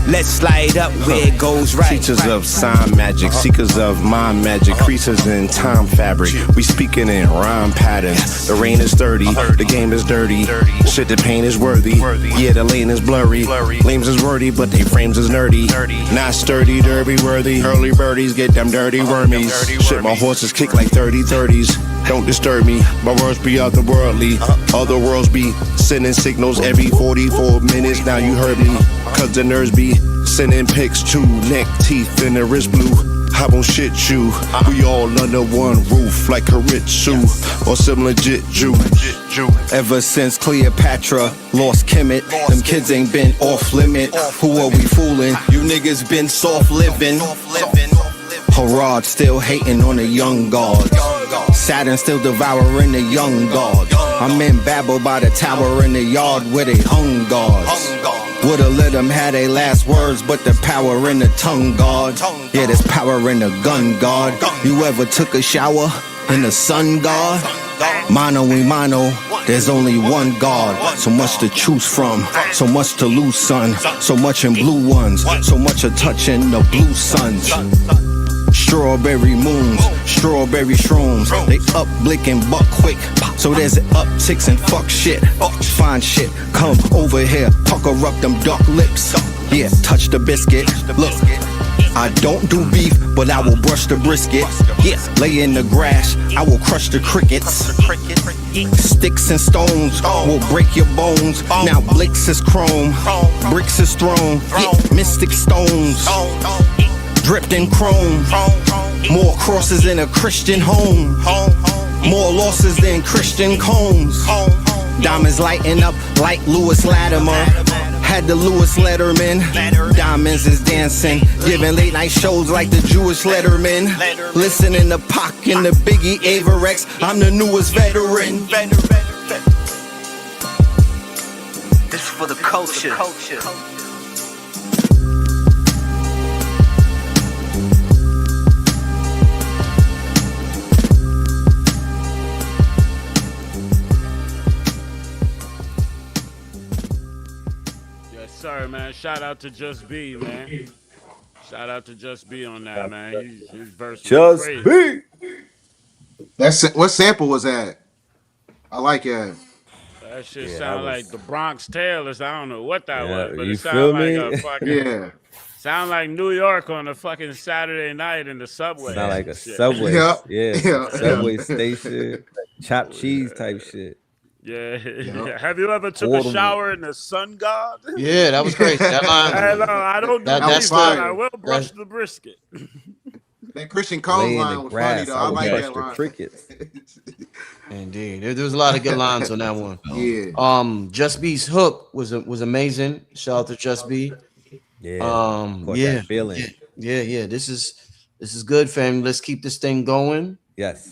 Let's slide up where it goes right. Teachers of sign magic, seekers of mind magic, creases in time fabric. We speaking in rhyme patterns. The rain is dirty, the game is dirty. Shit, the pain is worthy. Yeah, the lane is blurry. Lames is wordy, but they frames is nerdy. Not sturdy, derby worthy. Early birdies get them dirty wormies. Shit, my horses kick like 30-30s. Don't disturb me, my words be otherworldly. Other worlds be sending signals every 44 minutes. Now you heard me, cause the nerds be sending pics to neck, teeth, and the wrist blue. I won't shit you. We all under one roof like Karitsu or some legit Jew. Ever since Cleopatra lost Kemet, them kids ain't been off limit. Who are we fooling? You niggas been soft living. Harad still hating on the young god. Saturn still devouring the young god. I'm in Babel by the tower in the yard where they hung gods. Would've let them have their last words, but the power in the tongue, God. Yeah, there's power in the gun, God. You ever took a shower in the sun, God? Mano y mano, there's only one God. So much to choose from, so much to lose, son. So much in blue ones, so much a touch in the blue suns. Strawberry moons, strawberry shrooms. They up, blinking, buck quick. So there's upticks and fuck shit. Fine shit, come over here, pucker up them dark lips. Yeah, touch the biscuit. Look, I don't do beef, but I will brush the brisket. Yeah, lay in the grass, I will crush the crickets. Sticks and stones will break your bones. Now blicks is chrome, bricks is thrown. Yeah, mystic stones dripped in chrome. More crosses in a Christian home. More losses than Christian combs. Diamonds lighting up like Lewis Latimer. Had the Lewis Letterman. Diamonds is dancing, giving late night shows like the Jewish Letterman. Listening to Pac and the Biggie Averex. I'm the newest veteran. This is for the culture. Sir, man, shout out to Just B, man. Shout out to Just B on that, man. His verse was crazy. B. That's what sample was that? I like it. That shit sound like the Bronx Tailors. I don't know what that was, but you it sound like feel a me? fucking sound like New York on a fucking Saturday night in the subway. Sound like a Shit. subway, Yeah. subway station, chopped cheese type shit. Yeah. Have you ever took a shower in the sun god? Yeah, that was crazy. That line, I don't do beef, but I will brush the brisket. That Christian Combs line was funny though. I like that line. Crickets. Indeed, there was a lot of good lines on that one. Yeah. Just B's hook was amazing. Shout out to Just B. Yeah. Yeah. Feeling. Yeah. This is good, fam. Let's keep this thing going. Yes.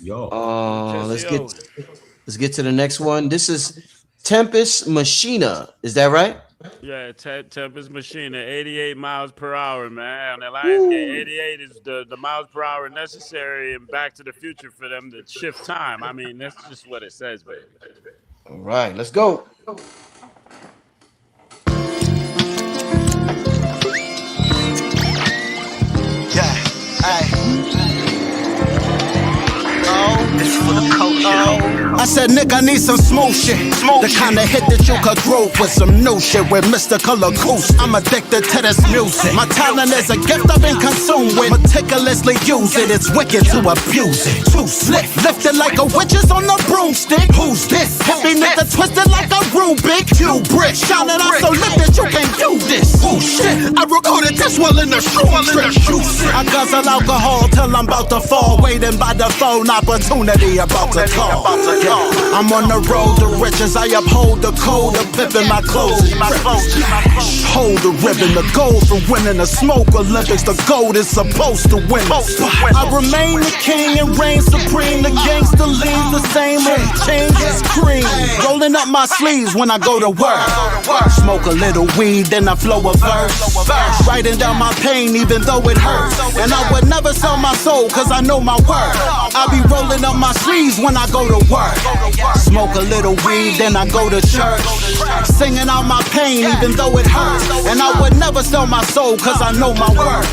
Let's Let's get to the next one. This is Tempest Machina. Is that right? Yeah, Tempest Machine at 88 miles per hour, man. On the Lionsgate, 88 is the miles per hour necessary in Back to the Future for them to shift time. I mean, that's just what it says, baby. All right, let's go. Yeah, hey. This for the culture. I said, nigga, I need some smooth shit. The kind of hit that you could groove with some new shit with mystical acoustic. I'm addicted to this music. My talent is a gift I've been consumed with. Meticulously use it. It's wicked to abuse it. Too slick. Lifted like a witch's on the broomstick. Who's this? Heavy nigga twisted like a Rubik. You brick. Shining out so lit that you can't use this. Oh shit. I recorded this while in the show. I guzzle alcohol till I'm about to fall. Waiting by the phone. Opportunity about to call. I'm on the road to riches. I uphold the code of pimping my clothes. Hold the ribbon, the gold for winning the smoke Olympics. The gold is supposed to win. I remain the king and reign supreme. The gangster leaves the same and changes cream. Rolling up my sleeves when I go to work. Smoke a little weed, then I flow a verse. Writing down my pain even though it hurts. And I would never sell my soul cause I know my worth. I be rolling up my sleeves when I go to work. Smoke a little weed, then I go to church. Singing out my pain even though it hurts. And I would never sell my soul cause I know my worth.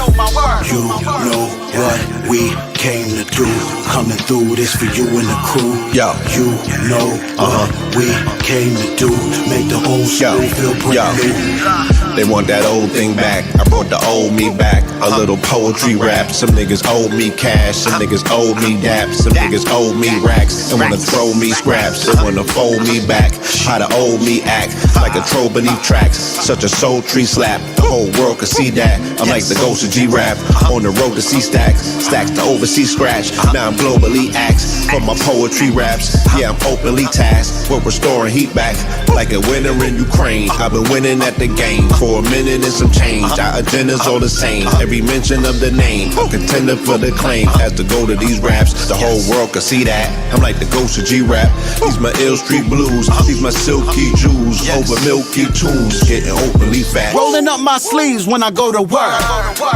You know what we came to do. Coming through this for you and the crew. Yo, you know what we came to do. Make the old school feel brand new. They want that old thing back. I brought the old me back. A little poetry rap. Some niggas owe me cash. Some niggas owe me dap. Some niggas owe me racks. And wanna throw me scraps. They wanna fold me back. How the old me act. Like a troll beneath tracks. Such a sultry slap. The whole world could see that. I'm like the ghost of G-Rap. On the road to see stacks. Stacks to oversee scratch. Now I'm globally axed. From my poetry raps. Yeah, I'm openly tasked. We're restoring heat back. Like a winner in Ukraine. I've been winning at the game. For a minute and some change. Our agenda's all the same. Every mention of the name. A contender for the claim. Has to go to these raps. The whole world can see that. I'm like the ghost of G-Rap. These my ill street blues. These my silky jewels. Over milky tunes. Getting openly fat. Rolling up my sleeves when I go to work.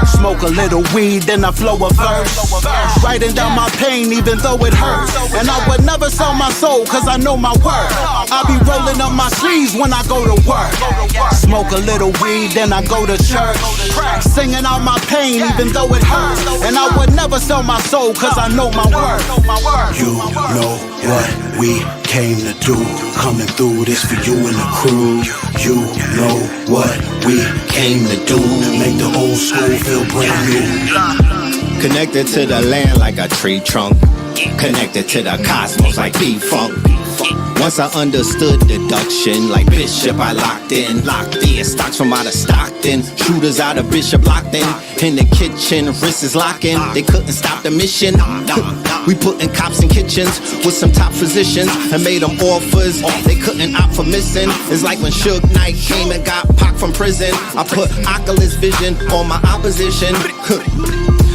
Smoke a little weed, then I flow a verse. Writing down my pain even though it hurts. And I would never sell my soul cause I know my worth. I be rolling up my sleeves when I go to work. Smoke a little weed, then I go to church. Singing out my pain even though it hurts. And I would never sell my soul cause I know my worth. You know what we came to do. Coming through this for you and the crew. You know what we came to do. Make the old school feel brand new. Connected to the land like a tree trunk. Connected to the cosmos like P-Funk. Once I understood deduction, like Bishop, I locked in. Stocks from out of Stockton, shooters out of Bishop locked in the kitchen, wrists is locking. They couldn't stop the mission. We put in cops in kitchens with some top physicians and made them offers. They couldn't opt for missing. It's like when Suge Knight came and got Pac from prison. I put Oculus vision on my opposition.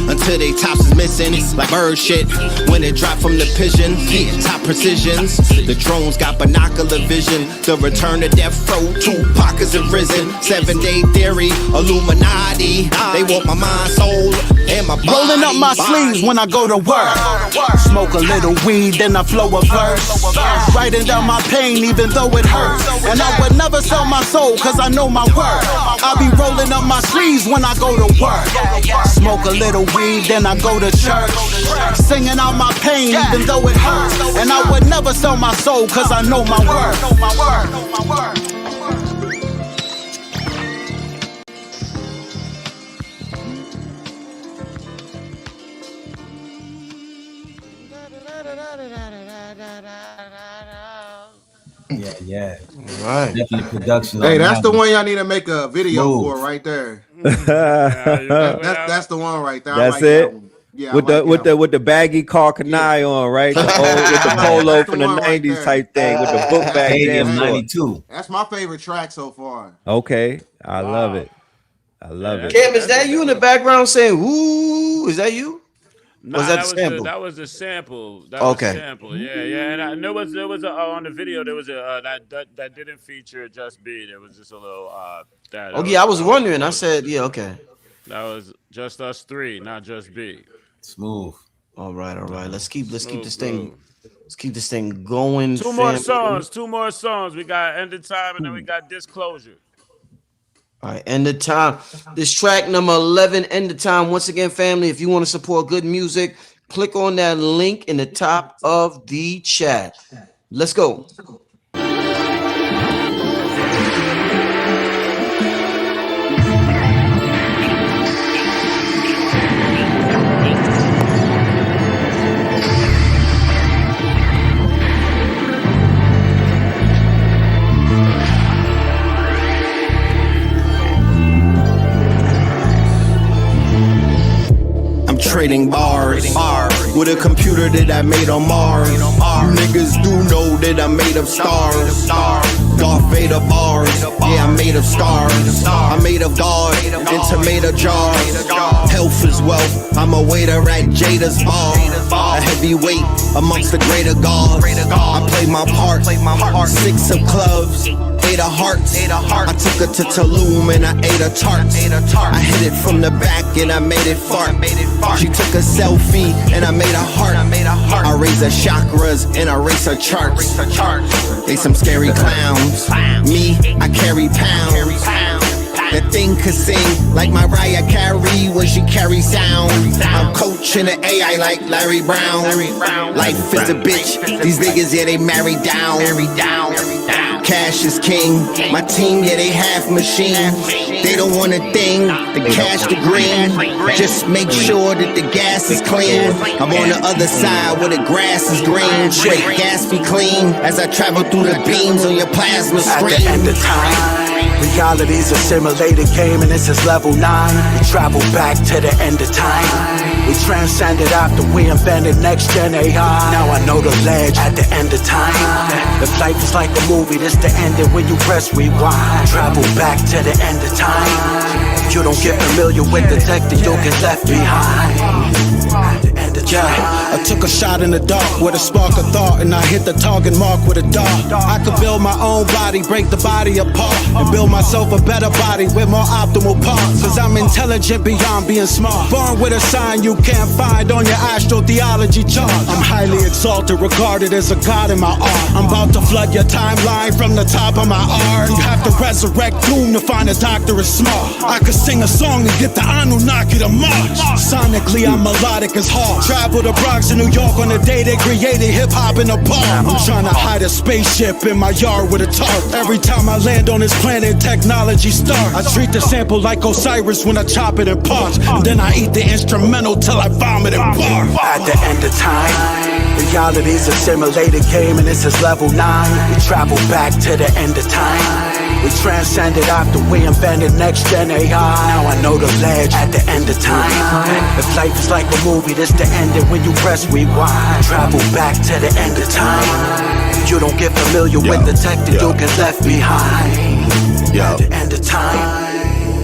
Until they tops is missing, like bird shit when it dropped from the pigeon. Yeah, top precisions. The drones got binocular vision. The return to death row, Tupac is arisen. 7-day theory, Illuminati. They want my mind, soul, and my body. Rolling up my sleeves when I go to work. Smoke a little weed, then I flow a verse. Writing down my pain even though it hurts. And I would never sell my soul cause I know my worth. I be rolling up my sleeves when I go to work. Smoke a little weed, then I go to church. Singing out my pain even though it hurts. And I would never sell my soul cause I know my worth. Yeah. Right. Definitely production. Hey, that's the one y'all need to make a video for right there. That's the one right there. That's like it. That yeah, with the baggy Carcanai on, right? The old, with the polo from the 90s type thing with the book bag. Stadium 92. That's my favorite track so far. Okay, I love it. I love it. Cam, is that you in the background saying "woo"? Is that you? Nah, Was that the sample? That was the sample. That Okay. was the sample. Yeah. And there was on the video there was a that didn't feature Just B. There was just a little that. Oh yeah, I was wondering. I said, yeah, okay. That was just us three, not Just B. Smooth. All right. Let's keep this thing going. Two more songs. We got End of Time and then we got Disclosure. All right, End of Time. This track number 11, End of Time. Once again, family, if you want to support good music, click on that link in the top of the chat. Let's go. Trading bars with a computer that I made on Mars. You niggas do know that I'm made of stars. Darth Vader bars, yeah, I'm made of stars. I'm made of God in tomato jars. Health is wealth, I'm a waiter at Jada's bar. A heavyweight amongst the greater gods. I play my part, 6 of clubs, 8 of hearts. I took her to Tulum and I ate a tart. I hit it from the back and I made it fart. She took a selfie and I made a heart. I raise her chakras and I raise her charts. They some scary clowns. Me, I carry pounds. That thing could sing like Mariah Carey when she carries sound. I'm coaching the AI like Larry Brown. Life is a bitch. These niggas, yeah, they married down. Cash is king. My team, yeah, they half machine. They don't want a thing. The cash, the green. Just make sure that the gas is clean. I'm on the other side where the grass is green. Straight gas be clean as I travel through the beams on your plasma screen. At the end of time, reality's a simulated game and this is level 9. We travel back to the end of time. We transcended after we invented next gen AI. Now I know the ledge at the end of time. If life is like a movie, this the ending when you press rewind. Travel back to the end of time. If you don't get familiar with the tech, then you'll get left behind. Yeah, I took a shot in the dark with a spark of thought, and I hit the target mark with a dart. I could build my own body, break the body apart, and build myself a better body with more optimal parts. Cause I'm intelligent beyond being smart. Born with a sign you can't find on your astrotheology chart. I'm highly exalted, regarded as a god in my art. I'm about to flood your timeline from the top of my art. You have to resurrect doom to find a doctor is smart. I could sing a song and get the Anunnaki to march. Sonically, I'm melodic as hard. Travel to Bronx and New York on the day they created hip-hop in the park. I'm trying to hide a spaceship in my yard with a tarp. Every time I land on this planet, technology starts. I treat the sample like Osiris when I chop it in parts. And then I eat the instrumental till I vomit and barf. At the end of time, reality's a simulated game and this is level 9. We travel back to the end of time. We transcended after we invented next gen AI. Now I know the ledge at the end of time. If life is like a movie, this the ending when you press rewind. Travel back to the end of time. If you don't get familiar with the tech, then you'll get left behind. At the end of time.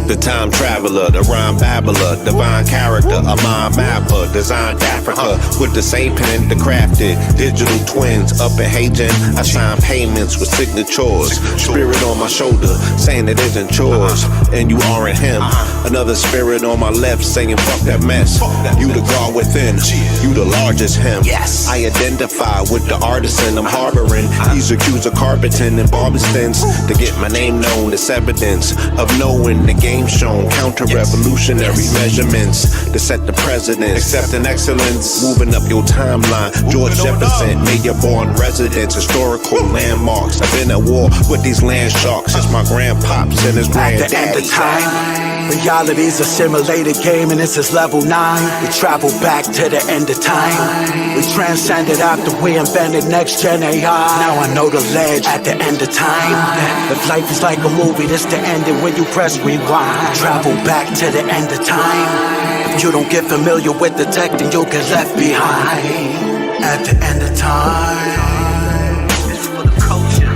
The time traveler, the rhyme babbler, divine character, a mind mapper, designed Africa with the same pen to craft it. Digital twins up in Hagen, I sign payments with signatures. Spirit on my shoulder, saying it isn't yours, and you aren't him. Another spirit on my left saying fuck that mess. You the God within, you the largest him. Yes, I identify with the artisan I'm harboring. He's accused of carpeting and barber stints to get my name known. It's evidence of knowing the game shown, counter-revolutionary measurements to set the precedence, accepting excellence, moving up your timeline. George Jefferson made your born residence, historical landmarks. I've been at war with these land sharks. It's my grandpops and his granddaddy. At the end of time, reality's a simulated game and this is level 9. We travel back to the end of time. We transcended after we invented next gen AI. Now I know the ledge at the end of time. If life is like a movie, this the ending when you press rewind. Travel back to the end of time. If you don't get familiar with the tech, then you'll get left behind. At the end of time. It's for the culture.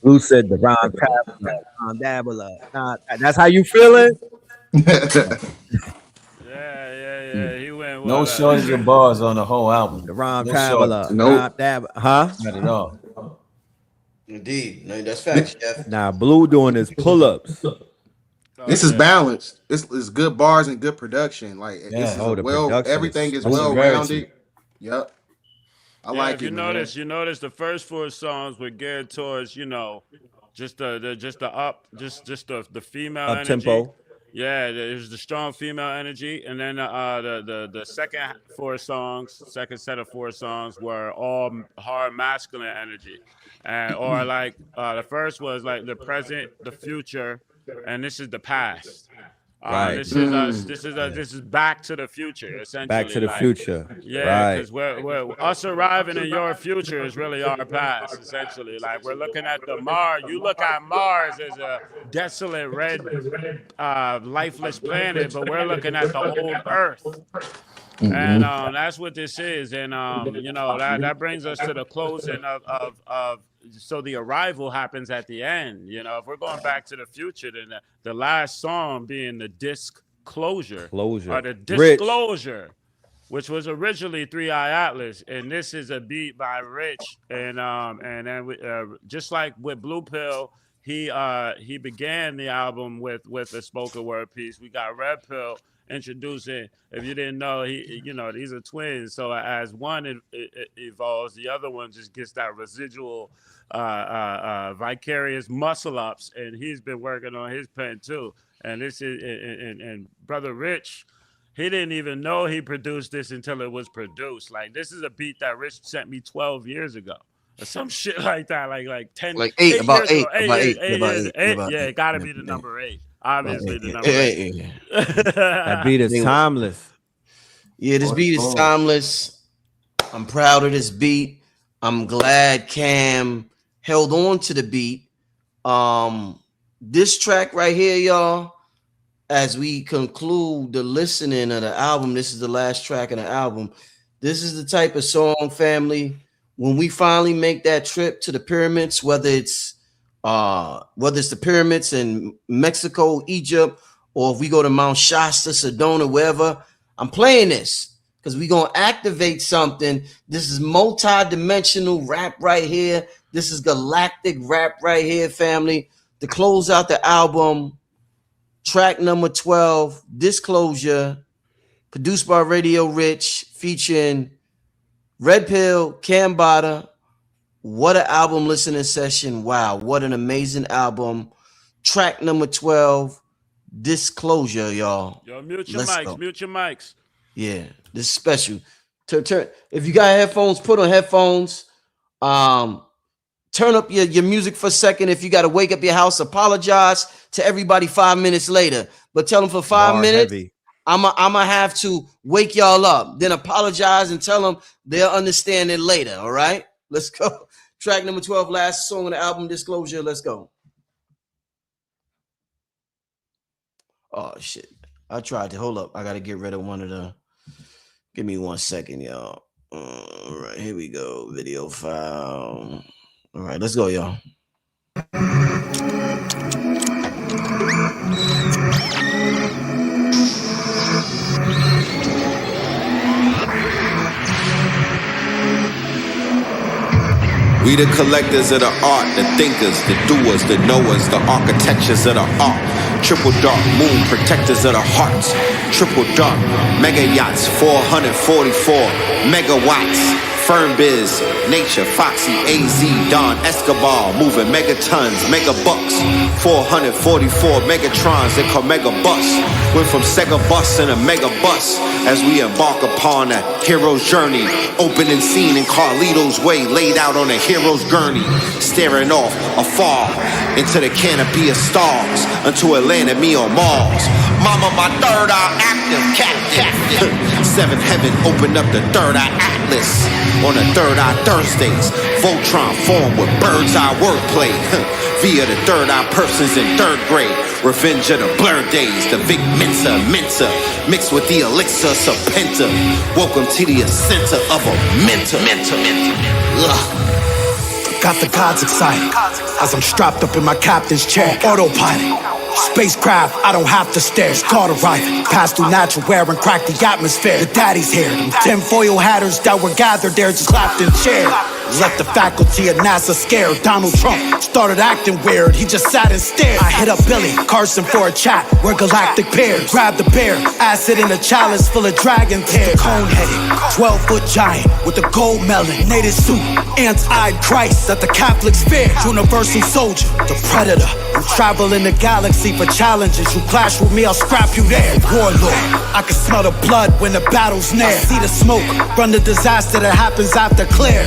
Blue said the Ron Dabula. Nah, that's how you feeling? Yeah. He went No shortage of bars on the whole album. The Ron No Dabula. shortage. Huh? Not at all. Indeed. No, that's facts, Chef. Nah, Blue doing his pull-ups. This is balanced. It's good bars and good production. Like this is the production everything is That's well severity. rounded. Yep. I like if it, you man. notice the first 4 songs were geared towards, just the female Up energy. tempo. Yeah, there's the strong female energy, and then the second set of 4 songs were all hard masculine energy, or like the first was like the present, the future, and this is the past. Right. This is back to the future, essentially. Back to the future. Yeah, because we're us arriving in your future is really our past, essentially. Like we're looking at the Mars. You look at Mars as a desolate red, lifeless planet, but we're looking at the old Earth. And that's what this is. And that brings us to the closing of so the arrival happens at the end. If we're going back to the future, then the last song being the disc closure. Or the disclosure, which was originally 3i Atlas, and this is a beat by Rich. And then just like with Blue Pill, he began the album with a spoken word piece. We got Red Pill introducing. If you didn't know, these are twins. So as one evolves, the other one just gets that residual vicarious muscle ups, and he's been working on his pen too. And this is and brother Rich, he didn't even know he produced this until it was produced. Like this is a beat that Rich sent me 12 years ago. Or some shit like that, like 10, like 8 about years 8, ago. about 8. Yeah, it gotta be the number 8. Obviously, the number 8. That beat is timeless. Yeah, this beat is timeless. I'm proud of this beat. I'm glad Cam held on to the beat. This track right here, y'all, as we conclude the listening of the album, this is the last track of the album. This is the type of song, family, when we finally make that trip to the pyramids, whether it's the pyramids in Mexico, Egypt, or if we go to Mount Shasta, Sedona, wherever, I'm playing this because we're going to activate something. This is multi-dimensional rap right here. This is galactic rap right here, family. To close out the album, track number 12, Disclosure, produced by Radio Rich, featuring Red Pill, CAMBATTA. What an album listening session. Wow, what an amazing album. Track number 12, Disclosure, y'all. Yo, mute your mics. Yeah, this is special. Turn if you got headphones, put on headphones. Turn up your music for a second. If you got to wake up your house, apologize to everybody 5 minutes later. But tell them for 5 minutes, I'm gonna have to wake y'all up. Then apologize and tell them they'll understand it later. All right, let's go. Track number 12, last song on the album, Disclosure. Let's go. Oh shit! I tried to hold up. I gotta get rid of one of the. Give me 1 second, y'all. All right, here we go. Video file. All right, let's go, y'all. We the collectors of the art, the thinkers, the doers, the knowers, the architectures of the art. Triple dark moon protectors of the hearts. Triple dark mega yachts, 444 megawatts. Firm Biz, Nature, Foxy, AZ, Don, Escobar, moving megatons, mega bucks. 444 megatrons, they call mega bus. Went from Sega bus and a mega bus as we embark upon a hero's journey. Opening scene in Carlito's Way, laid out on a hero's gurney. Staring off afar into the canopy of stars until it landed me on Mars. Mama, my third eye active, captive. Seventh heaven opened up the third eye atlas. On the third eye Thursdays, Voltron formed with bird's eye wordplay. Via the third eye persons in third grade. Revenge of the blurred days, the Vic Mensa, mixed with the elixir Serpenta. Welcome to the center of a mentor. Got the gods excited as I'm strapped up in my captain's chair. Autopilot. Spacecraft, I don't have to stare. Start arriving, pass through natural wear and crack the atmosphere. The daddy's here, them tinfoil hatters that were gathered there just clapped in chairs. Left the faculty at NASA scared. Donald Trump started acting weird, he just sat and stared. I hit up Billy Carson for a chat, we're galactic pairs. Grabbed the bear, acid in a chalice full of dragon tears. Cone-headed, 12-foot giant with a gold melon, native suit. Ants-eyed Christ at the Catholics fair. Universal soldier, the predator. I'm traveling the galaxy for challenges. You clash with me, I'll scrap you there. Warlord, I can smell the blood when the battle's near. I see the smoke from the disaster that happens after clear.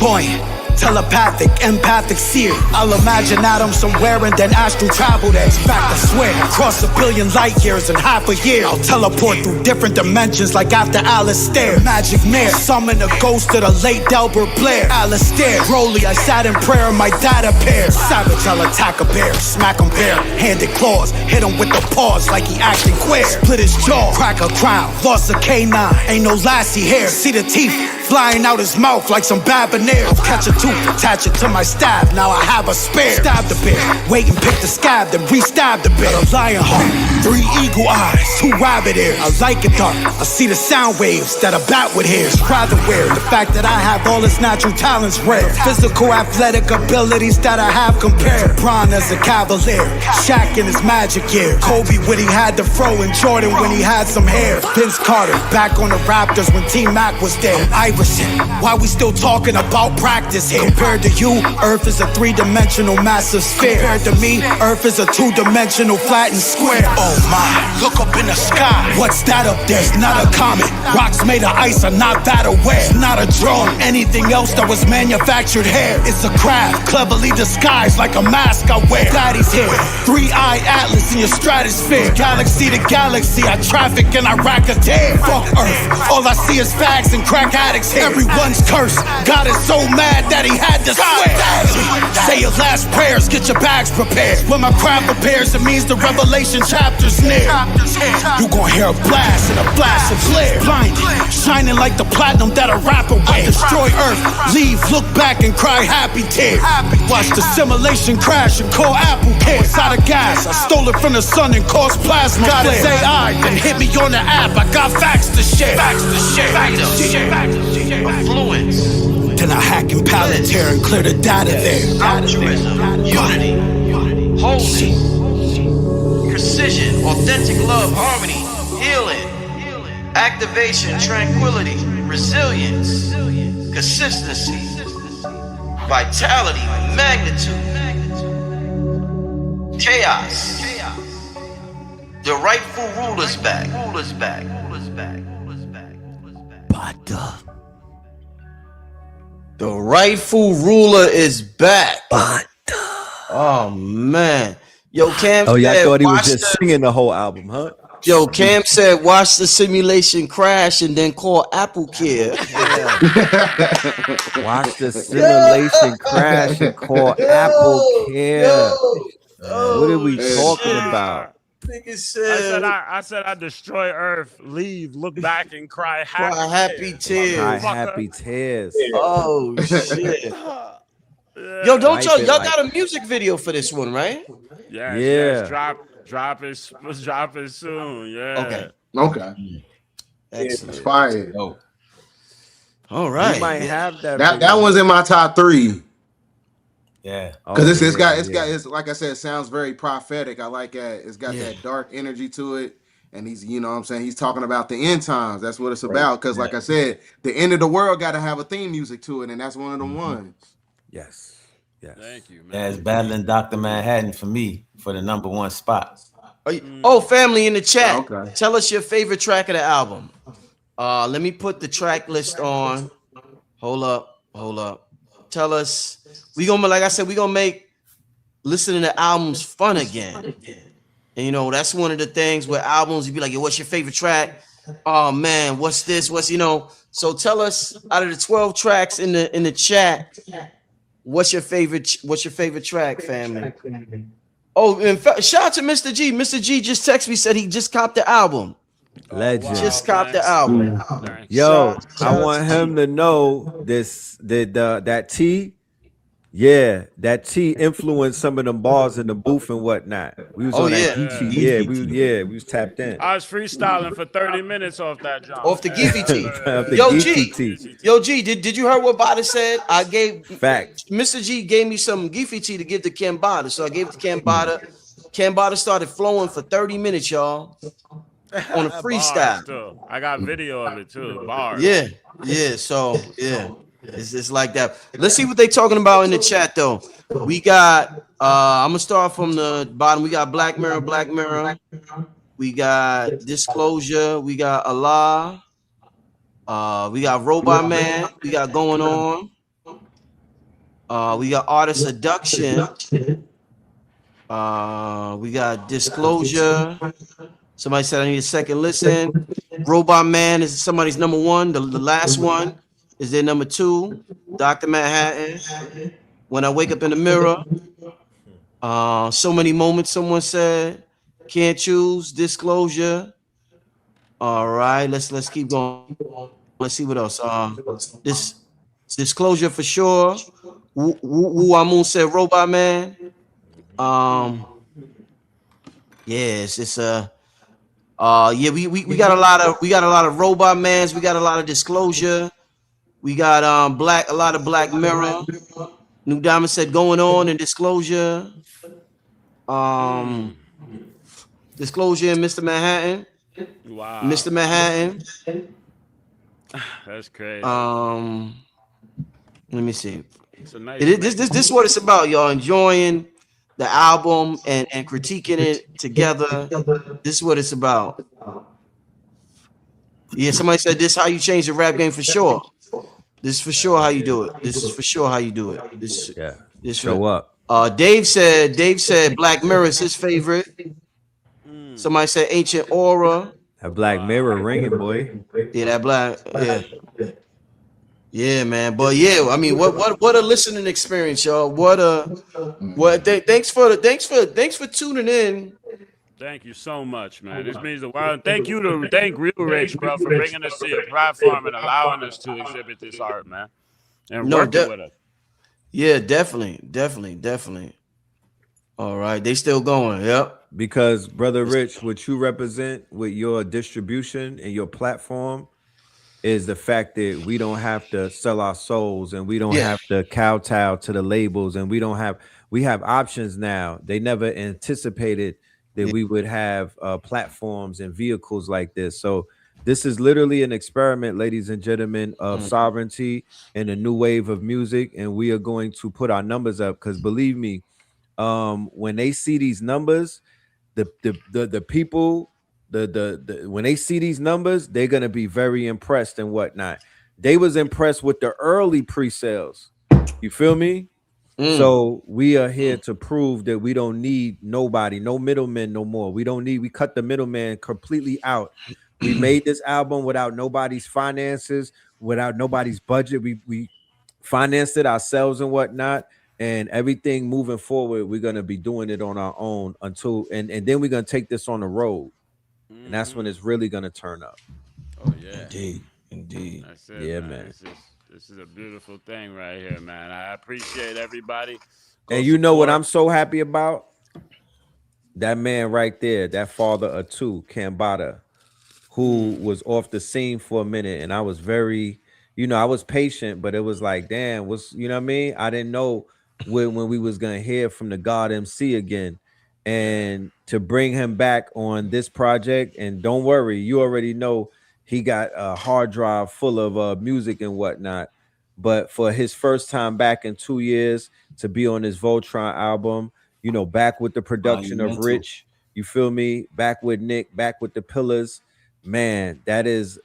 Buoyant, telepathic, empathic seer. I'll imagine atoms somewhere and then astral travel there. Fact, I swear, across a billion light years in half a year. I'll teleport through different dimensions like after Alistair. Magic mare, summon a ghost of the late Delbert Blair. Alistair, Broly, I sat in prayer and my dad appeared. Savage, I'll attack a bear, smack him bare, handed claws, hit him with the paws like he acting queer. Split his jaw, crack a crown, lost a canine, ain't no lassie hair. See the teeth flying out his mouth like some babonair. Catch a tooth, attach it to my stab, now I have a spare. Stab the bear, wait and pick the scab, then re-stab the bear. A lion heart, 3 eagle eyes, 2 rabbit ears. I like it dark, I see the sound waves that a bat would hear. It's rather weird, the fact that I have all its natural talents rare. Physical athletic abilities that I have compared. Bron as a cavalier, Shaq in his magic year. Kobe when he had the fro and Jordan when he had some hair. Vince Carter, back on the Raptors when T-Mac was there. Iverson, why we still talking about practice here? Compared to you, Earth is a 3-dimensional massive sphere. Compared to me, Earth is a 2-dimensional flattened square. Oh my, look up in the sky. What's that up there? It's not a comet. Rocks made of ice are not that aware. It's not a drone. Anything else that was manufactured here. It's a craft, cleverly disguised like a mask I wear. Daddy's here, 3-eye atlas in your stratosphere. Galaxy to galaxy, I traffic and I racketeer. Fuck Earth, all I see is fags and crack addicts here. Everyone's cursed. God is so mad that he had to swear. Say your last prayers, get your bags prepared. When my craft prepares, it means the revelation chapter's near. You gon' hear a blast and a flash of flare. Blinded, shining like the platinum that a rapper wears. Destroy Earth, leave, look back and cry happy tears. Watch the simulation crash and call Apple care. It's out of gas, I stole it from the sun and caused plasma flare. Gotta say I, then hit me on the app, I got facts to share. Facts to share. Affluence. Then I hack and Palantir and clear the data there. Altruism, unity, wholeness, precision, authentic love, harmony, healing, activation, tranquility, resilience, consistency, vitality, magnitude, chaos. The rightful ruler's back. The rightful ruler is back. Oh man. Yo, Cam. Oh, yeah, I said, thought he was watch just singing the whole album, huh? Yo, Cam said, watch the simulation crash and then call Apple Care. Watch the simulation crash and call Apple Care. What are we talking about? I said I destroy Earth, leave, look back, and cry happy tears. Cry happy tears. Oh shit. Yo, don't y'all got a music video for this one, right? Yes, drop it soon. Yeah. Okay. Excellent. It's fire. All right. We might have that. That one's in my top 3. Yeah, because it's like I said, it sounds very prophetic. I like that. It's got that dark energy to it, and he's, you know what I'm saying, he's talking about the end times. That's what it's about. Because like I said, the end of the world got to have a theme music to it, and that's one of the ones. Yes. Thank you, man. Yeah, it's battling Dr. Manhattan for me for the #1 spot. Oh, family in the chat. Okay. Tell us your favorite track of the album. Let me put the track list on. Hold up. Tell us. We gonna, like I said, we gonna make listening to albums fun again. And you know, that's one of the things where albums, you be like, yo, what's your favorite track? Oh man, what's this? What's, you know? So tell us, out of the 12 tracks in the chat, what's your favorite track, family? Oh, in fact, shout out to Mr. G. Mr. G just texted me, said he just copped the album. Legend. Just copped the album. Yo, I want him to know this. That T Yeah, that T influenced some of them bars in the booth and whatnot. We was Oh on that yeah, Geechee. Geechee. We was tapped in. I was freestyling for 30 minutes off that jump. Off the Geefy T. The Yo, Geechee G. T. Yo, G, did you hear what Bada said? I gave Fact. Mr. G gave me some Geefy T to give to CAMBATTA. So I gave it to CAMBATTA. CAMBATTA started flowing for 30 minutes, y'all. On a Bars freestyle. too. I got video of it too. Bars. Yeah, yeah. So yeah, it's like that. Let's see what they talking about in the chat though. We got I'm gonna start from the bottom. We got Black Mirror, Black Mirror. We got Disclosure. We got Allah. We got Robot Man. We got Going On. We got Artist Seduction. We got Disclosure. Somebody said I need a second listen. Robot Man is somebody's number one. The last one is their number two. Dr. Manhattan. When I Wake Up in the Mirror. So Many Moments, someone said. Can't Choose. Disclosure. All right, let's keep going. Let's see what else. This Disclosure for sure. Wu Amun said Robot Man. Yes, it's yeah, we got a lot of Robot Mans, we got a lot of Disclosure, we got a lot of Black Mirror. New Diamond said Going On and Disclosure. Disclosure and Mr. Manhattan. Wow. Mr. Manhattan. That's crazy. Let me see. It's a nice This is what it's about, y'all. Enjoying the album and critiquing it together. This is what it's about. Yeah, somebody said this how you change the rap game for sure. This is for sure how you do it. This is for sure how you do it. This Show up. Dave said Black Mirror is his favorite. Somebody said Ancient Aura. That Black Mirror ringing, boy. Yeah, that black. Yeah. Yeah, man. But yeah, I mean, what a listening experience, y'all. Thanks for tuning in. Thank you so much, man. This means the world. Thank Real Rich, bro, for bringing us to your platform and allowing us to exhibit this art, man, and working with us. Yeah, definitely. All right, they still going. Yep. Because Brother Rich, what you represent with your distribution and your platform is the fact that we don't have to sell our souls and we don't have to kowtow to the labels, and we have options now. They never anticipated that we would have platforms and vehicles like this. So this is literally an experiment, ladies and gentlemen, of sovereignty and a new wave of music. And we are going to put our numbers up, because believe me, when they see these numbers, the people, when they see these numbers, they're gonna be very impressed and whatnot. They was impressed with the early pre-sales. You feel me? So we are here to prove that we don't need nobody, no middlemen no more. We cut the middleman completely out. We made this album without nobody's finances, without nobody's budget. We financed it ourselves and whatnot. And everything moving forward, we're gonna be doing it on our own until and then we're gonna take this on the road. And that's when it's really gonna turn up. Oh yeah. Indeed. That's it, yeah, man. This is a beautiful thing right here, man. I appreciate everybody. And you know what I'm so happy about? That man right there, that father of two, CAMBATTA, who was off the scene for a minute. And I was very, I was patient, but it was like, damn, you know what I mean? I didn't know when we was gonna hear from the God MC again. And to bring him back on this project, and don't worry, you already know he got a hard drive full of music and whatnot. But for his first time back in 2 years to be on his Voltron album, back with the production of Rich, you feel me? Back with Nick, back with the Pillars, man. That's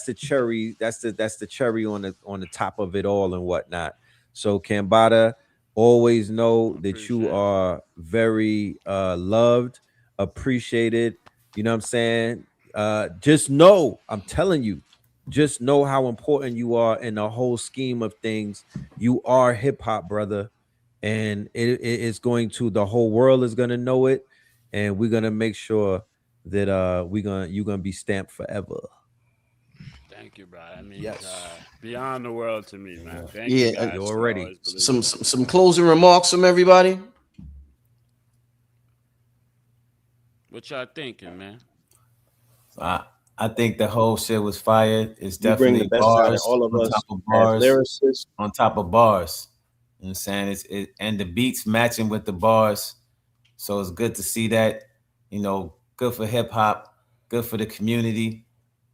the cherry. That's the cherry on the top of it all and whatnot. So CAMBATTA, always know that you are very loved, appreciated. You know what I'm saying? Just know, I'm telling you, just know how important you are in the whole scheme of things. You are hip hop, brother, and it is going to, the whole world is gonna know it, and we're gonna make sure that you're gonna be stamped forever. Thank you, bro. I mean, yes. beyond the world to me, man. Thank Yeah, you guys. You're for ready. always believing. Some closing remarks from everybody. What y'all thinking, man? I think the whole shit was fire. It's You bring the definitely best out of bars all of on us top of as bars lyricists. on top of bars. You know what I'm saying? And the beats matching with the bars. So it's good to see that, good for hip hop, good for the community.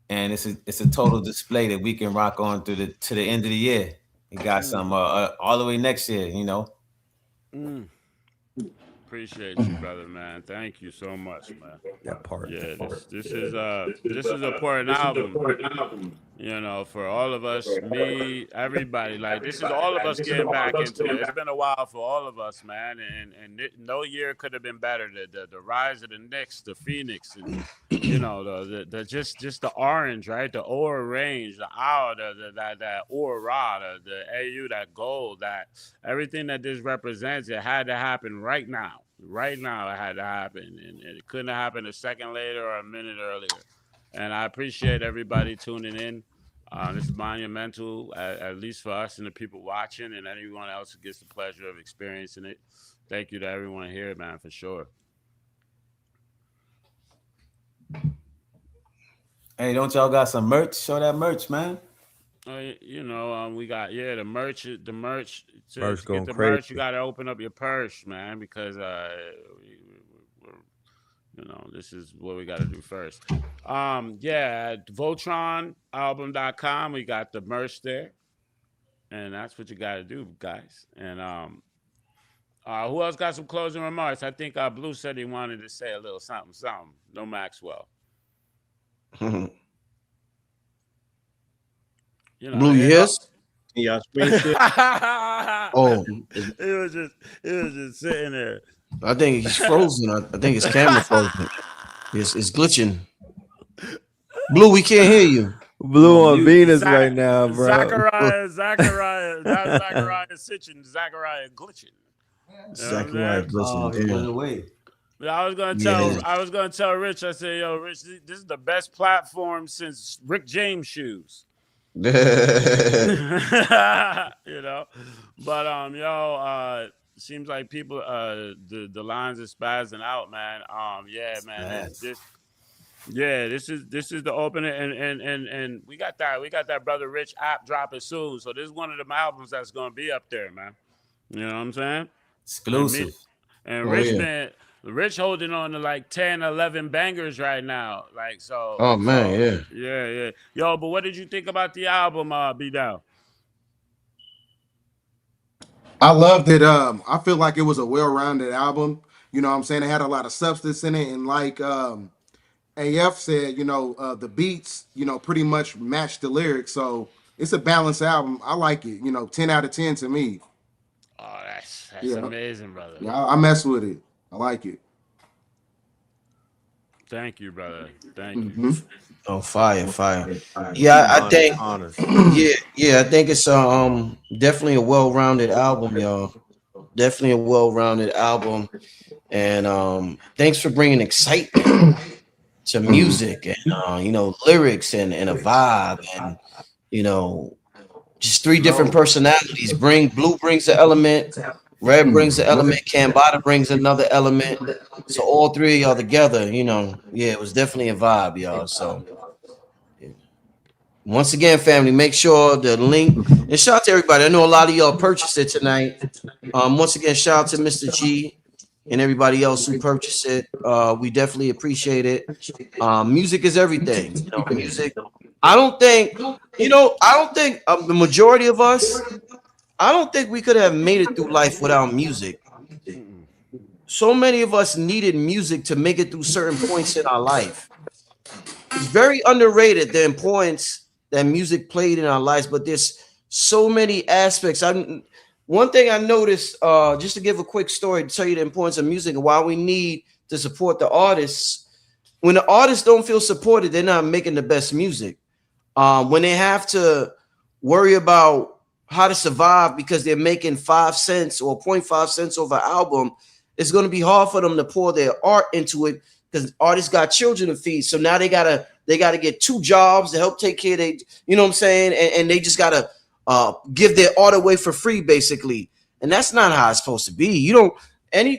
And it's a total display that we can rock on to the end of the year. We got some all the way next year, Appreciate you, brother, man. Thank you so much, man. That part. Yeah, this is an important album. For all of us, me, everybody. Like, this is all of us getting back into it. It's been a while for all of us, man, and no year could have been better. The rise of the Knicks, the Phoenix, and the just the orange, right? The aura range, the owl, that aura, the AU, that gold, that everything that this represents. It had to happen right now. Right now, it had to happen, and it couldn't have happened a second later or a minute earlier. And I appreciate everybody tuning in. This is monumental, at least for us and the people watching, and anyone else who gets the pleasure of experiencing it. Thank you to everyone here, man, for sure. Hey, don't y'all got some merch? Show that merch, man. We got the merch. The merch. To Merch get going the crazy. merch, you got to open up your purse, man, because this is what we got to do first. At VLTRN album.com, we got the merch there, and that's what you got to do, guys. And who else got some closing remarks? I think Blue said he wanted to say a little something. No Maxwell. Blue, yes. Yeah, screen share. Oh, it was just sitting there. I think he's frozen. I think his camera frozen. It's glitching. Blue, we can't hear you. Blue on Venus right now, bro. Zachariah, not Zachariah Sitchin, Zachariah glitching. Zachariah glitching. Went away. I was gonna tell Rich. I said, "Yo, Rich, this is the best platform since Rick James shoes." But seems like people the lines are spazzing out, man. This is the opener, and we got that Brother Rich app dropping soon. So this is one of them albums that's gonna be up there, man. You know what I'm saying? Exclusive. And Rich holding on to like 10, 11 bangers right now. Like, so. Oh, man, yeah. Yo, but what did you think about the album, BDELL? I loved it. I feel like it was a well-rounded album. You know what I'm saying? It had a lot of substance in it. And like AF said, the beats, pretty much match the lyrics. So it's a balanced album. I like it. 10 out of 10 to me. Oh, that's amazing, brother. Yeah, I mess with it. I like it. Thank you, brother. Thank you. Oh, fire. Yeah, I think. I think it's definitely a well-rounded album, y'all. Definitely a well-rounded album, and thanks for bringing excitement to music and lyrics and a vibe and just three different personalities. Blue brings the element. Red brings the element, CAMBATTA brings another element. So all three of y'all together, it was definitely a vibe, y'all. So once again, family, make sure the link, and shout out to everybody. I know a lot of y'all purchased it tonight. Once again, shout out to Mr. G and everybody else who purchased it. We definitely appreciate it. Music is everything. Music. I don't think the majority of us, I don't think we could have made it through life without music. So many of us needed music to make it through certain points in our life. It's very underrated, the importance that music played in our lives, but there's so many aspects. One thing I noticed, just to give a quick story to tell you the importance of music and why we need to support the artists. When the artists don't feel supported, they're not making the best music. When they have to worry about how to survive because they're making 5 cents or 0.5 cents over an album, it's going to be hard for them to pour their art into it because artists got children to feed. So now they gotta get 2 jobs to help take care of they, you know what I'm saying? And they just gotta give their art away for free, basically. And that's not how it's supposed to be. You don't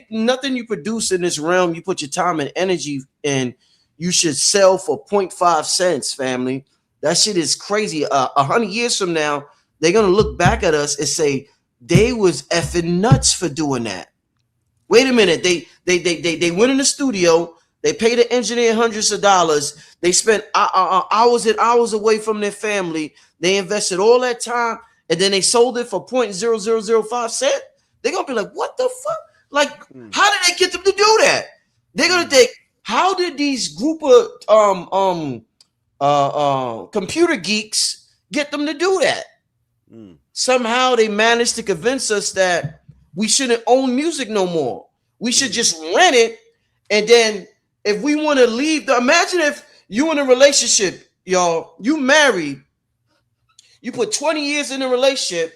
nothing you produce in this realm, you put your time and energy in, you should sell for 0.5 cents, family. That shit is crazy. 100 years from now, they're gonna look back at us and say they was effing nuts for doing that. Wait a minute, they went in the studio, they paid the engineer hundreds of dollars, they spent hours and hours away from their family, they invested all that time, and then they sold it for 0.0005 cent. They're gonna be like, what the fuck? Like, how did they get them to do that? They're gonna think, how did these group of computer geeks get them to do that? Somehow they managed to convince us that we shouldn't own music no more. We should just rent it. And then if we want to leave, imagine if you in a relationship, y'all, you married, you put 20 years in a relationship,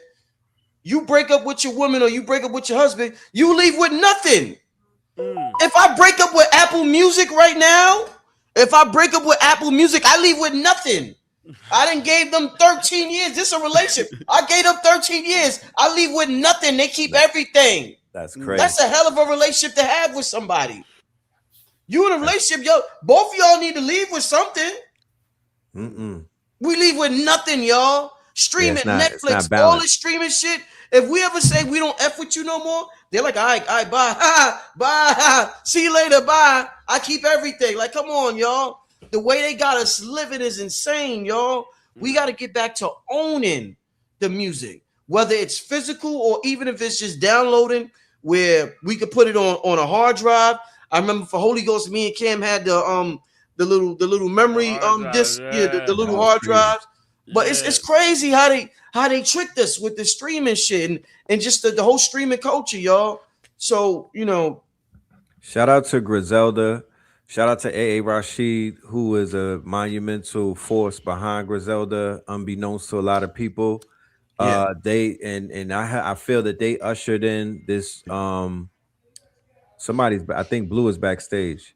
you break up with your woman or you break up with your husband, you leave with nothing. If I break up with Apple Music right now, I leave with nothing. I done gave them 13 years. This is a relationship. I gave them 13 years. I leave with nothing. They keep everything. That's crazy. That's a hell of a relationship to have with somebody. You in a relationship, yo, both of y'all need to leave with something. We leave with nothing, y'all. Streaming, Netflix, all this streaming shit. If we ever say we don't F with you no more, they're like, all right, bye. Bye. See you later, bye. I keep everything. Like, come on, y'all. The way they got us living is insane, y'all. We got to get back to owning the music, whether it's physical or even if it's just downloading, where we could put it on a hard drive. I remember for Holy Ghost, me and Cam had the little memory disc, the little hard drives. But it's crazy how they tricked us with the streaming shit and just the whole streaming culture, y'all. So, you know, shout out to Griselda. Shout out to A.A. Rashid, who is a monumental force behind Griselda, unbeknownst to a lot of people. They I feel that they ushered in this. I think Blue is backstage.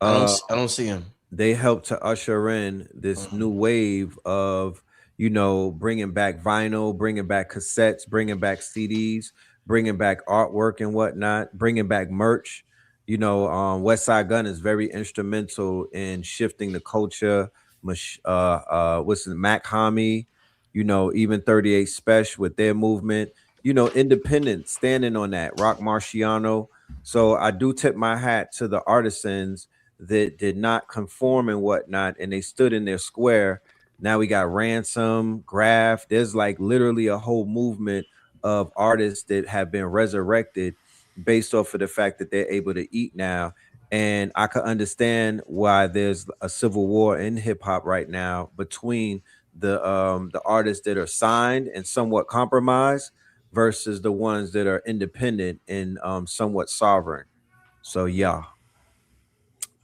I don't see him. They helped to usher in this new wave of, bringing back vinyl, bringing back cassettes, bringing back CDs, bringing back artwork and whatnot, bringing back merch. West Side Gun is very instrumental in shifting the culture. What's the Mac Hami, even 38 Special with their movement, independent, standing on that, Rock Marciano. So I do tip my hat to the artisans that did not conform and whatnot, and they stood in their square. Now we got Ransom, Graph. There's like literally a whole movement of artists that have been resurrected based off of the fact that they're able to eat now. And I could understand why there's a civil war in hip hop right now between the artists that are signed and somewhat compromised versus the ones that are independent and somewhat sovereign. So yeah,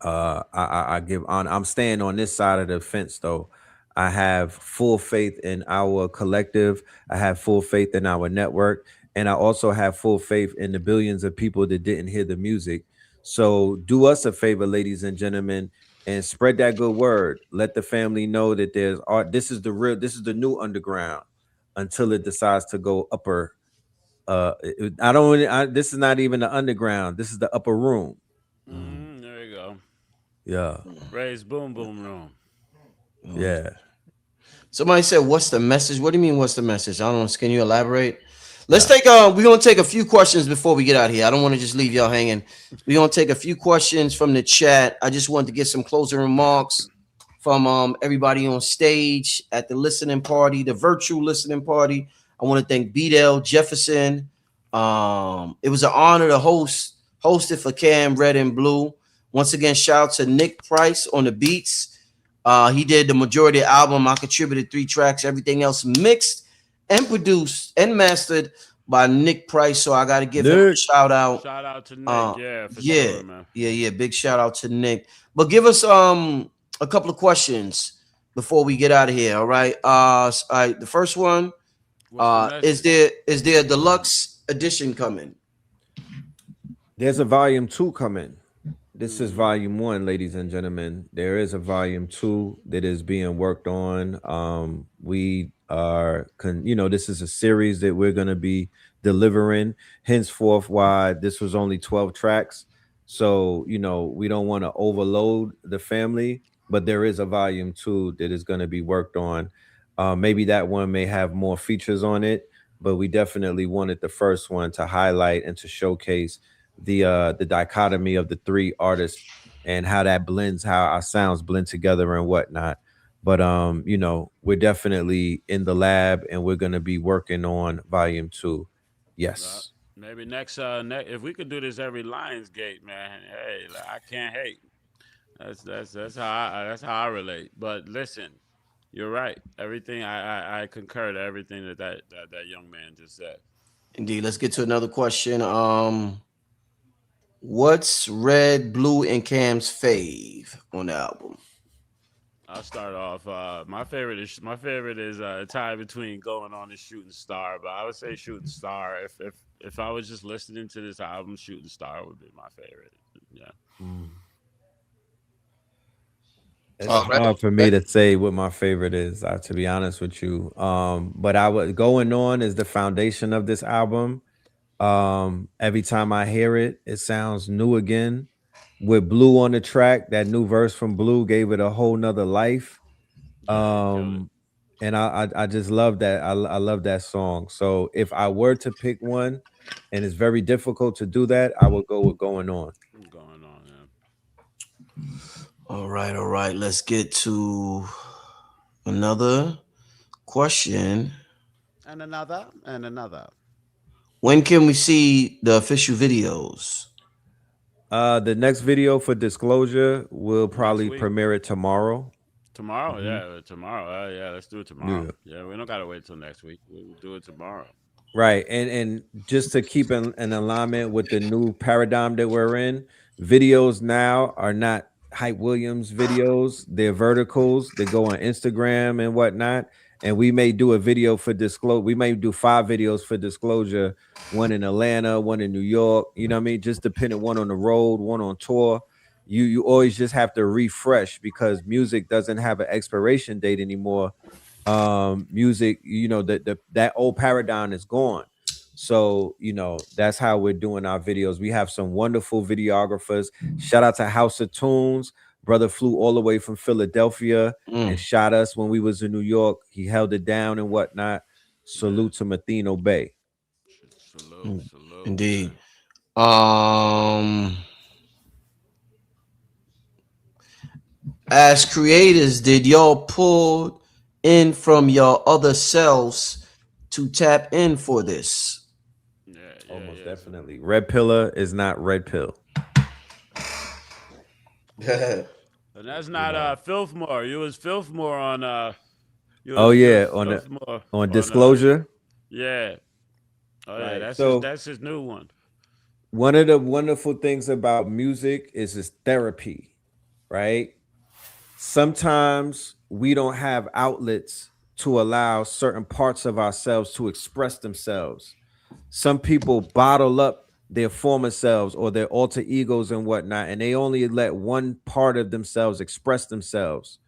I give on. I'm staying on this side of the fence though. I have full faith in our collective. I have full faith in our network. And I also have full faith in the billions of people that didn't hear the music. So do us a favor, ladies and gentlemen, and spread that good word. Let the family know that there's art. This is the new underground until it decides to go upper. This is not even the underground. This is the upper room. There you go. Yeah. Ray's boom room. Yeah. Somebody said, what's the message? What do you mean, what's the message? I don't know. Can you elaborate? Let's take we're gonna take a few questions before we get out here. I don't want to just leave y'all hanging. We're gonna take a few questions from the chat. I just wanted to get some closing remarks from everybody on stage at the listening party, the virtual listening party. I want to thank BDELL Jefferson. It was an honor to host it for Cam, Red and Blue. Once again, shout out to Nick Price on the beats. He did the majority of the album. I contributed 3 tracks, everything else mixed and produced and mastered by Nick Price. So I got to give him a shout out. Shout out to Nick. Sure, man. Yeah. Big shout out to Nick. But give us a couple of questions before we get out of here. All right. The first one, is there a deluxe edition coming? There's a volume 2 coming. This is volume 1, ladies and gentlemen. There is a volume 2 that is being worked on. We are, this is a series that we're going to be delivering. Henceforth, why this was only 12 tracks. So, we don't want to overload the family, but there is a volume 2 that is going to be worked on. Maybe that one may have more features on it, but we definitely wanted the first one to highlight and to showcase the dichotomy of the 3 artists and how that blends, how our sounds blend together and whatnot. But we're definitely in the lab and we're gonna be working on volume 2. Yes. Maybe next, if we could do this every Lionsgate, man. Hey, I can't hate. That's how I relate. But listen, you're right. Everything I concur to everything that young man just said. Indeed. Let's get to another question. What's Red, Blue, and Cam's fave on the album? I'll start off. My favorite is a tie between Going On and Shooting Star, but I would say Shooting Star. If I was just listening to this album, Shooting Star would be my favorite. Yeah. It's hard for me to say what my favorite is, to be honest with you. But Going On is the foundation of this album. Every time I hear it, it sounds new again. With Blue on the track, that new verse from Blue gave it a whole nother life. And I just love that. I love that song. So if I were to pick one, and it's very difficult to do that, I would go with Going On. Going On, yeah. All right. Let's get to another question. And another. When can we see the official videos? The next video for Disclosure will probably premiere it tomorrow. Tomorrow, yeah, tomorrow. Yeah, let's do it tomorrow. Yeah, we don't gotta wait till next week. We'll do it tomorrow. Right, and just to keep in alignment with the new paradigm that we're in, videos now are not Hype Williams videos. They're verticals. They go on Instagram and whatnot. And we may do a video for Disclosure. We may do 5 videos for Disclosure. One in Atlanta, one in New York. You know what I mean? Just depending, one on the road, one on tour. You always just have to refresh because music doesn't have an expiration date anymore. Music, that old paradigm is gone. So that's how we're doing our videos. We have some wonderful videographers. Shout out to House of Tunes. Brother flew all the way from Philadelphia and shot us when we was in New York. He held it down and whatnot. Salute to Mathino Bay. Salute. Indeed. As creators, did y'all pull in from your other selves to tap in for this? Yeah, almost definitely. Red Pillar is not Red Pill. And that's not Filthmore. You was Filthmore on on Disclosure. Yeah. Oh yeah, right. that's his new one. One of the wonderful things about music is its therapy, right? Sometimes we don't have outlets to allow certain parts of ourselves to express themselves. Some people bottle up their former selves or their alter egos and whatnot, and they only let one part of themselves express themselves.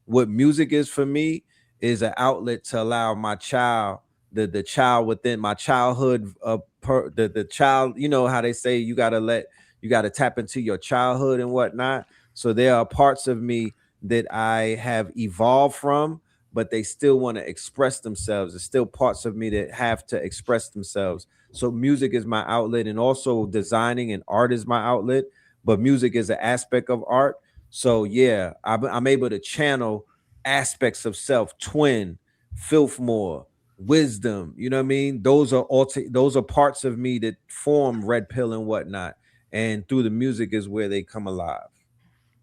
What music is for me is an outlet to allow my child, the child within my childhood, the child, how they say you got to tap into your childhood and whatnot. So there are parts of me that I have evolved from, but they still want to express themselves. There's still parts of me that have to express themselves. So music is my outlet, and also designing and art is my outlet, but music is an aspect of art. So yeah, I'm able to channel aspects of self, Twin, Filthmore, Wisdom. You know what I mean? Those are parts of me that form Red Pill and whatnot. And through the music is where they come alive.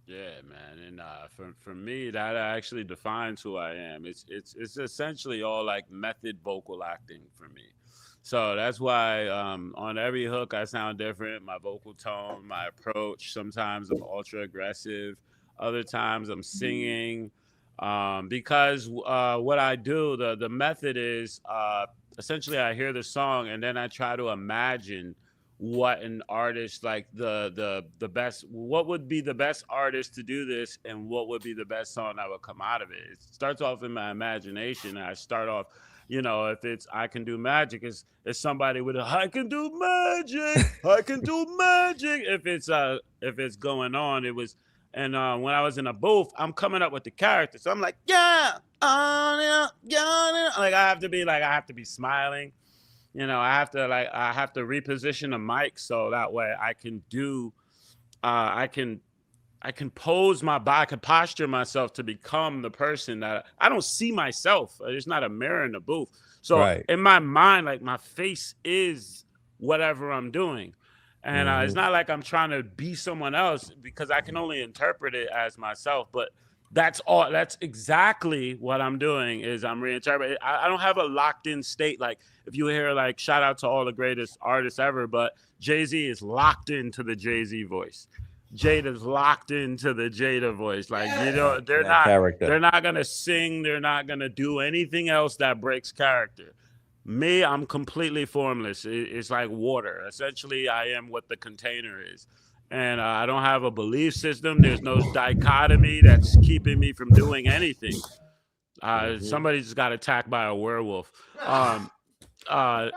Yeah, man, and for me, that actually defines who I am. It's essentially all like method vocal acting for me. So that's why on every hook I sound different. My vocal tone, my approach. Sometimes I'm ultra aggressive. Other times I'm singing. Because what I do, the method is essentially I hear the song and then I try to imagine what an artist, like the best, what would be the best artist to do this, and what would be the best song that would come out of it. It starts off in my imagination. And I start off, if it's I Can Do Magic, it's somebody with a I can do magic, I can do magic. If it's going on, it was. And when I was in a booth, I'm coming up with the character. So I'm like, yeah, yeah, yeah. Like I have to be smiling. I have to reposition the mic so that way I can do, I can pose my body, I can posture myself to become the person that I don't see myself. There's not a mirror in the booth. So Right. in my mind, like my face is whatever I'm doing. And it's not like I'm trying to be someone else because I can only interpret it as myself. But that's all. That's exactly what I'm doing is I'm reinterpreting. I don't have a locked in state. Like if you hear like shout out to all the greatest artists ever, but Jay-Z is locked into the Jay-Z voice. Jada's locked into the Jada voice. Like, they're not gonna sing, they're not gonna do anything else that breaks character. Me, I'm completely formless. It's like water. Essentially, I am what the container is. And I don't have a belief system. There's no dichotomy that's keeping me from doing anything. Somebody just got attacked by a werewolf. But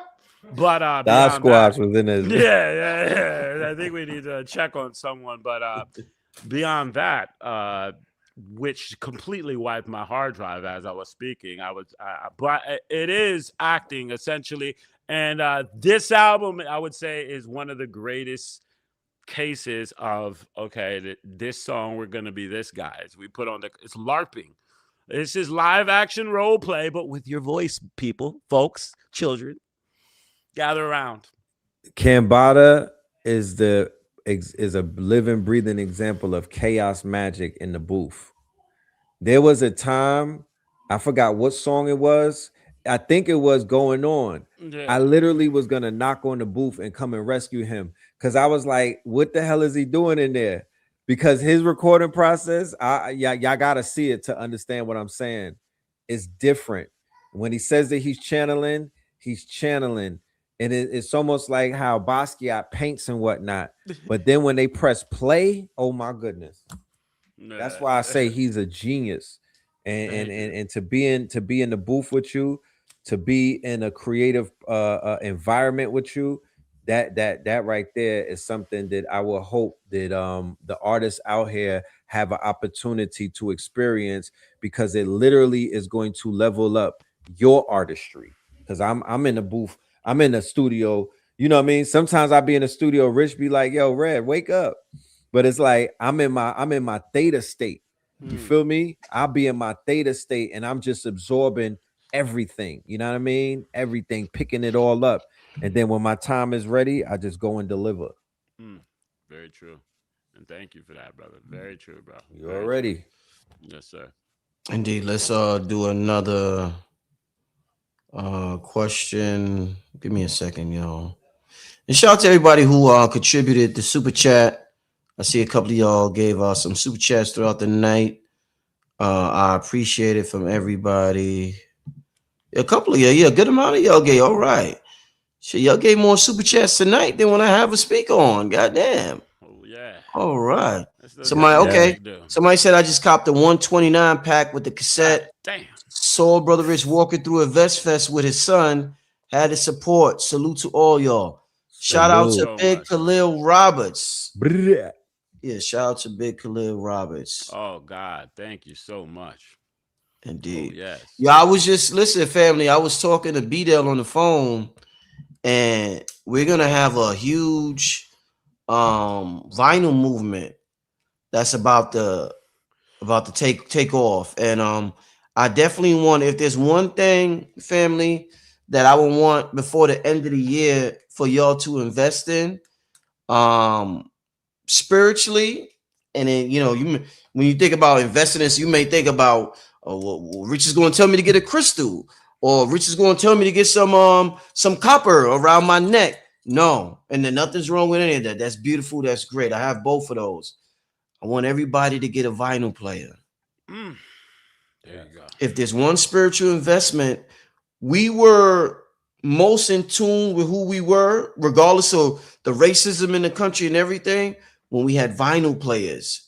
beyond Squatch that, was in his. yeah. I think we need to check on someone. But beyond that, which completely wiped my hard drive as I was speaking, but it is acting essentially. And this album, I would say, is one of the greatest cases of this song we're gonna be this guys. We put on it's LARPing. This is live action role play, but with your voice, people, folks, children. Gather around. CAMBATTA is a living, breathing example of chaos magic in the booth. There was a time, I forgot what song it was. I think it was Going On. Yeah. I literally was gonna knock on the booth and come and rescue him because I was like, "What the hell is he doing in there?" Because his recording process, y'all gotta see it to understand what I'm saying. It's different. When he says that he's channeling, and it's almost like how Basquiat paints and whatnot. But then when they press play, oh my goodness. That's why I say he's a genius. And to be in the booth with you, to be in a creative environment with you, that right there is something that I will hope that the artists out here have an opportunity to experience, because it literally is going to level up your artistry. Because I'm in the booth, I'm in the studio, you know what I mean? Sometimes I be in the studio, Rich be like, yo, Red, wake up. But it's like I'm in my theta state. You feel me? I'll be in my theta state and I'm just absorbing everything. You know what I mean? Everything, picking it all up. And then when my time is ready, I just go and deliver. Very true. And thank you for that, brother. Very true, bro. You already. Yes, sir. Indeed. Let's do another question. Give me a second, y'all. And shout out to everybody who contributed the super chat. I see a couple of y'all gave us some super chats throughout the night. I appreciate it from everybody. A couple of y'all, a good amount of y'all gave. All right. Shit, y'all gave more super chats tonight than when I have a speaker on. Goddamn. Oh, yeah. All right. Somebody said I just copped the 129 pack with the cassette. Damn. Saw Brother Rich walking through a Vest Fest with his son. Had his support. Salute to all y'all. Shout out to Big Khalil Roberts. Yeah, shout out to Big Khalil Roberts. Oh, God. Thank you so much. Indeed. Oh, yes. Yeah, I was just, listen, family, I was talking to BDELL on the phone, and we're going to have a huge vinyl movement that's about to take off. And I definitely want, if there's one thing, family, that I would want before the end of the year for y'all to invest in, spiritually, and then when you think about investing in this, you may think about, well, Rich is going to tell me to get a crystal, or Rich is going to tell me to get some copper around my neck. No, and then nothing's wrong with any of that. That's beautiful. That's great. I have both of those. I want everybody to get a vinyl player. There you go. If there's one spiritual investment, we were most in tune with who we were, regardless of the racism in the country and everything, when we had vinyl players.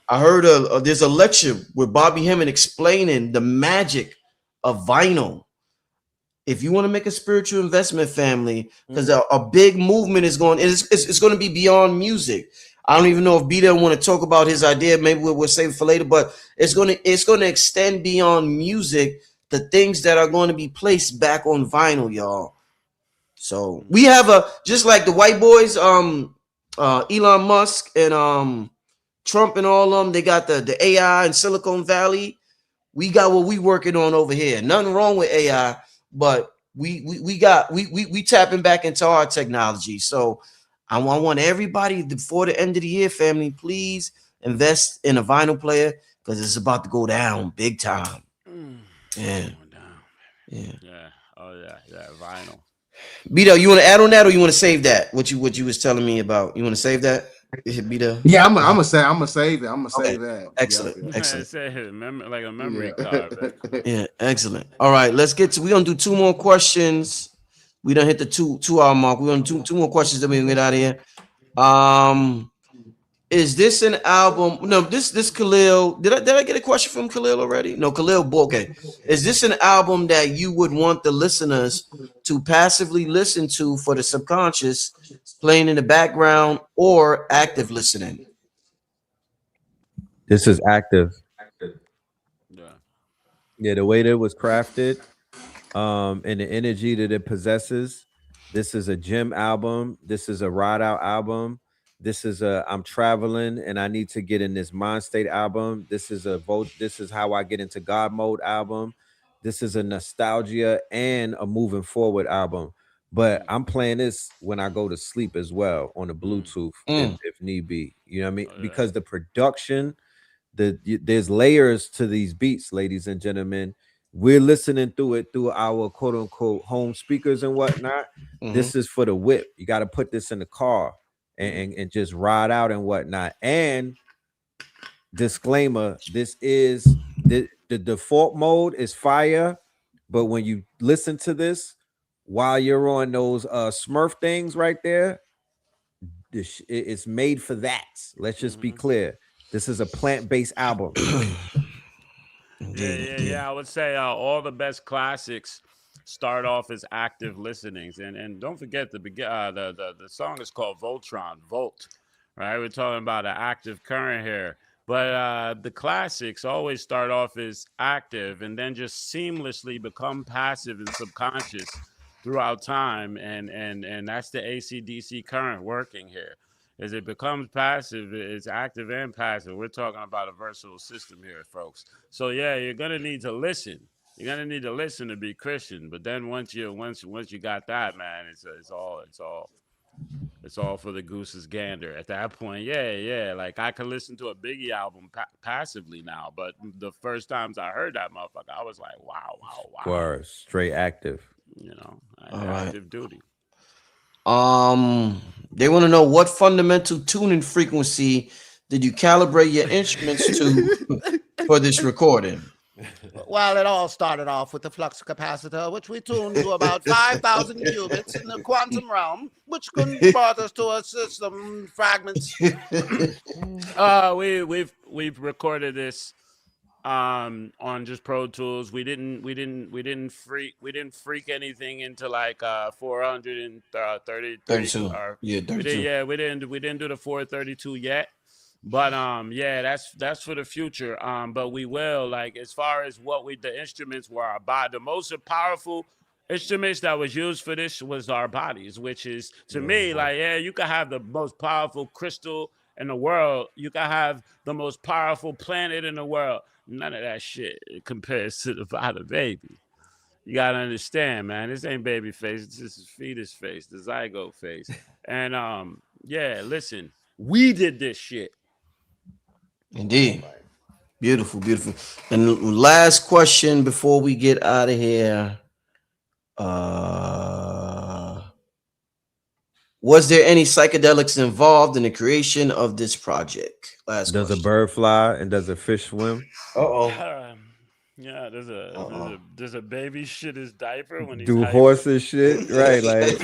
I heard there's a lecture with Bobby Hemming explaining the magic of vinyl. If you want to make a spiritual investment, family, because a big movement is going, it's going to be beyond music. I don't even know if BDELL want to talk about his idea. Maybe we'll save it for later, but it's going to extend beyond music. The things that are going to be placed back on vinyl, y'all. So we have just like the white boys, Elon Musk and Trump and all of them. They got the AI in Silicon Valley. We got what we working on over here. Nothing wrong with AI, but we tapping back into our technology. So I want everybody before the end of the year, family, please invest in a vinyl player because it's about to go down big time. Yeah. Yeah. Oh yeah, vinyl. BDELL, you want to add on that, or you want to save that? What you was telling me about? You want to save that? BDELL? Yeah, I'm gonna save it. I'm gonna save that. Excellent, Yep. excellent. Say like a memory card. Yeah, excellent. All right, we're gonna do 2 more questions. We done hit the 2-hour mark. We're gonna do 2 more questions, then we can get out of here. Is this an album? No, this Khalil. Did I get a question from Khalil already? No, Khalil. Okay. Is this an album that you would want the listeners to passively listen to for the subconscious, playing in the background, or active listening? This is active. Yeah, the way that it was crafted, and the energy that it possesses. This is a gym album. This is a ride out album. This is I'm traveling and I need to get in this mind state album. This is this is how I get into God mode album. This is a nostalgia and a moving forward album. But I'm playing this when I go to sleep as well on the Bluetooth if need be. You know what I mean? Because the production, there's layers to these beats, ladies and gentlemen. We're listening through it through our quote unquote home speakers and whatnot. This is for the whip. You got to put this in the car and just ride out and whatnot. And disclaimer, this is the default mode is fire, but when you listen to this while you're on those Smurf things right there, it's made for that. Let's just be clear. This is a plant-based album. Yeah. I would say all the best classics start off as active listenings, and don't forget the song is called VLTRN, Volt, right? We're talking about an active current here, but the classics always start off as active and then just seamlessly become passive and subconscious throughout time, and that's the AC/DC current working here. As it becomes passive, it's active and passive. We're talking about a versatile system here, folks. So yeah, you're gonna need to listen. You're gonna need to listen to be Christian. But then once you got that, man, it's all for the goose's gander. At that point, yeah. Like I can listen to a Biggie album passively now, but the first times I heard that motherfucker, I was like, wow. Word, straight active. You know, right. active duty. They want to know what fundamental tuning frequency did you calibrate your instruments to for this recording? Well, it all started off with the flux capacitor, which we tuned to about 5,000 qubits in the quantum realm, which brought us to a system fragments. We've recorded this on just Pro Tools. We didn't freak anything into like 432. 32. Yeah, 32. We didn't do the 432 yet. But that's for the future. But we will, like, as far as the instruments were our body. The most powerful instruments that was used for this was our bodies, which is to me like, you can have the most powerful crystal in the world, you can have the most powerful planet in the world. None of that shit compares to the body baby. You gotta understand, man. This ain't baby face. This is fetus face, the zygote face. And listen, we did this shit. Indeed. Beautiful. And last question before we get out of here. Was there any psychedelics involved in the creation of this project? Does a bird fly and does a fish swim? Yeah, there's a baby shit his diaper when he's Do hyper. horses shit, right? Like,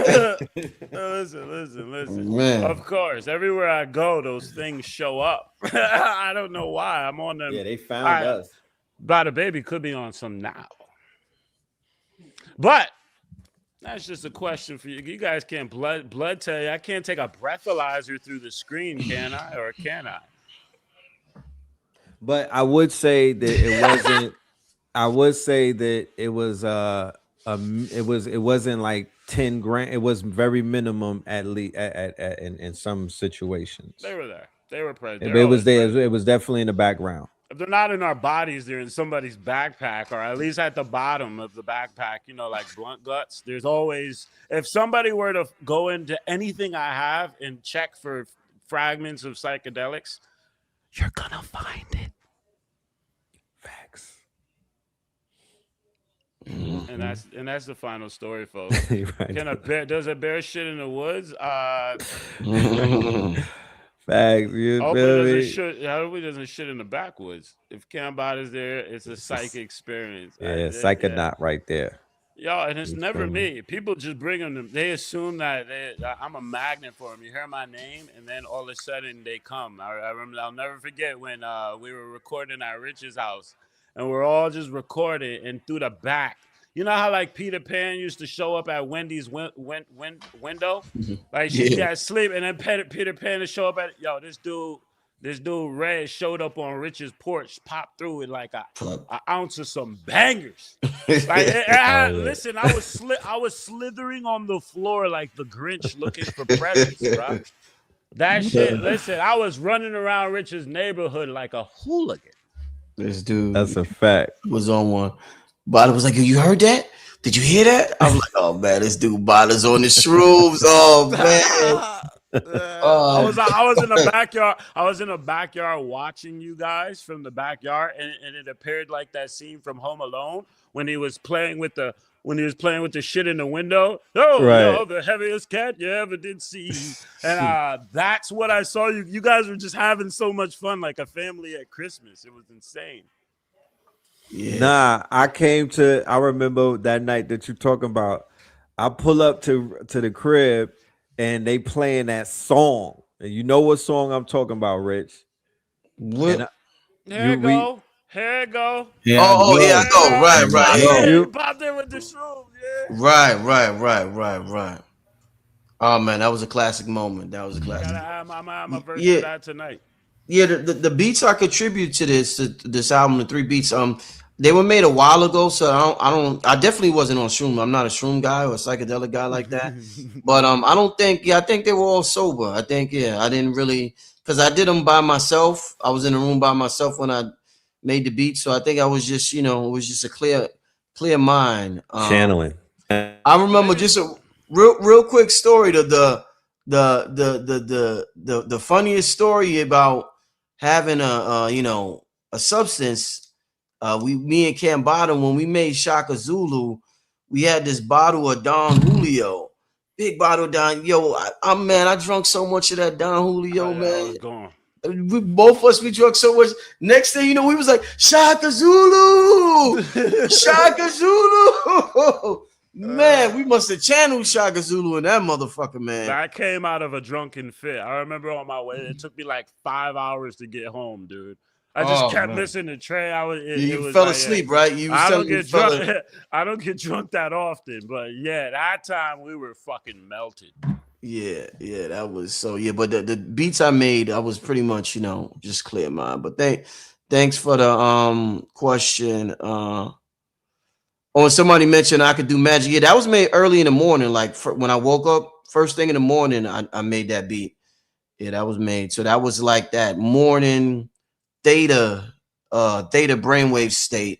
Listen. Man. Of course, everywhere I go, those things show up. I don't know why. I'm on them. yeah, they found us. But a baby could be on some now. But that's just a question for you. You guys can't blood tell you. I can't take a breathalyzer through the screen, can I? Or can I? But I would say that it wasn't. I would say that it was it wasn't like 10 grand. It was very minimum at least in some situations. They were there. They were present. It was there. It was definitely in the background. If they're not in our bodies, they're in somebody's backpack, or at least at the bottom of the backpack, like blunt guts. There's always, if somebody were to go into anything I have and check for fragments of psychedelics, you're gonna find it. Facts. And that's the final story, folks. Right. Does a bear shit in the woods? Facts. You feel me? I hope he doesn't shit in the backwoods. If CAMBATTA is there, it's a psychic experience. Yeah, psychonaut right there. Yo, and it's never me. People just bring them. They assume that I'm a magnet for them. You hear my name, and then all of a sudden they come. I remember. I'll never forget when we were recording at Rich's house, and we're all just recording, and through the back. You know how like Peter Pan used to show up at Wendy's window, like she'd be asleep, and then Peter Pan to show up at this dude Red showed up on Rich's porch, popped through with like a ounce of some bangers. Like, listen, I was slithering on the floor like the Grinch looking for presents, bro. That shit. Listen, I was running around Rich's neighborhood like a hooligan. This dude, that's a fact, was on one. But I was like, you heard that? Did you hear that? I was like, oh man, this dude Bada's on the shrooms. Oh man. I was in the backyard. I was in the backyard watching you guys from the backyard, and it appeared like that scene from Home Alone when he was playing with the shit in the window. Oh, right. The heaviest cat you ever did see. And that's what I saw. You guys were just having so much fun, like a family at Christmas. It was insane. Yeah. Nah, I remember that night that you're talking about. I pull up to the crib and they playing that song. And you know what song I'm talking about, Rich? What? Here it go. Here it go. Yeah, I go. Right. Yeah, you popped in with the shroom. Yeah. Right. Oh man, that was a classic moment. That was a classic. I gotta have my verse for that tonight. Yeah, the beats I contribute to this album, the 3 beats, they were made a while ago, so I definitely wasn't on shroom. I'm not a shroom guy or a psychedelic guy like that. But I think they were all sober. I think I didn't really, because I did them by myself. I was in the room by myself when I made the beat, so I think I was just, it was just a clear mind. Channeling. I remember just a real quick story. The funniest story about having a substance. Me and CAMBATTA, when we made Shaka Zulu, we had this bottle of Don Julio, big bottle of Don. Yo, I drank so much of that Don Julio, man. We both of us, we drunk so much. Next thing you know, we was like, Shaka Zulu, Shaka Zulu. Man, we must have channeled Shaka Zulu in that motherfucker, man. That came out of a drunken fit. I remember on my way, it took me like 5 hours to get home, dude. I just kept missing the train. You fell asleep, right? I don't get drunk. I don't get drunk that often, but that time we were fucking melted. Yeah, that was so. Yeah, but the beats I made, I was pretty much just clear mind. But thanks for the question. Somebody mentioned I could do magic. Yeah, that was made early in the morning. Like when I woke up, first thing in the morning, I made that beat. Yeah, that was made. So that was like that morning theta brainwave state.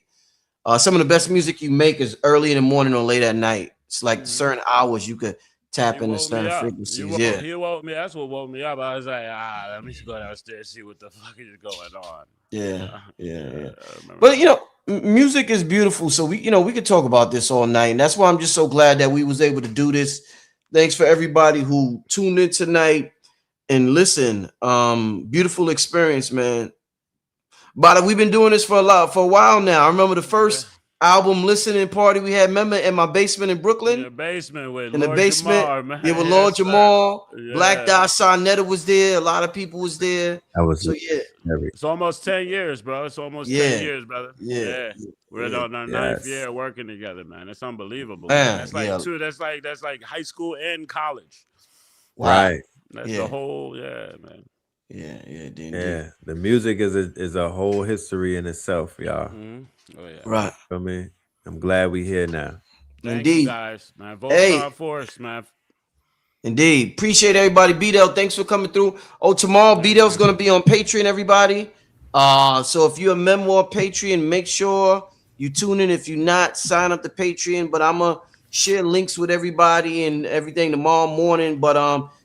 Some of the best music you make is early in the morning or late at night. It's like certain hours you could tap into certain frequencies. He woke me. That's what woke me up. I was like, let me just go downstairs and see what the fuck is going on. Yeah. But music is beautiful. So we could talk about this all night. And that's why I'm just so glad that we was able to do this. Thanks for everybody who tuned in tonight and listen. Beautiful experience, man. But we've been doing this for a while now. I remember the first album listening party we had. Remember in my basement in Brooklyn? In the basement with in Lord the basement. Jamar, man. Yeah, with Yes, Lord sir. Jamal. Yeah. Black Dot Sarnetta was there. A lot of people was there. That was so yeah. It's almost 10 years, bro. It's almost 10 years, brother. Yeah. We're on our ninth year working together, man. It's unbelievable. Man, That's like that's like high school and college. Wow. Right. That's the whole, man. Yeah. The music is a whole history in itself, y'all. Mm-hmm. Oh, yeah. Right. For me, I'm glad we here now. Thank you guys, man. VLTRN Force, man. Indeed. Appreciate everybody. BDELL, thanks for coming through. Oh, tomorrow BDELL's going to be on Patreon, everybody. So if you're a member of Patreon, make sure you tune in. If you're not, sign up to Patreon. But I'm going to share links with everybody and everything tomorrow morning. But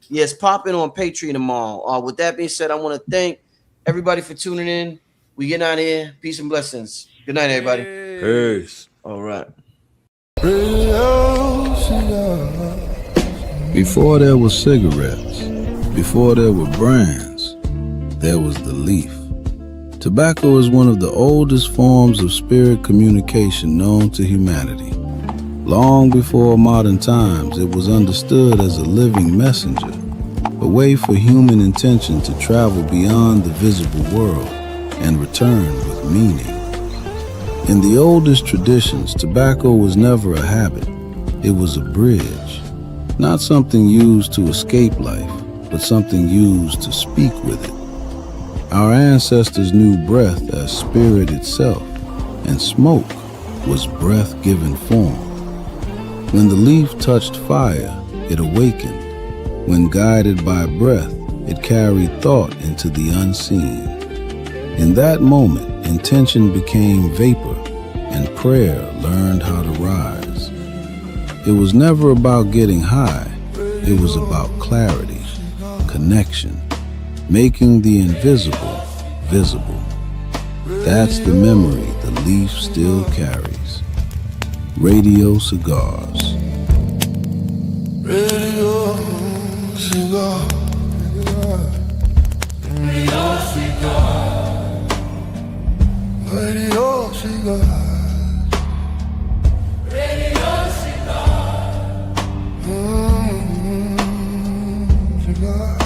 yes, pop in on Patreon tomorrow. With that being said, I want to thank everybody for tuning in. We getting out of here. Peace and blessings. Good night, everybody. Peace. All right. Before there was cigarettes, before there were brands, there was the leaf. Tobacco is one of the oldest forms of spirit communication known to humanity. Long before modern times, it was understood as a living messenger, a way for human intention to travel beyond the visible world and return with meaning. In the oldest traditions, tobacco was never a habit. It was a bridge, not something used to escape life, but something used to speak with it. Our ancestors knew breath as spirit itself, and smoke was breath-given form. When the leaf touched fire, it awakened. When guided by breath, it carried thought into the unseen. In that moment, intention became vapor, and prayer learned how to rise. It was never about getting high. It was about clarity, connection, making the invisible visible. That's the memory the leaf still carries. Radio Cigars. Radio cigar. Radio cigar. Radio cigar. Radio cigar. Cigar.